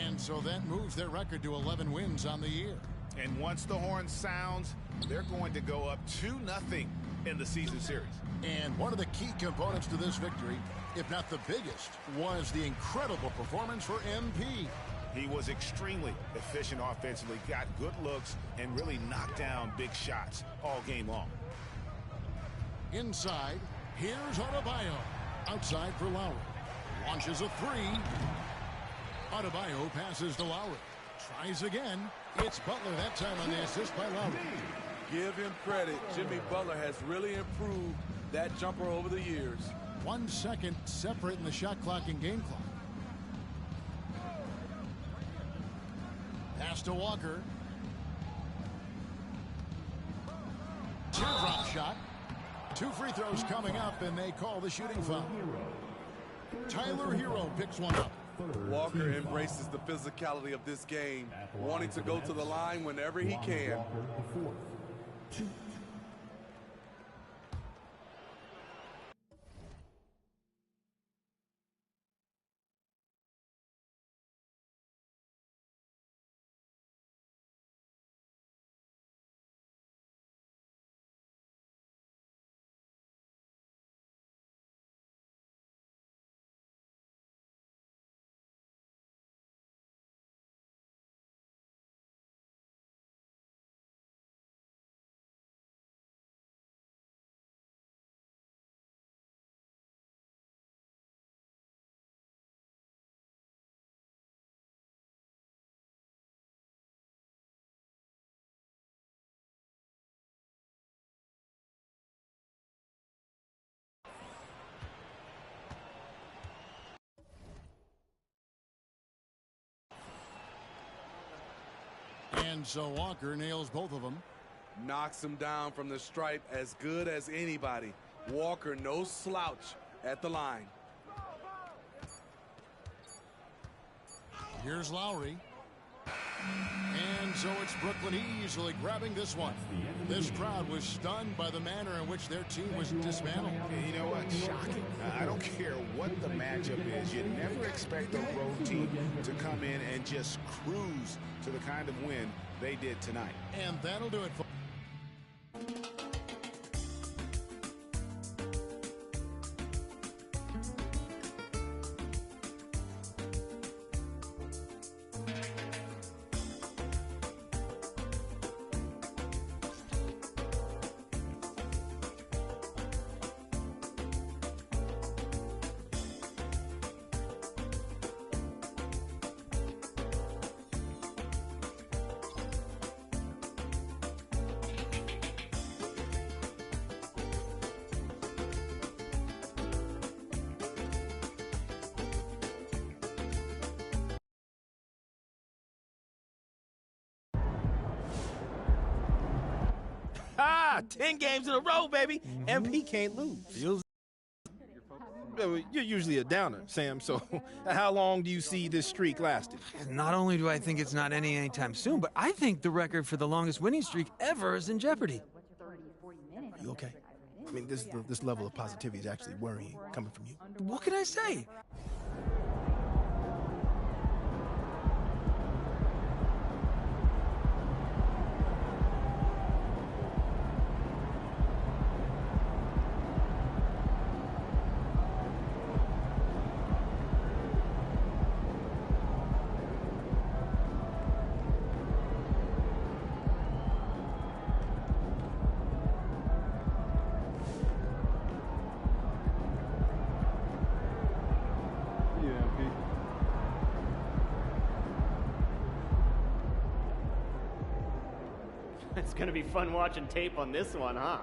And so that moves their record to 11 wins on the year. And once the horn sounds, they're going to go up 2-0 in the season series. And one of the key components to this victory, if not the biggest, was the incredible performance for MP. He was extremely efficient offensively, got good looks, and really knocked down big shots all game long. Inside, here's Adebayo. Outside for Lowry. Launches a three. Adebayo passes to Lowry. Tries again. It's Butler that time on the assist by Lowry. Give him credit. Jimmy Butler has really improved that jumper over the years. 1 second separating the shot clock and game clock. Pass to Walker. Teardrop shot. 2 free throws coming up, and they call the shooting foul. Tyler Hero picks one up. Walker embraces the physicality of this game, wanting to go to the line whenever he can. And so Walker nails both of them. Knocks him down from the stripe as good as anybody. Walker, no slouch at the line. Here's Lowry. And so it's Brooklyn easily grabbing this one. This crowd was stunned by the manner in which their team was dismantled. And you know what? Shocking. I don't care what the matchup is. You never expect a road team to come in and just cruise to the kind of win they did tonight. And that'll do it for Ah, 10 games in a row, baby. MP can't lose. You're usually a downer, Sam, so how long do you see this streak lasting? Not only do I think it's not ending anytime soon, but I think the record for the longest winning streak ever is in jeopardy. Are you okay? I mean, this level of positivity is actually worrying coming from you. What can I say? It's gonna be fun watching tape on this one, huh?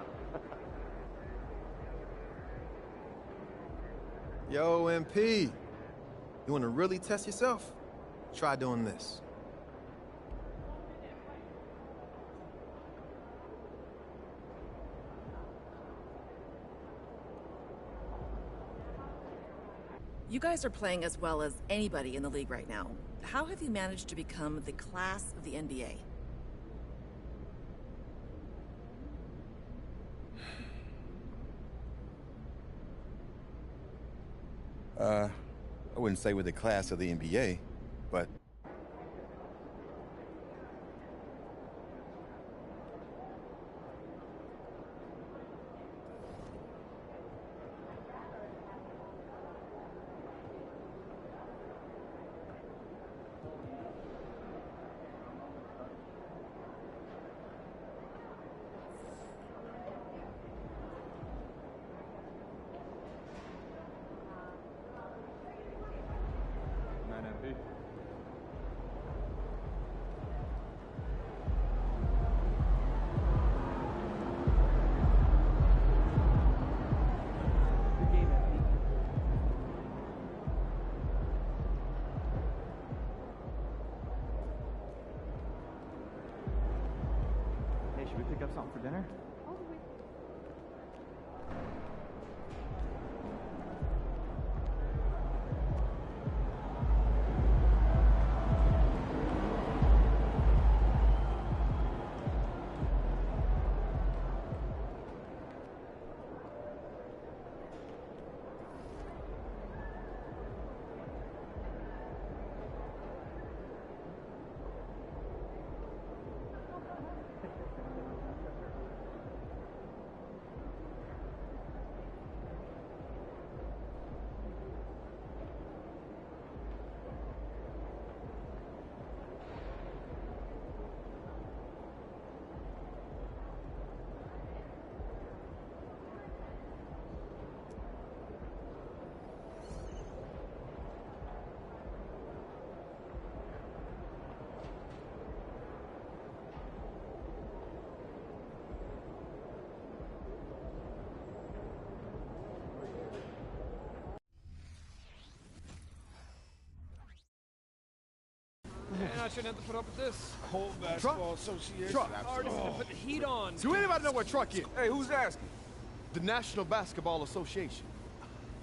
Yo, MP, you want to really test yourself? Try doing this. You guys are playing as well as anybody in the league right now. How have you managed to become the class of the NBA? I wouldn't say we're the class of the NBA, but Hey, should we pick up something for dinner? shouldn't have to put up with this. Whole basketball association. Truck. Already put the heat on. Do anybody know what truck is? Hey, who's asking? The National Basketball Association.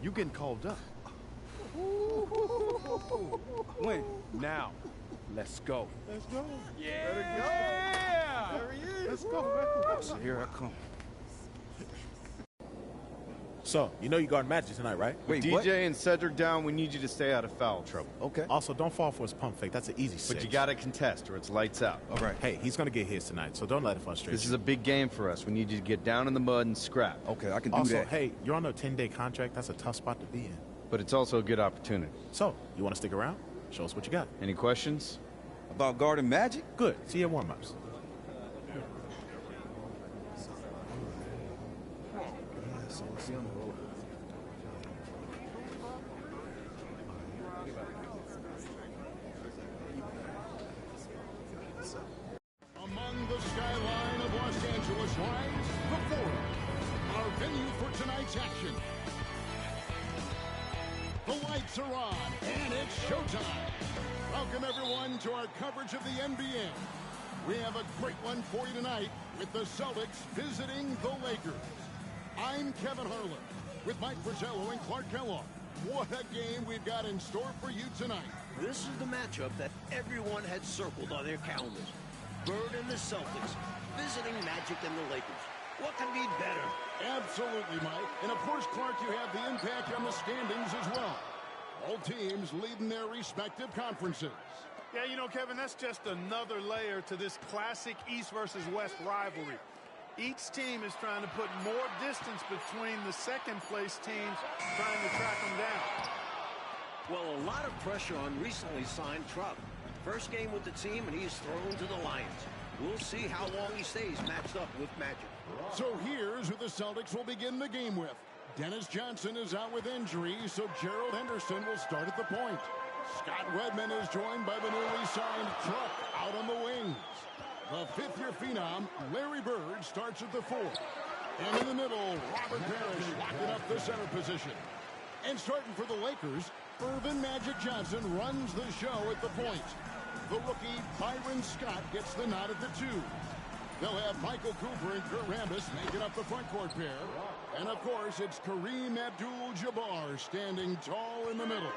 You getting called up. When? Now. Let's go. Let's go. Yeah. There he is. Let's go, man. So here I come. So, you know you guard Magic tonight, right? Wait, DJ what? And Cedric down, we need you to stay out of foul trouble. Okay. Also, don't fall for his pump fake. That's an easy six. But you got to contest or it's lights out. All right. Hey, he's going to get his tonight, so don't let it frustrate you. This is a big game for us. We need you to get down in the mud and scrap. Okay, I can do that. Hey, you're on a 10-day contract. That's a tough spot to be in. But it's also a good opportunity. So, you want to stick around? Show us what you got. Any questions? About guarding Magic? Good. See your warm-ups. Among the skyline of Los Angeles lies the Forum, our venue for tonight's action. The lights are on, and it's showtime. Welcome, everyone, to our coverage of the NBA. We have a great one for you tonight with the Celtics visiting the Lakers. I'm Kevin Harlan with Mike Fratello and Clark Kellogg. What a game we've got in store for you tonight. This is the matchup that everyone had circled on their calendars. Bird and the Celtics visiting Magic and the Lakers. What can be better? Absolutely, Mike. And of course, Clark, you have the impact on the standings as well. All teams leading their respective conferences. Yeah, you know, Kevin, that's just another layer to this classic East versus West rivalry. Each team is trying to put more distance between the second-place teams trying to track them down. Well, a lot of pressure on recently signed Truck. First game with the team, and he's thrown to the Lions. We'll see how long he stays matched up with Magic. So here's who the Celtics will begin the game with. Dennis Johnson is out with injury, so Gerald Henderson will start at the point. Scott Wedman is joined by the newly signed Truck out on the wings. The fifth-year phenom, Larry Bird, starts at the 4. And in the middle, Robert Parrish locking up the center position. And starting for the Lakers, Irvin Magic Johnson runs the show at the point. The rookie, Byron Scott, gets the nod at the 2. They'll have Michael Cooper and Kurt Rambis making up the front court pair. And, of course, it's Kareem Abdul-Jabbar standing tall in the middle.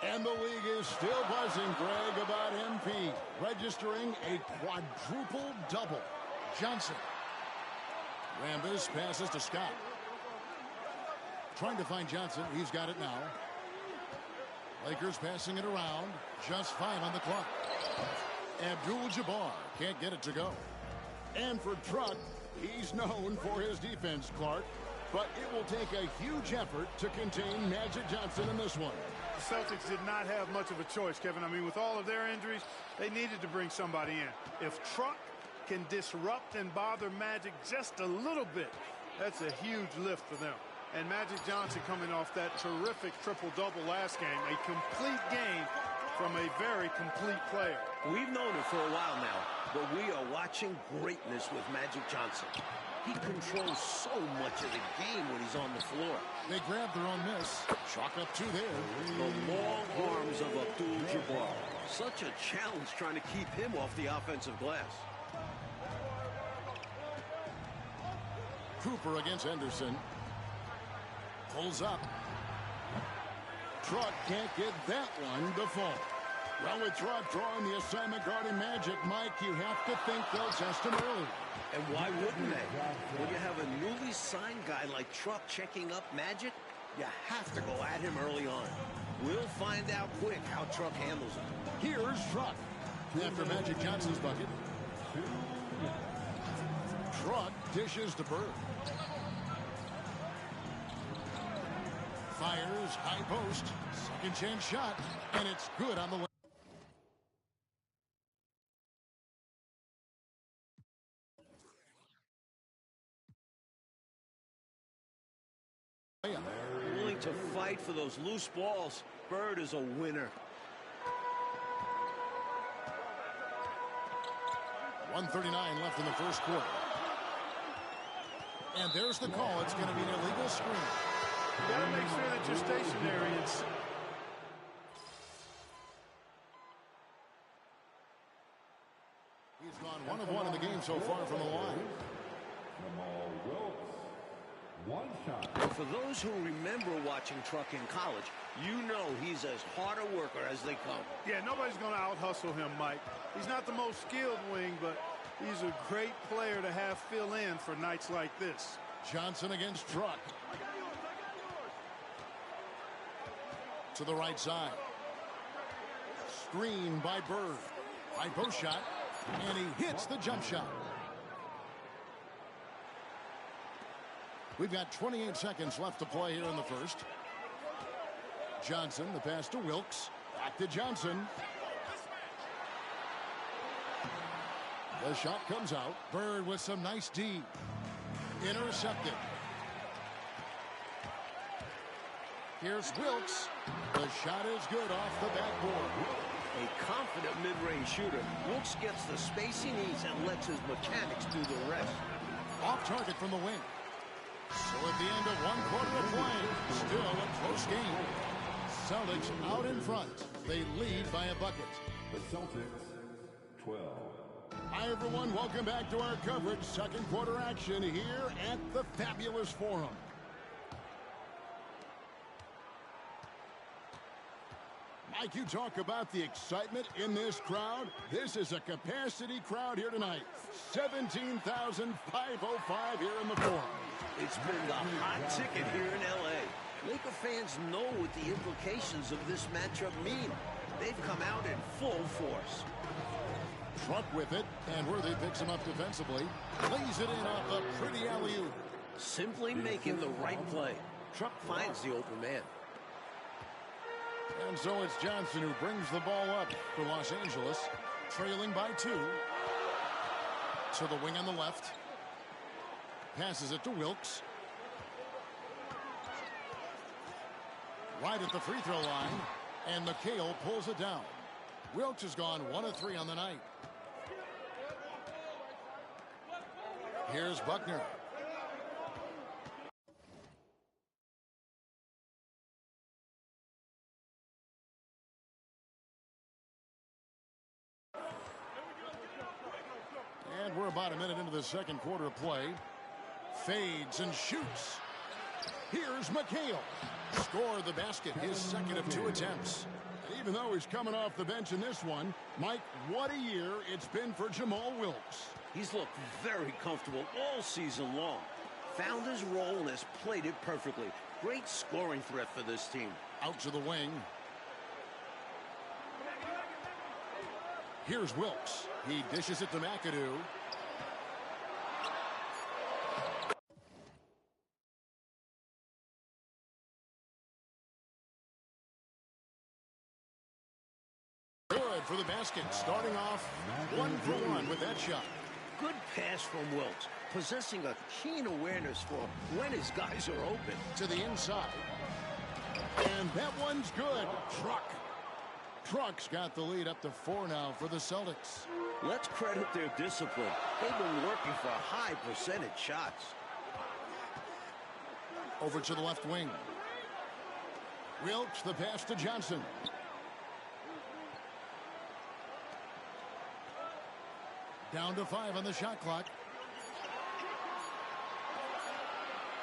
And the league is still buzzing, Greg, about MP, registering a quadruple double. Johnson. Rambis passes to Scott. Trying to find Johnson. He's got it now. Lakers passing it around. Just 5 on the clock. Abdul-Jabbar can't get it to go. And for Truck, he's known for his defense, Clark. But it will take a huge effort to contain Magic Johnson in this one. The Celtics did not have much of a choice, Kevin. I mean, with all of their injuries, they needed to bring somebody in. If Truck can disrupt and bother Magic just a little bit, that's a huge lift for them. And Magic Johnson coming off that terrific triple-double last game, a complete game from a very complete player. We've known it for a while now, but we are watching greatness with Magic Johnson. He controls so much of the game when he's on the floor. They grab their own miss. Chalk up 2 there. The long arms of Abdul-Jabbar. Such a challenge trying to keep him off the offensive glass. Cooper against Henderson. Pulls up. Truck can't get that one to fall. Well, with Truck drawing the assignment guarding Magic, Mike, you have to think they'll test him early. And why wouldn't they? When you have a newly signed guy like Truck checking up Magic, you have to go at him early on. We'll find out quick how Truck handles it. Here's Truck. After Magic Johnson's bucket. Truck dishes to Bird. Fires, high post, second chance shot, and it's good on the left. Willing to fight for those loose balls. Bird is a winner. 1:39 left in the first quarter. And there's the call. It's going to be an illegal screen. You got to make sure that you're stationary. 1 of 1 in the game so far from the line. One shot. For those who remember watching Truck in college, you know he's as hard a worker as they come. Yeah, nobody's going to out-hustle him, Mike. He's not the most skilled wing, but he's a great player to have fill in for nights like this. Johnson against Truck. To the right side. Screen by Bird. High post shot. And he hits the jump shot. We've got 28 seconds left to play here in the first. Johnson, the pass to Wilkes. Back to Johnson. The shot comes out. Bird with some nice D. Intercepted. Here's Wilkes. The shot is good off the backboard. A confident mid-range shooter. Wilkes gets the space he needs and lets his mechanics do the rest. Off target from the wing. So at the end of 1 quarter of play, still a close game. Celtics out in front. They lead by a bucket. The Celtics, 12. Hi, everyone. Welcome back to our coverage. Second quarter action here at the Fabulous Forum. Mike, you talk about the excitement in this crowd. This is a capacity crowd here tonight. 17,505 here in the Forum. It's been the hot ticket here in L.A. Laker fans know what the implications of this matchup mean. They've come out in full force. Truck with it, and Worthy picks him up defensively. Lays it in off a pretty alley-oop. Simply making the right play. Truck finds the open man. And so it's Johnson who brings the ball up for Los Angeles, trailing by 2. To the wing on the left. Passes it to Wilkes. Right at the free throw line. And McHale pulls it down. Wilkes has gone 1 of 3 on the night. Here's Buckner. And we're about a minute into the second quarter of play. Fades and shoots. Here's McHale. Scored the basket, his second of 2 attempts. And even though he's coming off the bench in this one, Mike, what a year it's been for Jamal Wilkes. He's looked very comfortable all season long. Found his role and has played it perfectly. Great scoring threat for this team. Out to the wing. Here's Wilkes. He dishes it to McAdoo. Good for the basket. Starting off 1 for 1 with that shot. Good pass from Wilkes, possessing a keen awareness for when his guys are open. To the inside. And that one's good. Truck's got the lead up to 4 now for the Celtics. Let's credit their discipline. They've been working for high percentage shots. Over to the left wing. Wilkes, the pass to Johnson. Down to 5 on the shot clock.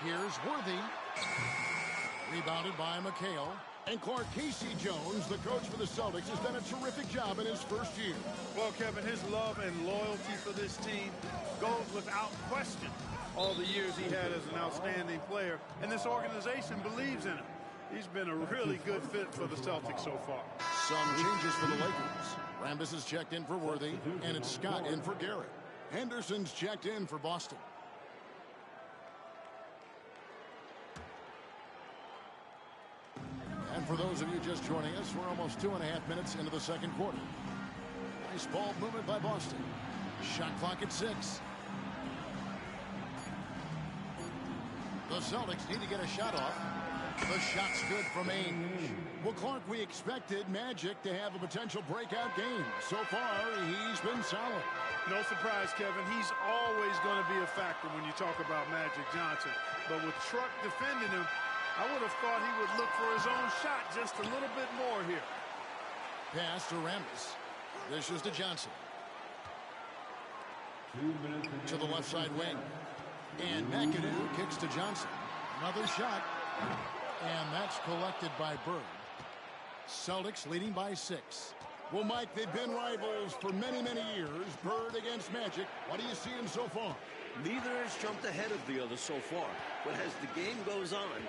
Here's Worthy. Rebounded by McHale. And Clark, Casey Jones, the coach for the Celtics, has done a terrific job in his first year. Well, Kevin, his love and loyalty for this team goes without question. All the years he had as an outstanding player, and this organization believes in him. He's been a really good fit for the Celtics so far. Some changes for the Lakers. Rambis is checked in for Worthy, and it's Scott in for Garrett. Henderson's checked in for Boston. And for those of you just joining us, we're almost 2.5 minutes into the second quarter. Nice ball movement by Boston. Shot clock at 6. The Celtics need to get a shot off. The shot's good from Ainge. Well, Clark, we expected Magic to have a potential breakout game. So far, he's been solid. No surprise, Kevin. He's always going to be a factor when you talk about Magic Johnson. But with Truck defending him, I would have thought he would look for his own shot just a little bit more here. Pass to Rambis. This is to Johnson. To the left side wing. And McAdoo kicks to Johnson. Another shot. And that's collected by Bird. Celtics leading by 6. Well, Mike, they've been rivals for many, many years. Bird against Magic. What do you see him so far? Neither has jumped ahead of the other so far. But as the game goes on,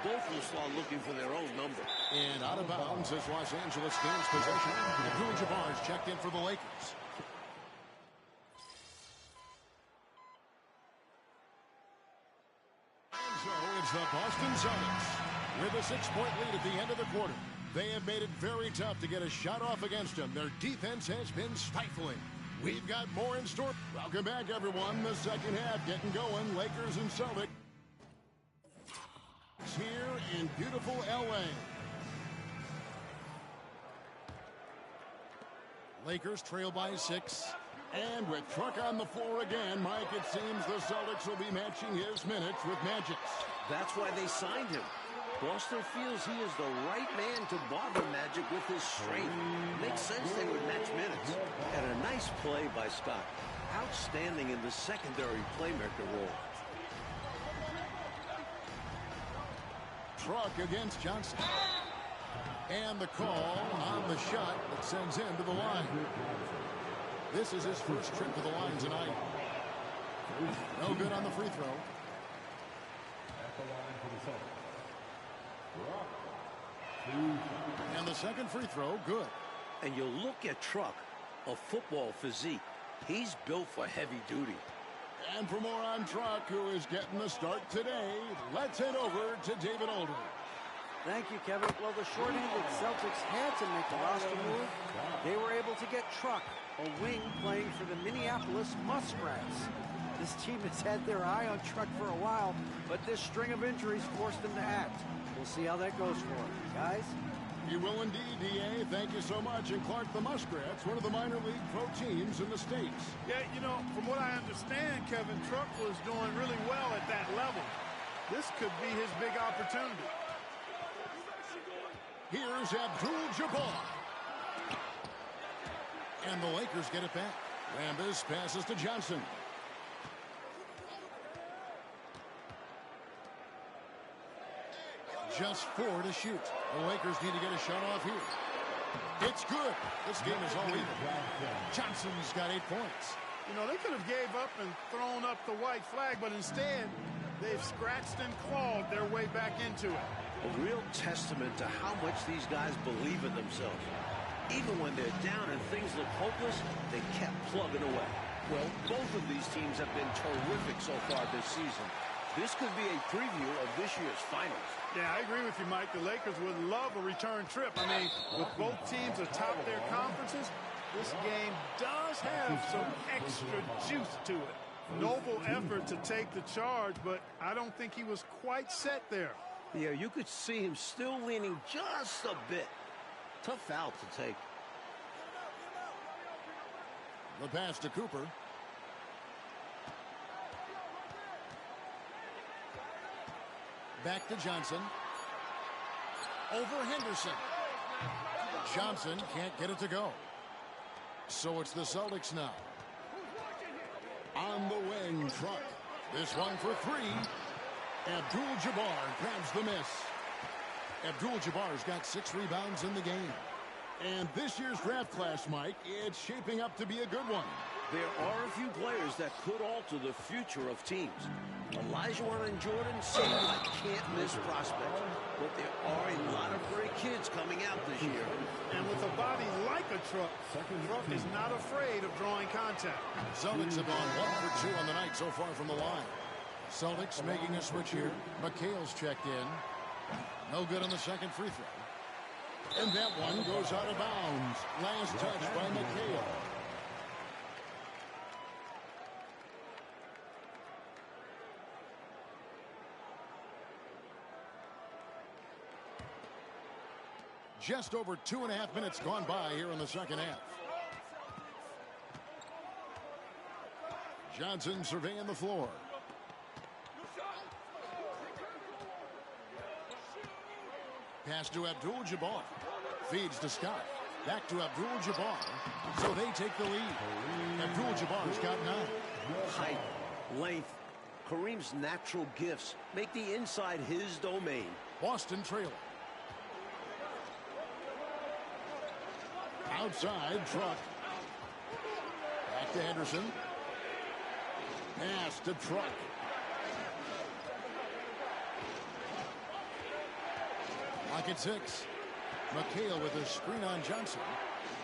both will start looking for their own number. And out of bounds as Los Angeles gains possession. Abdul-Jabbar's checked in for the Lakers. And so it's the Boston Celtics with a 6-point lead at the end of the quarter. They have made it very tough to get a shot off against them. Their defense has been stifling. We've got more in store. Welcome back, everyone. The second half getting going. Lakers and Celtics here in beautiful L.A. Lakers trail by 6. And with Truck on the floor again, Mike, it seems the Celtics will be matching his minutes with Magic's. That's why they signed him. Boston feels he is the right man to bother Magic with his strength. Makes sense they would match minutes. And a nice play by Scott. Outstanding in the secondary playmaker role. Truck against Johnson. And the call on the shot that sends him to the line. This is his first trip to the line tonight. No good on the free throw. And the second free throw, good. And you look at Truck, a football physique. He's built for heavy duty. And for more on Truck, who is getting the start today, let's head over to David Older. Thank you, Kevin. Well, the short-handed Celtics had to make a roster move. They were able to get Truck, a wing playing for the Minneapolis Muskrats. This team has had their eye on Truck for a while, but this string of injuries forced them to act. We'll see how that goes for them. Guys? You will indeed, D.A. Thank you so much. And Clark, the Muskrats, one of the minor league pro teams in the States. Yeah, you know, from what I understand, Kevin, Truck was doing really well at that level. This could be his big opportunity. Here's Abdul-Jabbar. And the Lakers get it back. Rambis passes to Johnson. Just 4 to shoot. The Lakers need to get a shot off here. It's good. This game is all even. Johnson's got 8 points. You know, they could have gave up and thrown up the white flag, but instead, they've scratched and clawed their way back into it. A real testament to how much these guys believe in themselves. Even when they're down and things look hopeless, they kept plugging away. Well, both of these teams have been terrific so far this season. This could be a preview of this year's finals. Yeah, I agree with you, Mike. The Lakers would love a return trip. I mean, with both teams atop their conferences, this game does have some extra juice to it. Noble effort to take the charge, but I don't think he was quite set there. Yeah, you could see him still leaning just a bit. Tough foul to take. The pass to Cooper. Back to Johnson. Over Henderson. Johnson can't get it to go. So it's the Celtics now. On the wing, Truck. This one for 3. Abdul-Jabbar grabs the miss. Abdul-Jabbar's got 6 rebounds in the game. And this year's draft class, Mike, it's shaping up to be a good one. There are a few players that could alter the future of teams. Olajuwon and Jordan seem like can't-miss prospects. But there are a lot of great kids coming out this year. And with a body like a Truck, Truck is not afraid of drawing contact. Celtics have gone 1 for 2 on the night so far from the line. Celtics making a switch here. McHale's checked in. No good on the second free throw. And that one goes out of bounds. Last touch by McHale. Just over 2.5 minutes gone by here in the second half. Johnson surveying the floor. Pass to Abdul-Jabbar. Feeds to Scott. Back to Abdul-Jabbar. So they take the lead. Abdul-Jabbar's got 9. height, length. Kareem's natural gifts make the inside his domain. Boston trailing. Outside, Truck. Back to Henderson. Pass to Truck. Lock at 6. McHale with a screen on Johnson.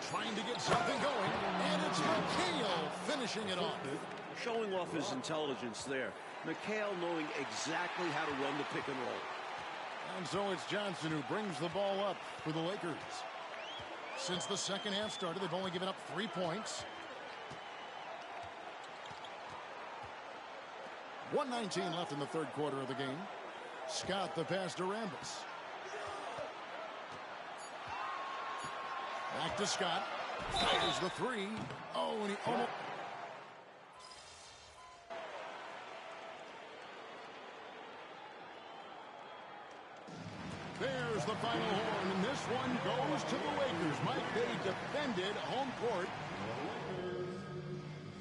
Trying to get something going. And it's McHale finishing it off. Showing off his intelligence there. McHale knowing exactly how to run the pick and roll. And so it's Johnson who brings the ball up for the Lakers. Since the second half started, they've only given up 3 points. 1:19 left in the third quarter of the game. Scott the pass to Rambis. Back to Scott. Fires the 3. Oh, and he almost... There's the final horn, and this one goes to the Lakers. Mike, they defended home court.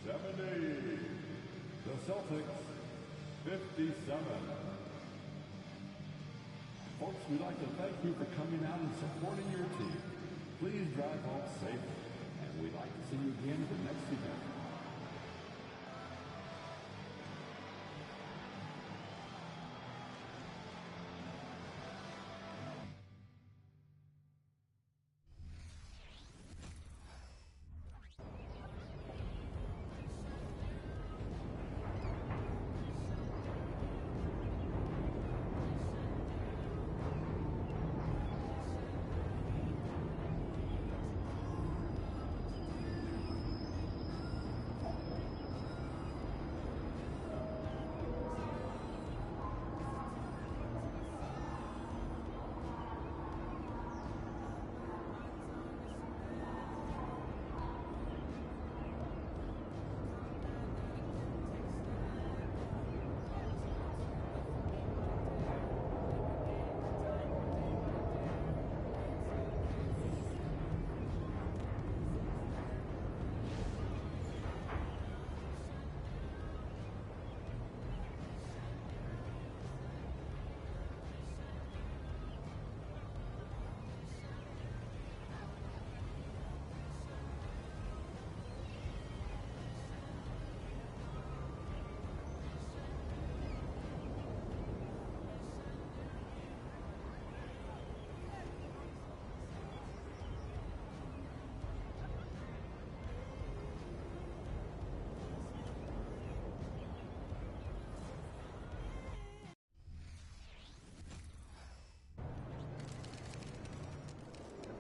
70. The Celtics, 57. Folks, we'd like to thank you for coming out and supporting your team. Please drive home safely, and we'd like to see you again at the next event.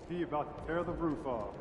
Be about to tear the roof off.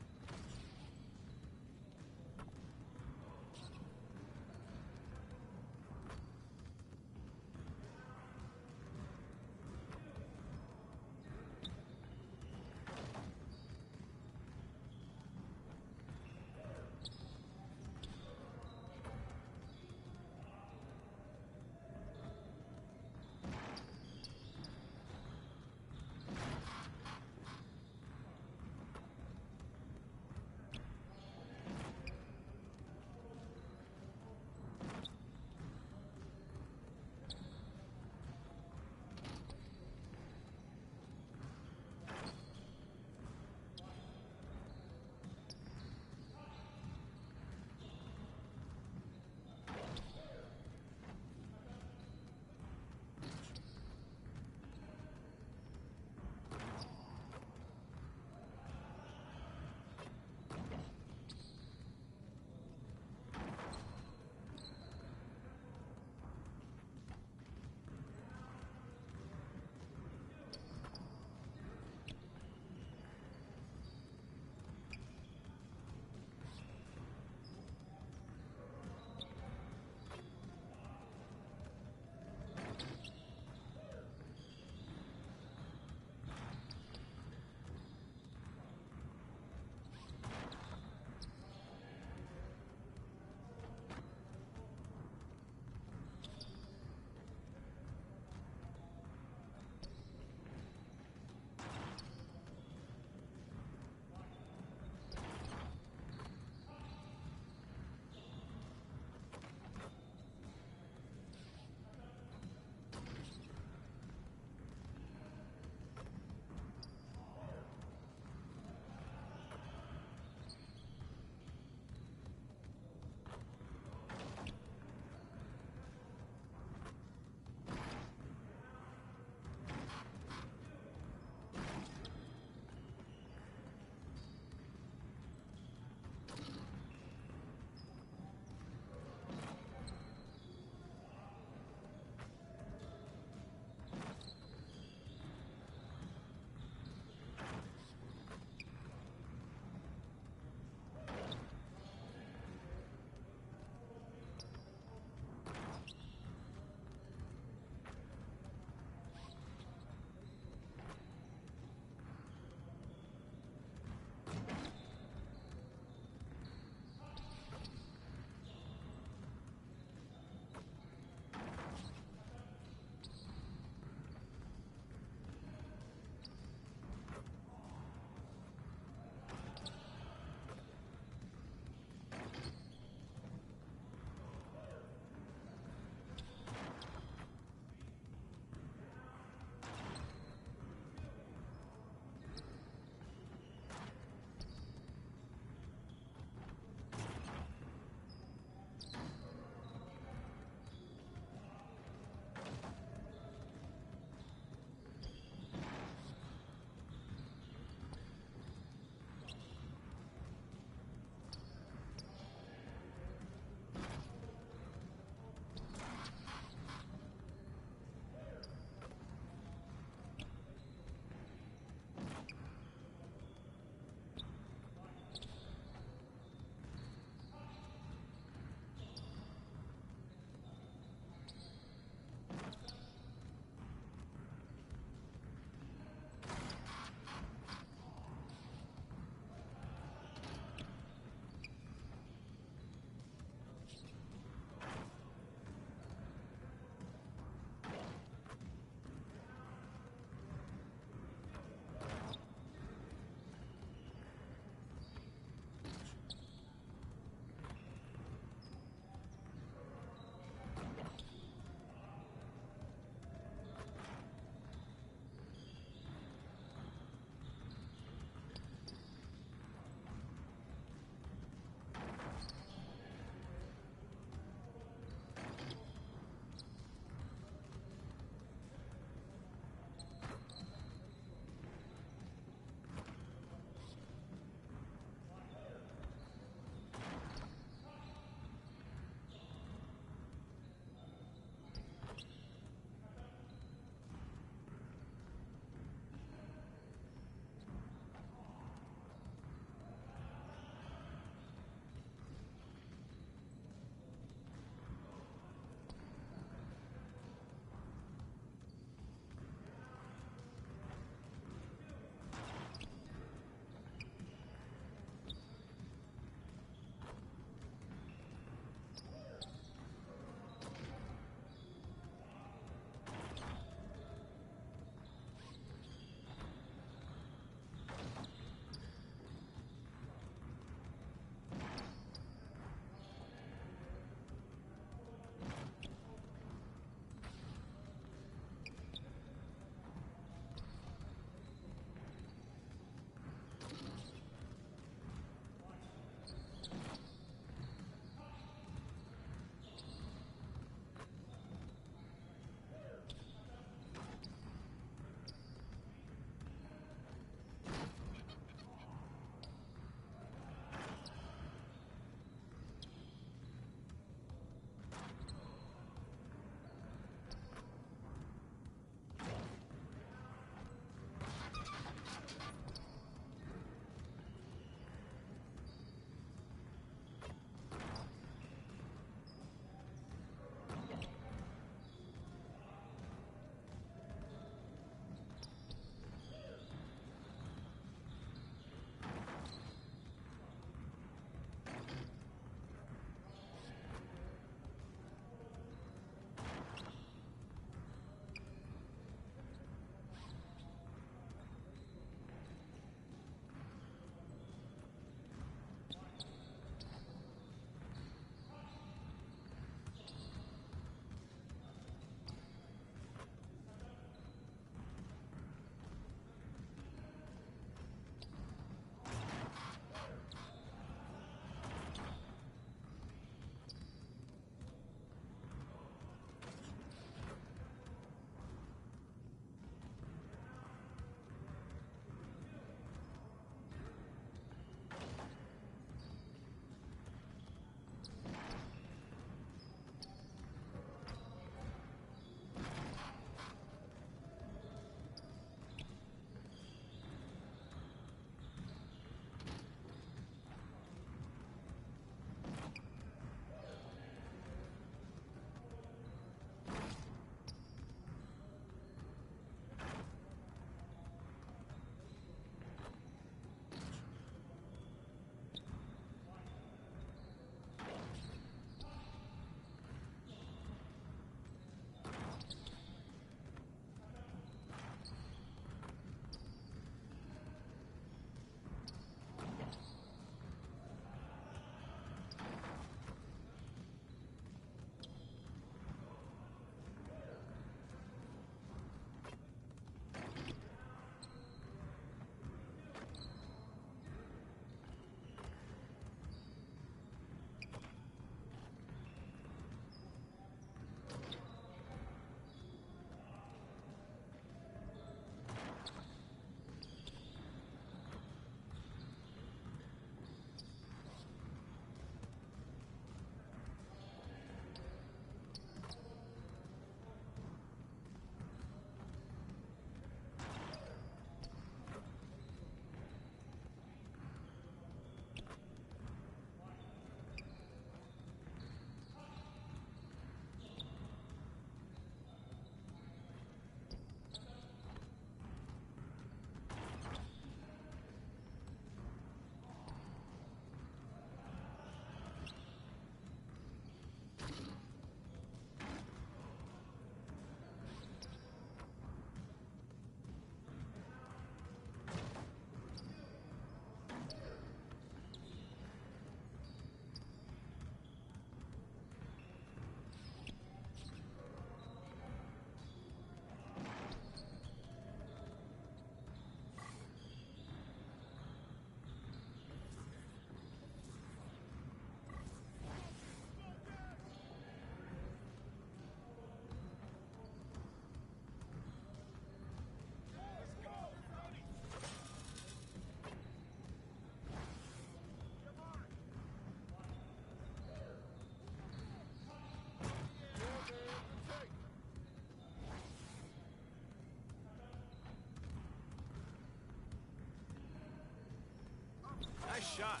shot.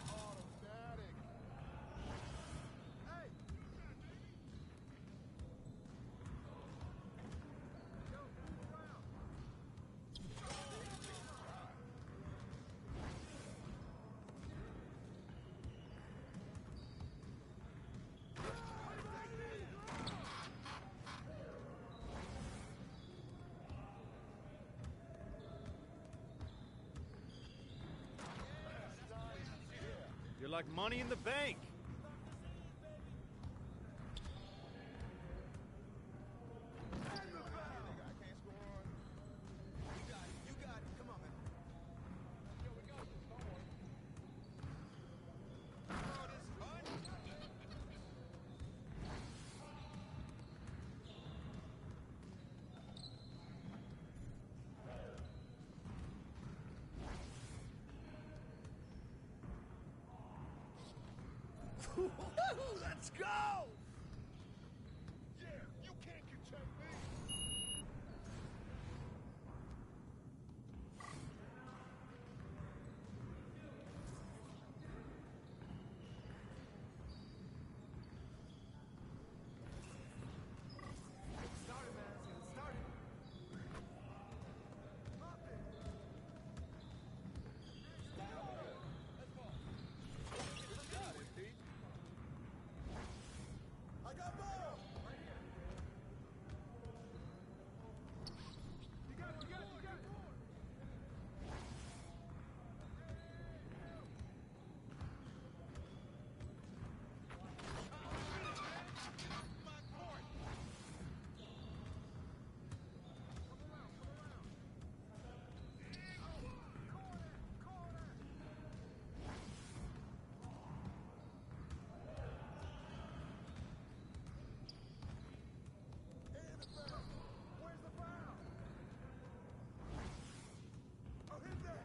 You're like money in the bank. Let's go! Yeah, you can't contain me. Started, man. It's started. I got ball! Right here. You got it. Where's the foul? Oh, hit that!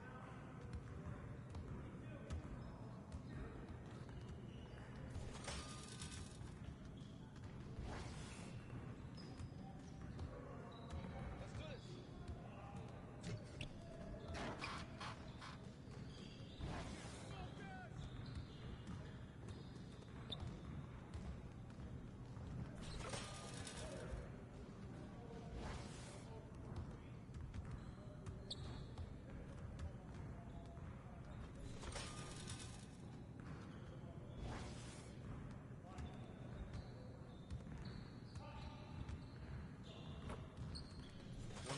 Let's do this.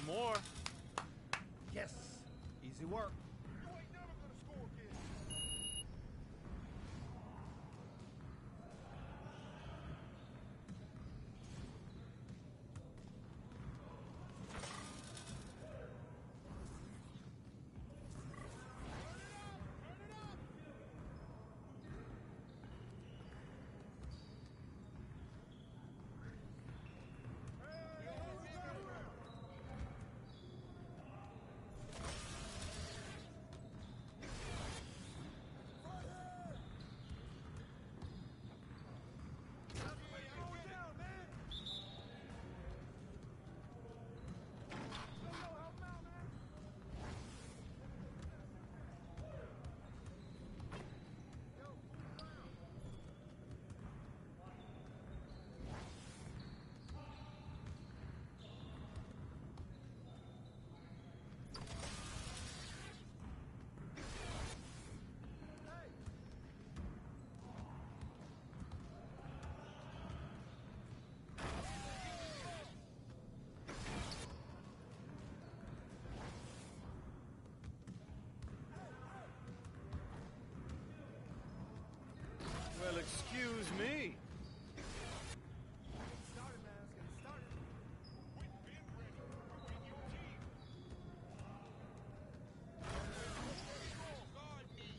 One more. Yes. Easy work. You ain't never gonna score again. Well, excuse me. Started, man. It's getting started. We've been ready. We're waiting your team. Guard me.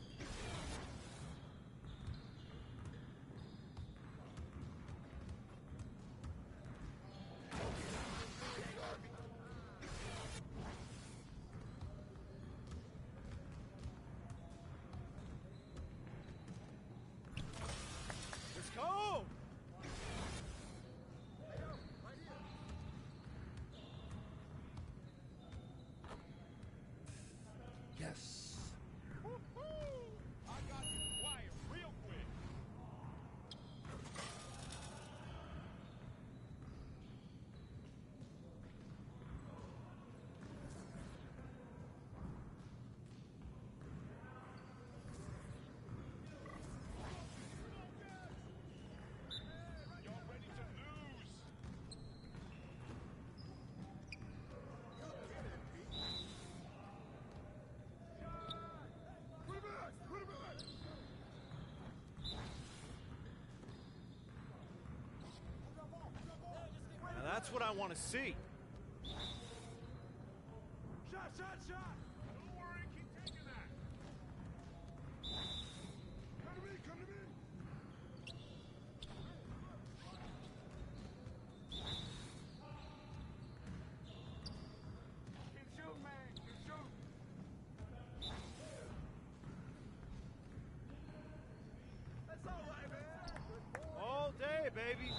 Let's go. That's what I want to see. Shot, shot, shot! Don't worry, keep taking that. Come to me, come to me. Keep shooting, man. Keep shooting. That's all right, man. All day, baby.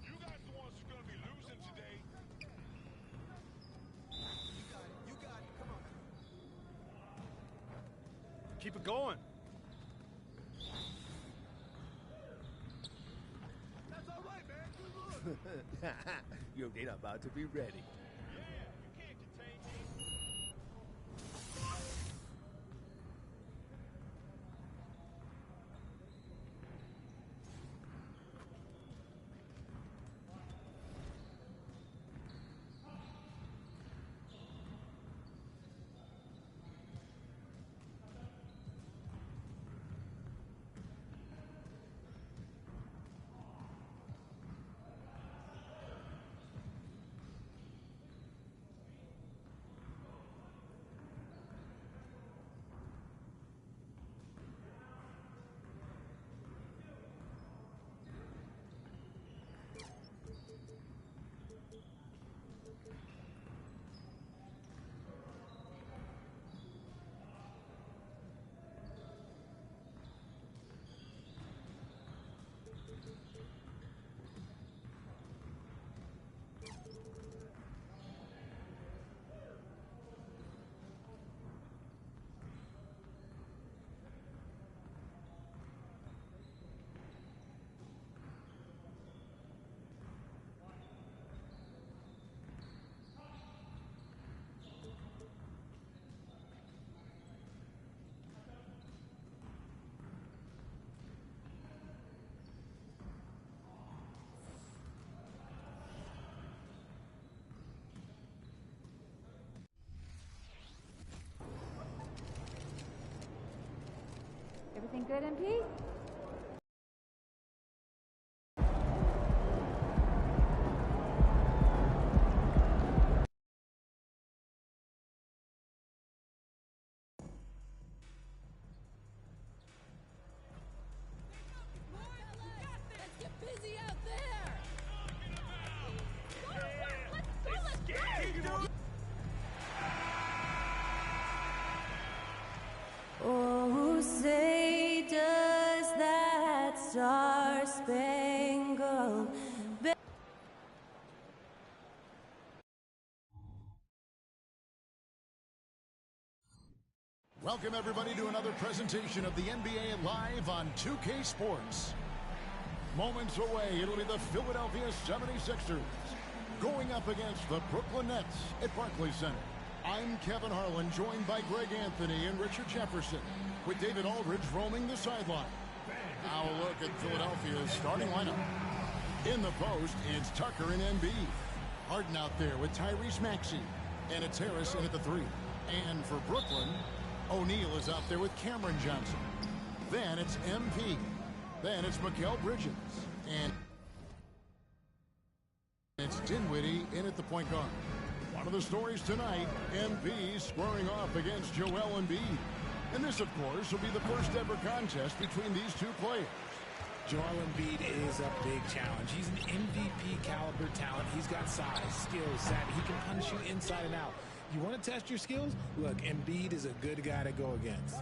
You guys the ones who are gonna be losing today. You got it. Come on. Keep it going. That's all right, man. Good look. Yo, they're about to be ready. Yeah, you can't contain me. Everything good, MP? Let's get busy out there! Oh, say does that star-spangled banner Welcome, everybody, to another presentation of the NBA Live on 2K Sports. Moments away, it'll be the Philadelphia 76ers going up against the Brooklyn Nets at Barclays Center. I'm Kevin Harlan, joined by Greg Anthony and Richard Jefferson, with David Aldridge roaming the sideline. Now a look at Philadelphia's starting lineup. In the post, it's Tucker and Embiid. Harden out there with Tyrese Maxey. And it's Harris in at the three. And for Brooklyn, O'Neal is out there with Cameron Johnson. Then it's MP. Then it's Mikal Bridges. And it's Dinwiddie in at the point guard. One of the stories tonight, MP squaring off against Joel Embiid. And this, of course, will be the first ever contest between these two players. Joel Embiid is a big challenge. He's an MVP caliber talent. He's got size, skills, savvy. He can punish you inside and out. You want to test your skills? Look, Embiid is a good guy to go against.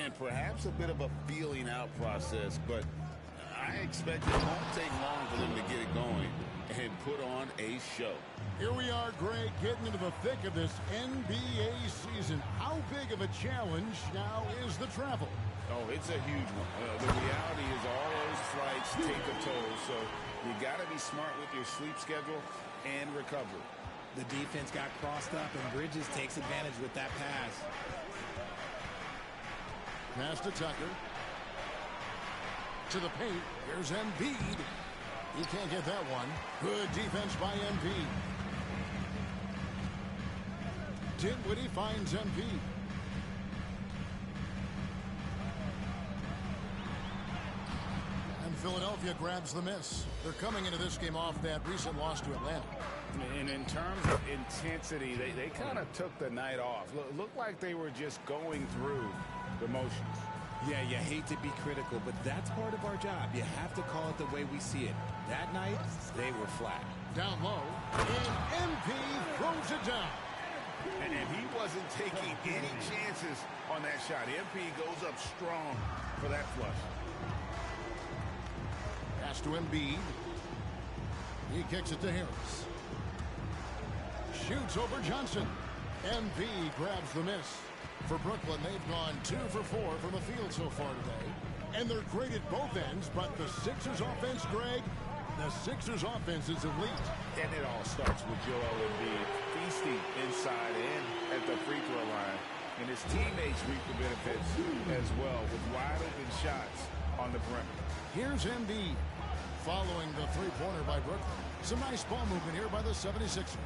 And perhaps a bit of a feeling out process, but I expect it won't take long for them to get it going and put on a show. Here we are, Greg, getting into the thick of this NBA season. How big of a challenge now is the travel? Oh, it's a huge one. The reality is all those flights take a toll, so you got to be smart with your sleep schedule and recovery. The defense got crossed up, and Bridges takes advantage with that pass. Pass to Tucker. To the paint. Here's Embiid. He can't get that one. Good defense by MP. Dinwiddie finds MP. And Philadelphia grabs the miss. They're coming into this game off that recent loss to Atlanta. And in terms of intensity, they kind of took the night off. Looked like they were just going through the motions. Yeah, you hate to be critical, but that's part of our job. You have to call it the way we see it. That night, they were flat. Down low, and MP throws it down. And he wasn't taking any chances on that shot. MP goes up strong for that flush. Pass to Embiid. He kicks it to Harris. Shoots over Johnson. MP grabs the miss. For Brooklyn, they've gone 2 for 4 from the field so far today. And they're great at both ends, but the Sixers offense, Greg, the Sixers offense is elite. And it all starts with Joel Embiid feasting inside and at the free throw line. And his teammates reap the benefits as well with wide open shots on the perimeter. Here's Embiid following the three-pointer by Brooklyn. Some nice ball movement here by the 76ers.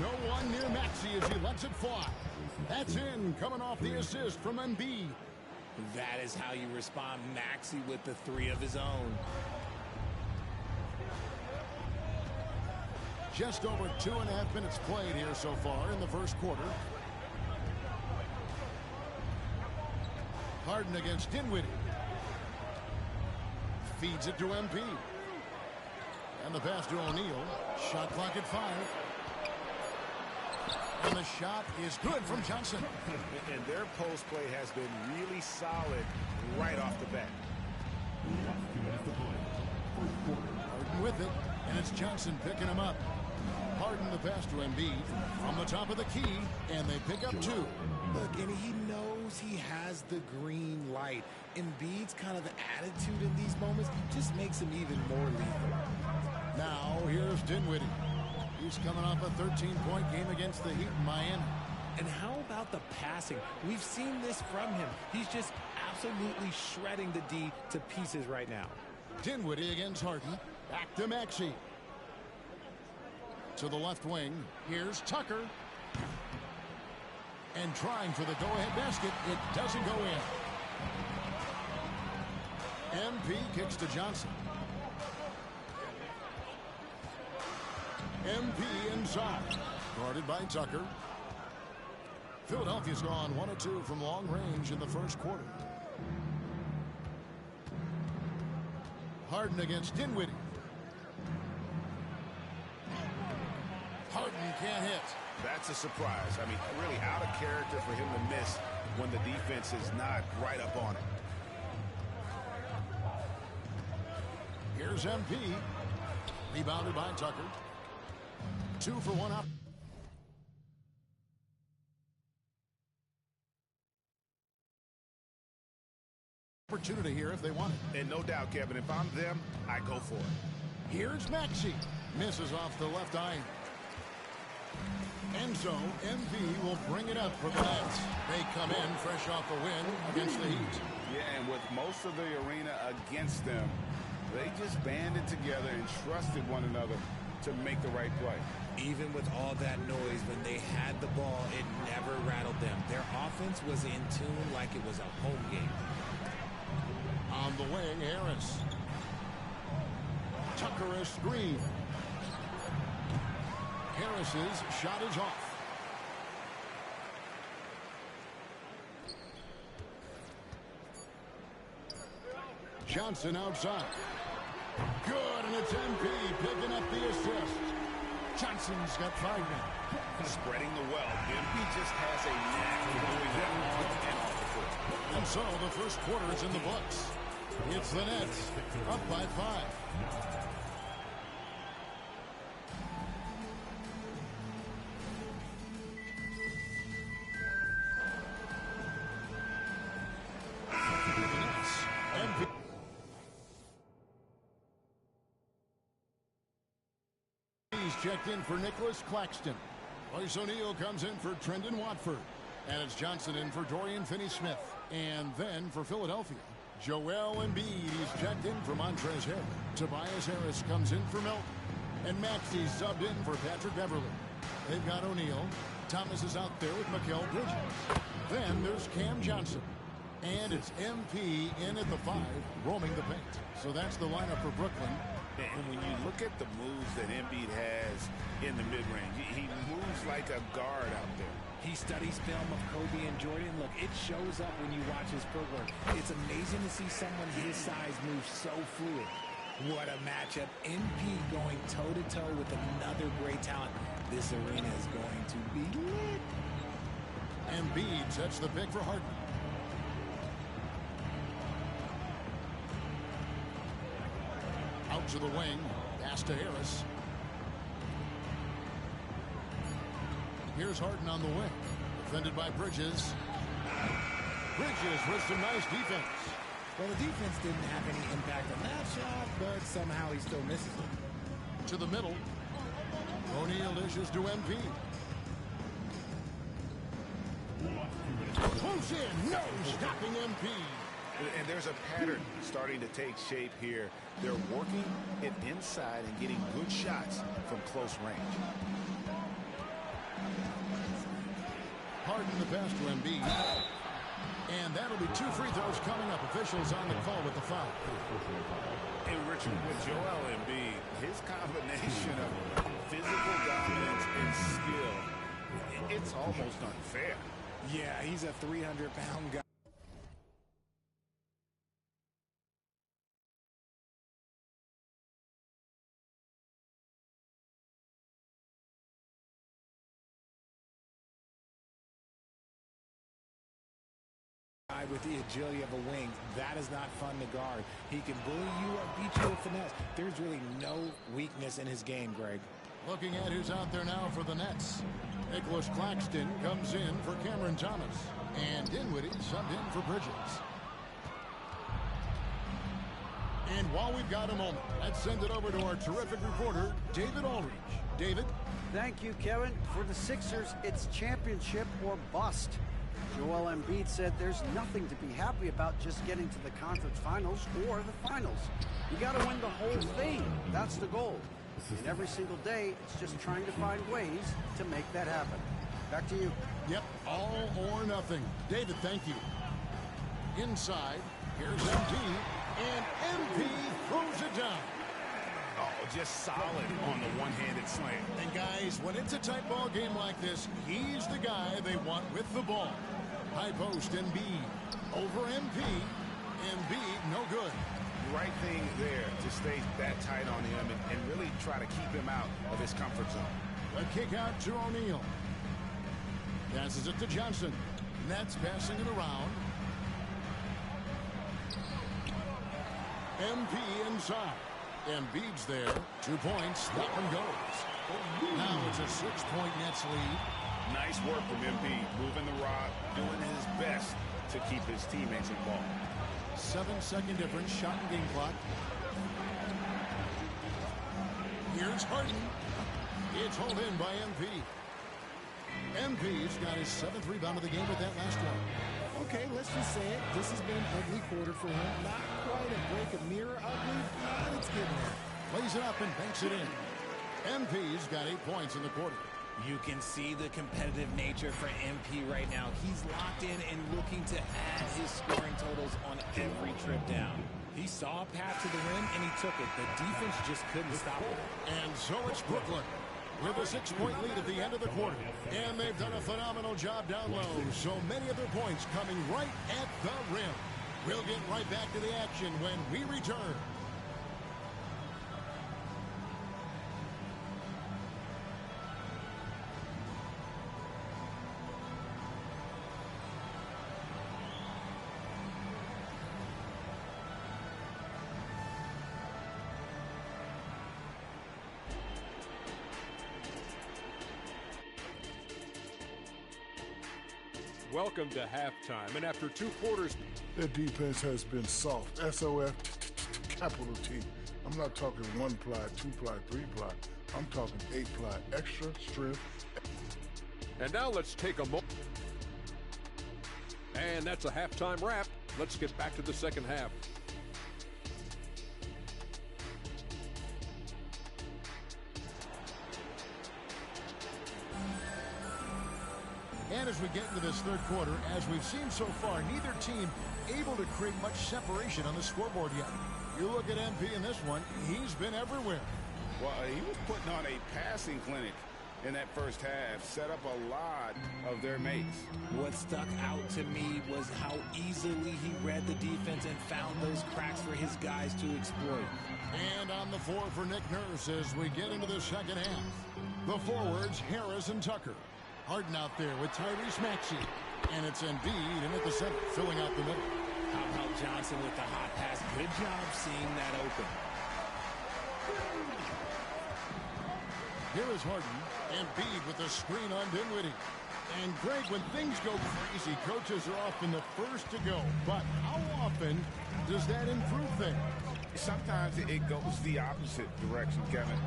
No one near Maxey as he lets it fly. That's in, coming off the assist from Embiid. That is how you respond. Maxey with the 3 of his own. Just over 2.5 minutes played here so far in the first quarter. Harden against Dinwiddie. Feeds it to MP. And the pass to O'Neal. Shot clock at 5. And the shot is good from Johnson. And their post play has been really solid right off the bat. Harden with it, and it's Johnson picking him up. Harden the pass to Embiid from the top of the key, and they pick up 2. Look, and he knows he has the green light. Embiid's kind of attitude in these moments just makes him even more lethal. Now here's Dinwiddie. He's coming off a 13-point game against the Heat in Miami. And how about the passing? We've seen this from him. He's just absolutely shredding the D to pieces right now. Dinwiddie against Harden. Back to Maxey. To the left wing. Here's Tucker. And trying for the go-ahead basket. It doesn't go in. MP kicks to Johnson. MP inside. Guarded by Tucker. Philadelphia's gone 1 of 2 from long range in the first quarter. Harden against Dinwiddie. Harden can't hit. That's a surprise. I mean, really out of character for him to miss when the defense is not right up on it. Here's MP. Rebounded by Tucker. 2 for 1 up. Opportunity here if they want it. And no doubt, Kevin, if I'm them, I go for it. Here's Maxey. Misses off the left eye. And so, MP will bring it up for the Nets. They come in fresh off the win against the Heat. Yeah, and with most of the arena against them, they just banded together and trusted one another to make the right play. Even with all that noise, when they had the ball, it never rattled them. Their offense was in tune like it was a home game. On the wing, Harris. Tucker a screen. Harris's shot is off. Johnson outside. Good, and it's MP picking up the assist. Johnson's got 5 now. Spreading the wealth. MP just has a knack for doing that on and off the court. And so the first quarter is in the books. It's the Nets up by 5. Checked in for Nicholas Claxton. Royce O'Neal comes in for Trendon Watford. And it's Johnson in for Dorian Finney-Smith. And then for Philadelphia, Joel Embiid, he's checked in for Montrezl Harrell. Tobias Harris comes in for Milton. And Maxey's subbed in for Patrick Beverly. They've got O'Neal. Thomas is out there with Mikal Bridges. Then there's Cam Johnson. And it's MP in at the 5, roaming the paint. So that's the lineup for Brooklyn. And when you look at the moves that Embiid has in the mid-range, he moves like a guard out there. He studies film of Kobe and Jordan. Look, it shows up when you watch his footwork. It's amazing to see someone his size move so fluid. What a matchup. MP going toe-to-toe with another great talent. This arena is going to be lit. Embiid sets the pick for Harden. Out to the wing. Pass to Harris. Here's Harden on the wing. Defended by Bridges. Bridges with some nice defense. Well, the defense didn't have any impact on that shot, but somehow he still misses it. To the middle. O'Neal dishes to MP. Close in. No stopping MP. And there's a pattern starting to take shape here. They're working it inside and getting good shots from close range. Harden the pass to Embiid. And that'll be 2 free throws coming up. Officials on the call with the foul. And Richard, with Joel Embiid, his combination of physical dominance and skill, it's almost unfair. Yeah, he's a 300-pound guy. With the agility of a wing, that is not fun to guard. He can bully you or beat you with finesse. There's really no weakness in his game, Greg. Looking at who's out there now for the Nets. Nicholas Claxton comes in for Cameron Thomas. And Dinwiddie subbed in for Bridges. And while we've got a moment, let's send it over to our terrific reporter, David Aldridge. David? Thank you, Kevin. For the Sixers, it's championship or bust. Joel Embiid said there's nothing to be happy about just getting to the conference finals or the finals. You got to win the whole thing. That's the goal. And every single day, it's just trying to find ways to make that happen. Back to you. Yep, all or nothing. David, thank you. Inside, here's MP, and MP throws it down. Oh, just solid on the one-handed slam. And guys, when it's a tight ball game like this, he's the guy they want with the ball. High post, Embiid. Over MP. Embiid, no good. Right thing there to stay that tight on him and really try to keep him out of his comfort zone. A kick out to O'Neal. Passes it to Johnson. Nets passing it around. MP inside. Embiid's there. 2 points. That one goes. Now it's a 6-point Nets lead. Nice work from Embiid, moving the rock, doing his best to keep his teammates involved. 7-second difference, shot and game clock. Here's Harden. It's hauled in by MP. MP's got his 7th rebound of the game with that last one. Okay, let's just say it. This has been an ugly quarter for him. Not quite a break of mirror ugly, but it's getting there. Plays it up and banks it in. MP's got 8 points in the quarter. You can see the competitive nature for MP right now. He's locked in and looking to add his scoring totals on every trip down. He saw a path to the rim and he took it. The defense just couldn't stop it. And so it's Brooklyn with a 6-point lead at the end of the quarter. And they've done a phenomenal job down low. So many of their points coming right at the rim. We'll get right back to the action when we return. Welcome to halftime, and after 2 quarters... Their defense has been soft. SOF, capital T. I'm not talking 1-ply, 2-ply, 3-ply. I'm talking 8-ply, extra strength. And now let's take a moment. And that's a halftime wrap. Let's get back to the second half. And as we get into this third quarter, as we've seen so far, neither team able to create much separation on the scoreboard yet. You look at MP in this one, he's been everywhere. Well, he was putting on a passing clinic in that first half, set up a lot of their mates. What stuck out to me was how easily he read the defense and found those cracks for his guys to exploit. And on the floor for Nick Nurse as we get into the second half. The forwards, Harris and Tucker. Harden out there with Tyrese Maxey. And it's Embiid in at the center, filling out the middle. How about Johnson with the hot pass? Good job seeing that open. Here is Harden. Embiid with the screen on Dinwiddie. And Greg, when things go crazy, coaches are often the first to go. But how often does that improve things? Sometimes it goes the opposite direction, Kevin.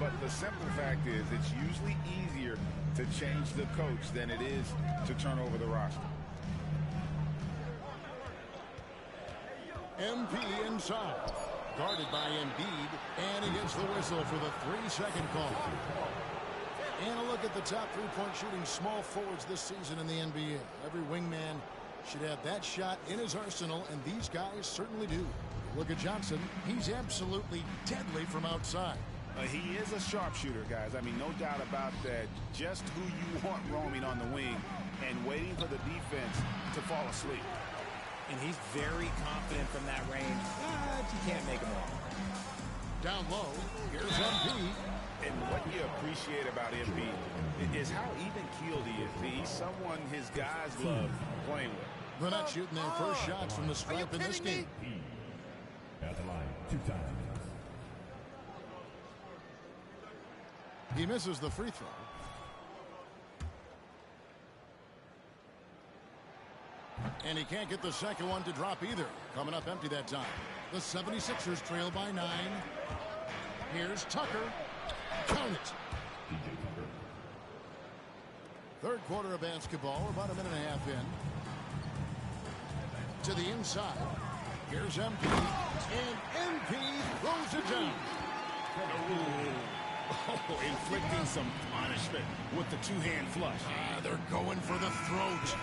But the simple fact is it's usually easier to change the coach than it is to turn over the roster. MP inside. Guarded by Embiid. And he gets the whistle for the 3-second call. And a look at the top three-point shooting small forwards this season in the NBA. Every wingman should have that shot in his arsenal, and these guys certainly do. Look at Johnson. He's absolutely deadly from outside. He is a sharpshooter, guys. I mean, no doubt about that. Just who you want roaming on the wing and waiting for the defense to fall asleep. And he's very confident from that range, but you can't make him wrong. Down low, here's Embiid. And what you appreciate about Embiid is how even-keeled he is. He's someone his guys love playing with. They're not shooting their first shots from the stripe in this game. At the line, 2 times. He misses the free throw. And he can't get the second one to drop either. Coming up empty that time. The 76ers trail by 9. Here's Tucker. Count it. Third quarter of basketball. We're about a minute and a half in. To the inside. Here's MP. And MP throws it down. Oh, inflicting some punishment with the two-hand flush. They're going for the throat.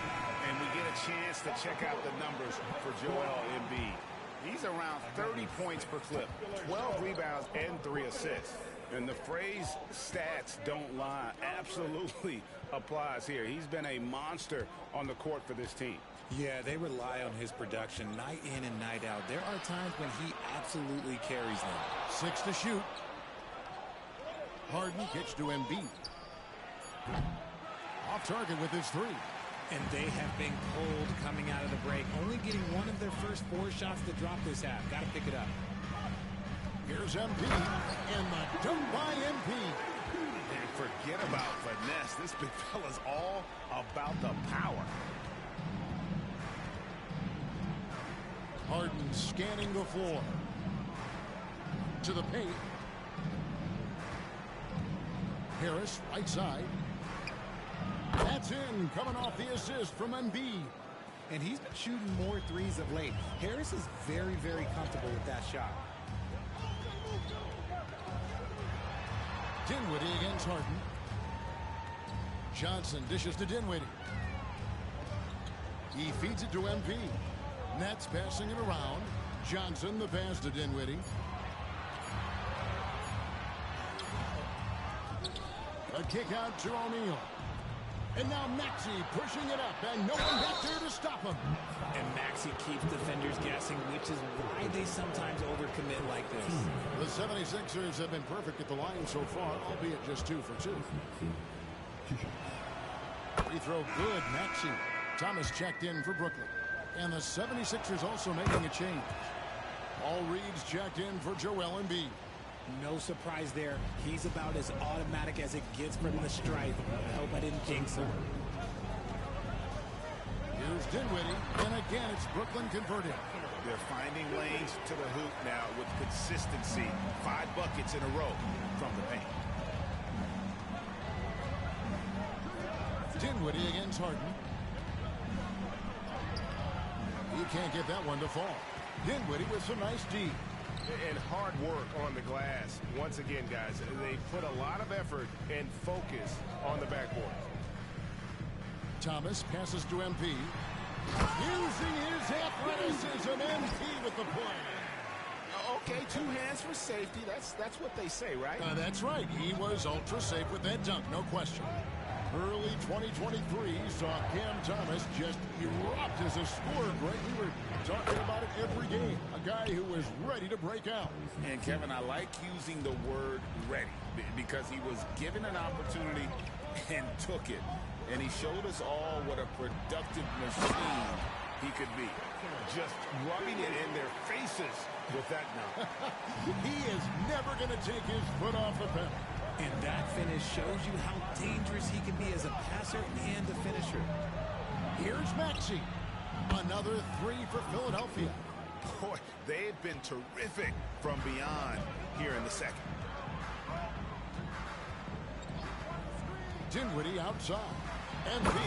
And we get a chance to check out the numbers for Joel Embiid. He's around 30 points per clip, 12 rebounds, and 3 assists. And the phrase stats don't lie absolutely applies here. He's been a monster on the court for this team. Yeah, they rely on his production night in and night out. There are times when he absolutely carries them. 6 to shoot. Harden kicks to Embiid. Off target with his 3. And they have been cold coming out of the break. Only getting one of their first 4 shots to drop this half. Got to pick it up. Here's MP. And the dunk by MP. And forget about finesse. This big fella's all about the power. Harden scanning the floor. To the paint. Harris, right side. That's in, coming off the assist from Embiid. And he's been shooting more threes of late. Harris is very, very comfortable with that shot. Dinwiddie against Harden. Johnson dishes to Dinwiddie. He feeds it to MP. Nets passing it around. Johnson the pass to Dinwiddie. A kick out to O'Neal. And now Maxey pushing it up, and no one back there to stop him. And Maxey keeps defenders guessing, which is why they sometimes overcommit like this. The 76ers have been perfect at the line so far, albeit just 2 for 2. Free throw good, Maxey. Thomas checked in for Brooklyn. And the 76ers also making a change. All Reed's checked in for Joel Embiid. No surprise there. He's about as automatic as it gets from the stripe. I hope I didn't jinx him. Here's Dinwiddie, and again it's Brooklyn converted. They're finding lanes to the hoop now with consistency. 5 buckets in a row from the paint. Dinwiddie against Harden. He can't get that one to fall. Dinwiddie with some nice D. And hard work on the glass. Once again, guys, they put a lot of effort and focus on the backboard. Thomas passes to MP. Using his athleticism, MP with the play. Okay, 2 hands for safety. That's what they say, right? That's right. He was ultra safe with that dunk, no question. Early 2023 saw Cam Thomas just erupt as a scorer, Greg. We were talking about it every game. A guy who was ready to break out. And, Kevin, I like using the word ready because he was given an opportunity and took it. And he showed us all what a productive machine he could be. Just rubbing it in their faces with that now. He is never going to take his foot off the pedal. And that finish shows you how dangerous he can be as a passer and a finisher. Here's Maxey. Another 3 for Philadelphia. Boy, they've been terrific from beyond here in the second. Dinwiddie outside. MP.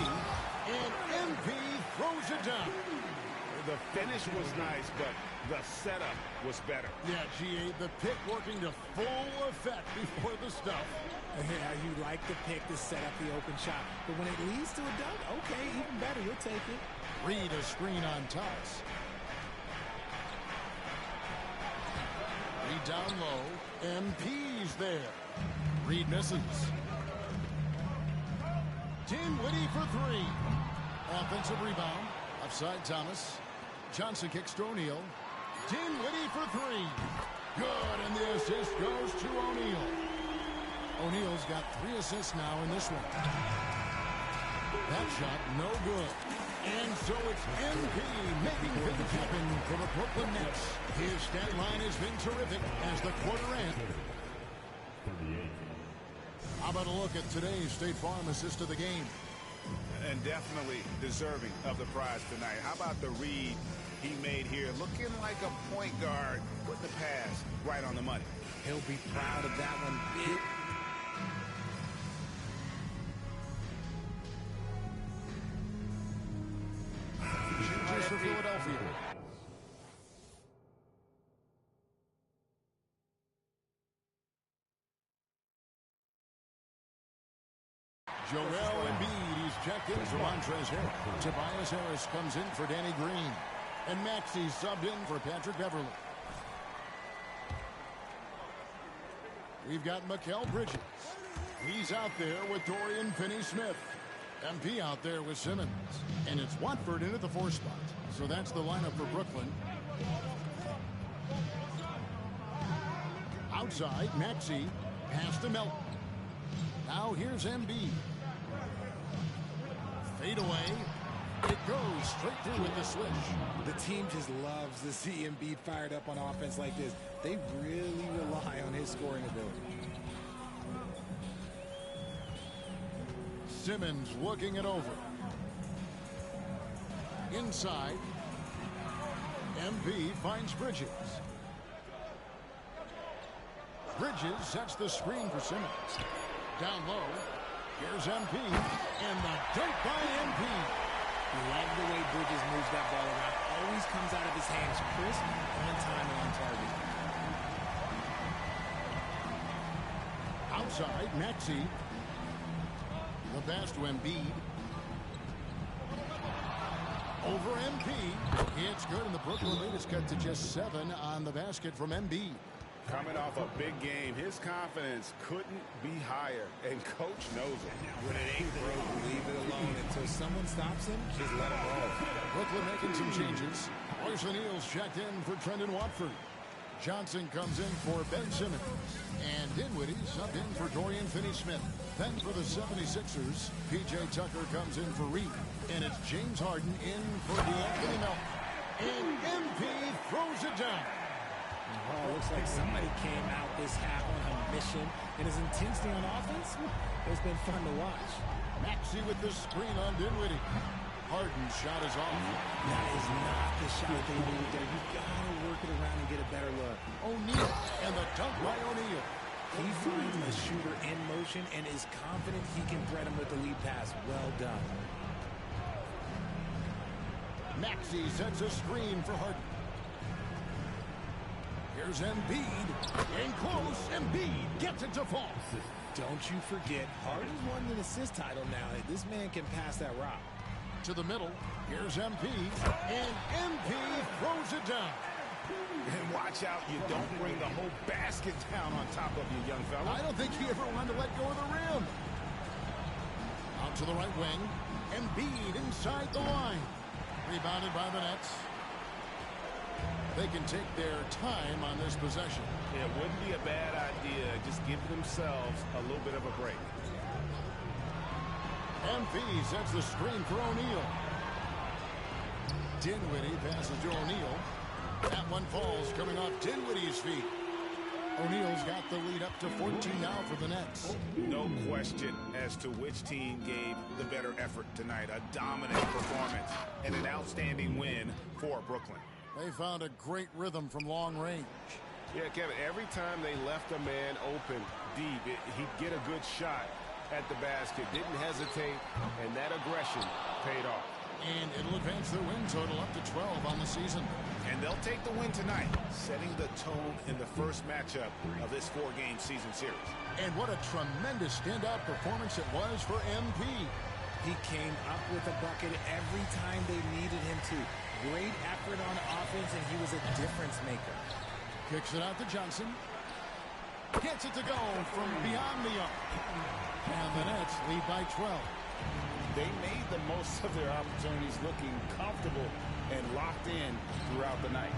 And MP throws it down. The finish was nice, but the setup was better. Yeah, GA, the pick working to full effect before the stuff. Yeah, you like the pick to set up the open shot. But when it leads to a dunk, okay, even better, you'll take it. Reed a screen on Thomas. Reed down low. MP's there. Reed misses. Dinwiddie for 3. Offensive rebound. Offside Thomas. Johnson kicks to O'Neal. Dinwiddie for 3. Good, and the assist goes to O'Neal. O'Neal's got 3 assists now in this one. That shot no good. And so it's MP making things happen for the Brooklyn Nets. His stat line has been terrific as the quarter ends. How about a look at today's State Farm assist of the game? And definitely deserving of the prize tonight. How about the read he made here? Looking like a point guard with the pass right on the money. He'll be proud of that one. Shooters for Philadelphia. Joel Embiid, he's checked in for Montrezl Harrell. Tobias Harris comes in for Danny Green. And Maxey subbed in for Patrick Beverly. We've got Mikal Bridges. He's out there with Dorian Finney-Smith. MP out there with Simmons. And it's Watford in at the 4 spot. So that's the lineup for Brooklyn. Outside, Maxey. Pass to Melton. Now here's Embiid. Fade away. It goes straight through with the switch. The team just loves to see Embiid fired up on offense like this. They really rely on his scoring ability. Simmons looking it over. Inside. MP finds Bridges. Bridges sets the screen for Simmons. Down low. Here's MP. And the dunk by MP. Love the way Bridges moves that ball around. Always comes out of his hands crisp, on time, and on target. Outside, Maxey. The pass to Embiid. Over MP. It's good, and the Brooklyn lead is cut to just 7 on the basket from Embiid. Coming off a big game, his confidence couldn't be higher, and coach knows it. When it ain't broke, leave it alone until someone stops him. Just let him roll. Brooklyn making some changes. Royce O'Neal's checked in for Trendon Watford. Johnson comes in for Ben Simmons. And Dinwiddie subbed in for Dorian Finney-Smith. Then for the 76ers, P.J. Tucker comes in for Reed. And it's James Harden in for DeAnthony Melton. And MP throws it down. Oh, looks like somebody came out this half on a mission. And his intensity on offense, it's been fun to watch. Maxey with the screen on Dinwiddie. Harden's shot is off. That is not the shot they need there. You've got to work it around and get a better look. O'Neal, and the dunk by O'Neal. He finds the shooter in motion and is confident he can thread him with the lead pass. Well done. Maxey sets a screen for Harden. Here's Embiid. In close. Embiid gets it to fall. Don't you forget, Harden's won an assist title now. This man can pass that rock. To the middle. Here's MP. And MP throws it down. And watch out, you don't bring the whole basket down on top of you, young fella. I don't think he ever wanted to let go of the rim. Out to the right wing. Embiid inside the line. Rebounded by the Nets. They can take their time on this possession. It wouldn't be a bad idea. Just give themselves a little bit of a break. MP sets the screen for O'Neal. Dinwiddie passes to O'Neal. That one falls coming off Dinwiddie's feet. O'Neal's got the lead up to 14 now for the Nets. No question as to which team gave the better effort tonight. A dominant performance and an outstanding win for Brooklyn. They found a great rhythm from long range. Yeah, Kevin, every time they left a man open deep, he'd get a good shot at the basket. Didn't hesitate, and that aggression paid off. And it'll advance their win total up to 12 on the season. And they'll take the win tonight, setting the tone in the first matchup of this 4-game season series. And what a tremendous standout performance it was for MP. He came up with a bucket every time they needed him to. Great effort on offense, and he was a difference maker. Kicks it out to Johnson. Gets it to go from beyond the arc. And the Nets lead by 12. They made the most of their opportunities, looking comfortable and locked in throughout the night.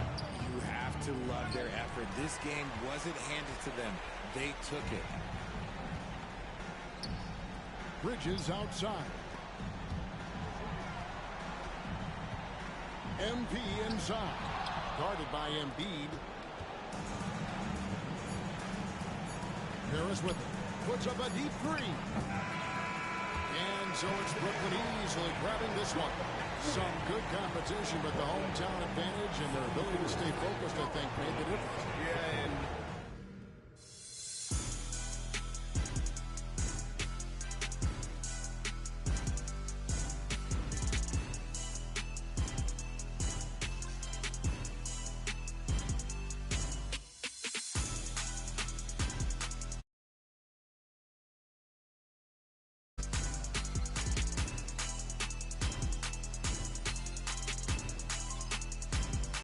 You have to love their effort. This game wasn't handed to them. They took it. Bridges outside. MP inside. Guarded by Embiid. Harris with it. Puts up a deep three. And so it's Brooklyn easily grabbing this one. Some good competition, but the hometown advantage and their ability to stay focused, I think, made the difference. Yeah, and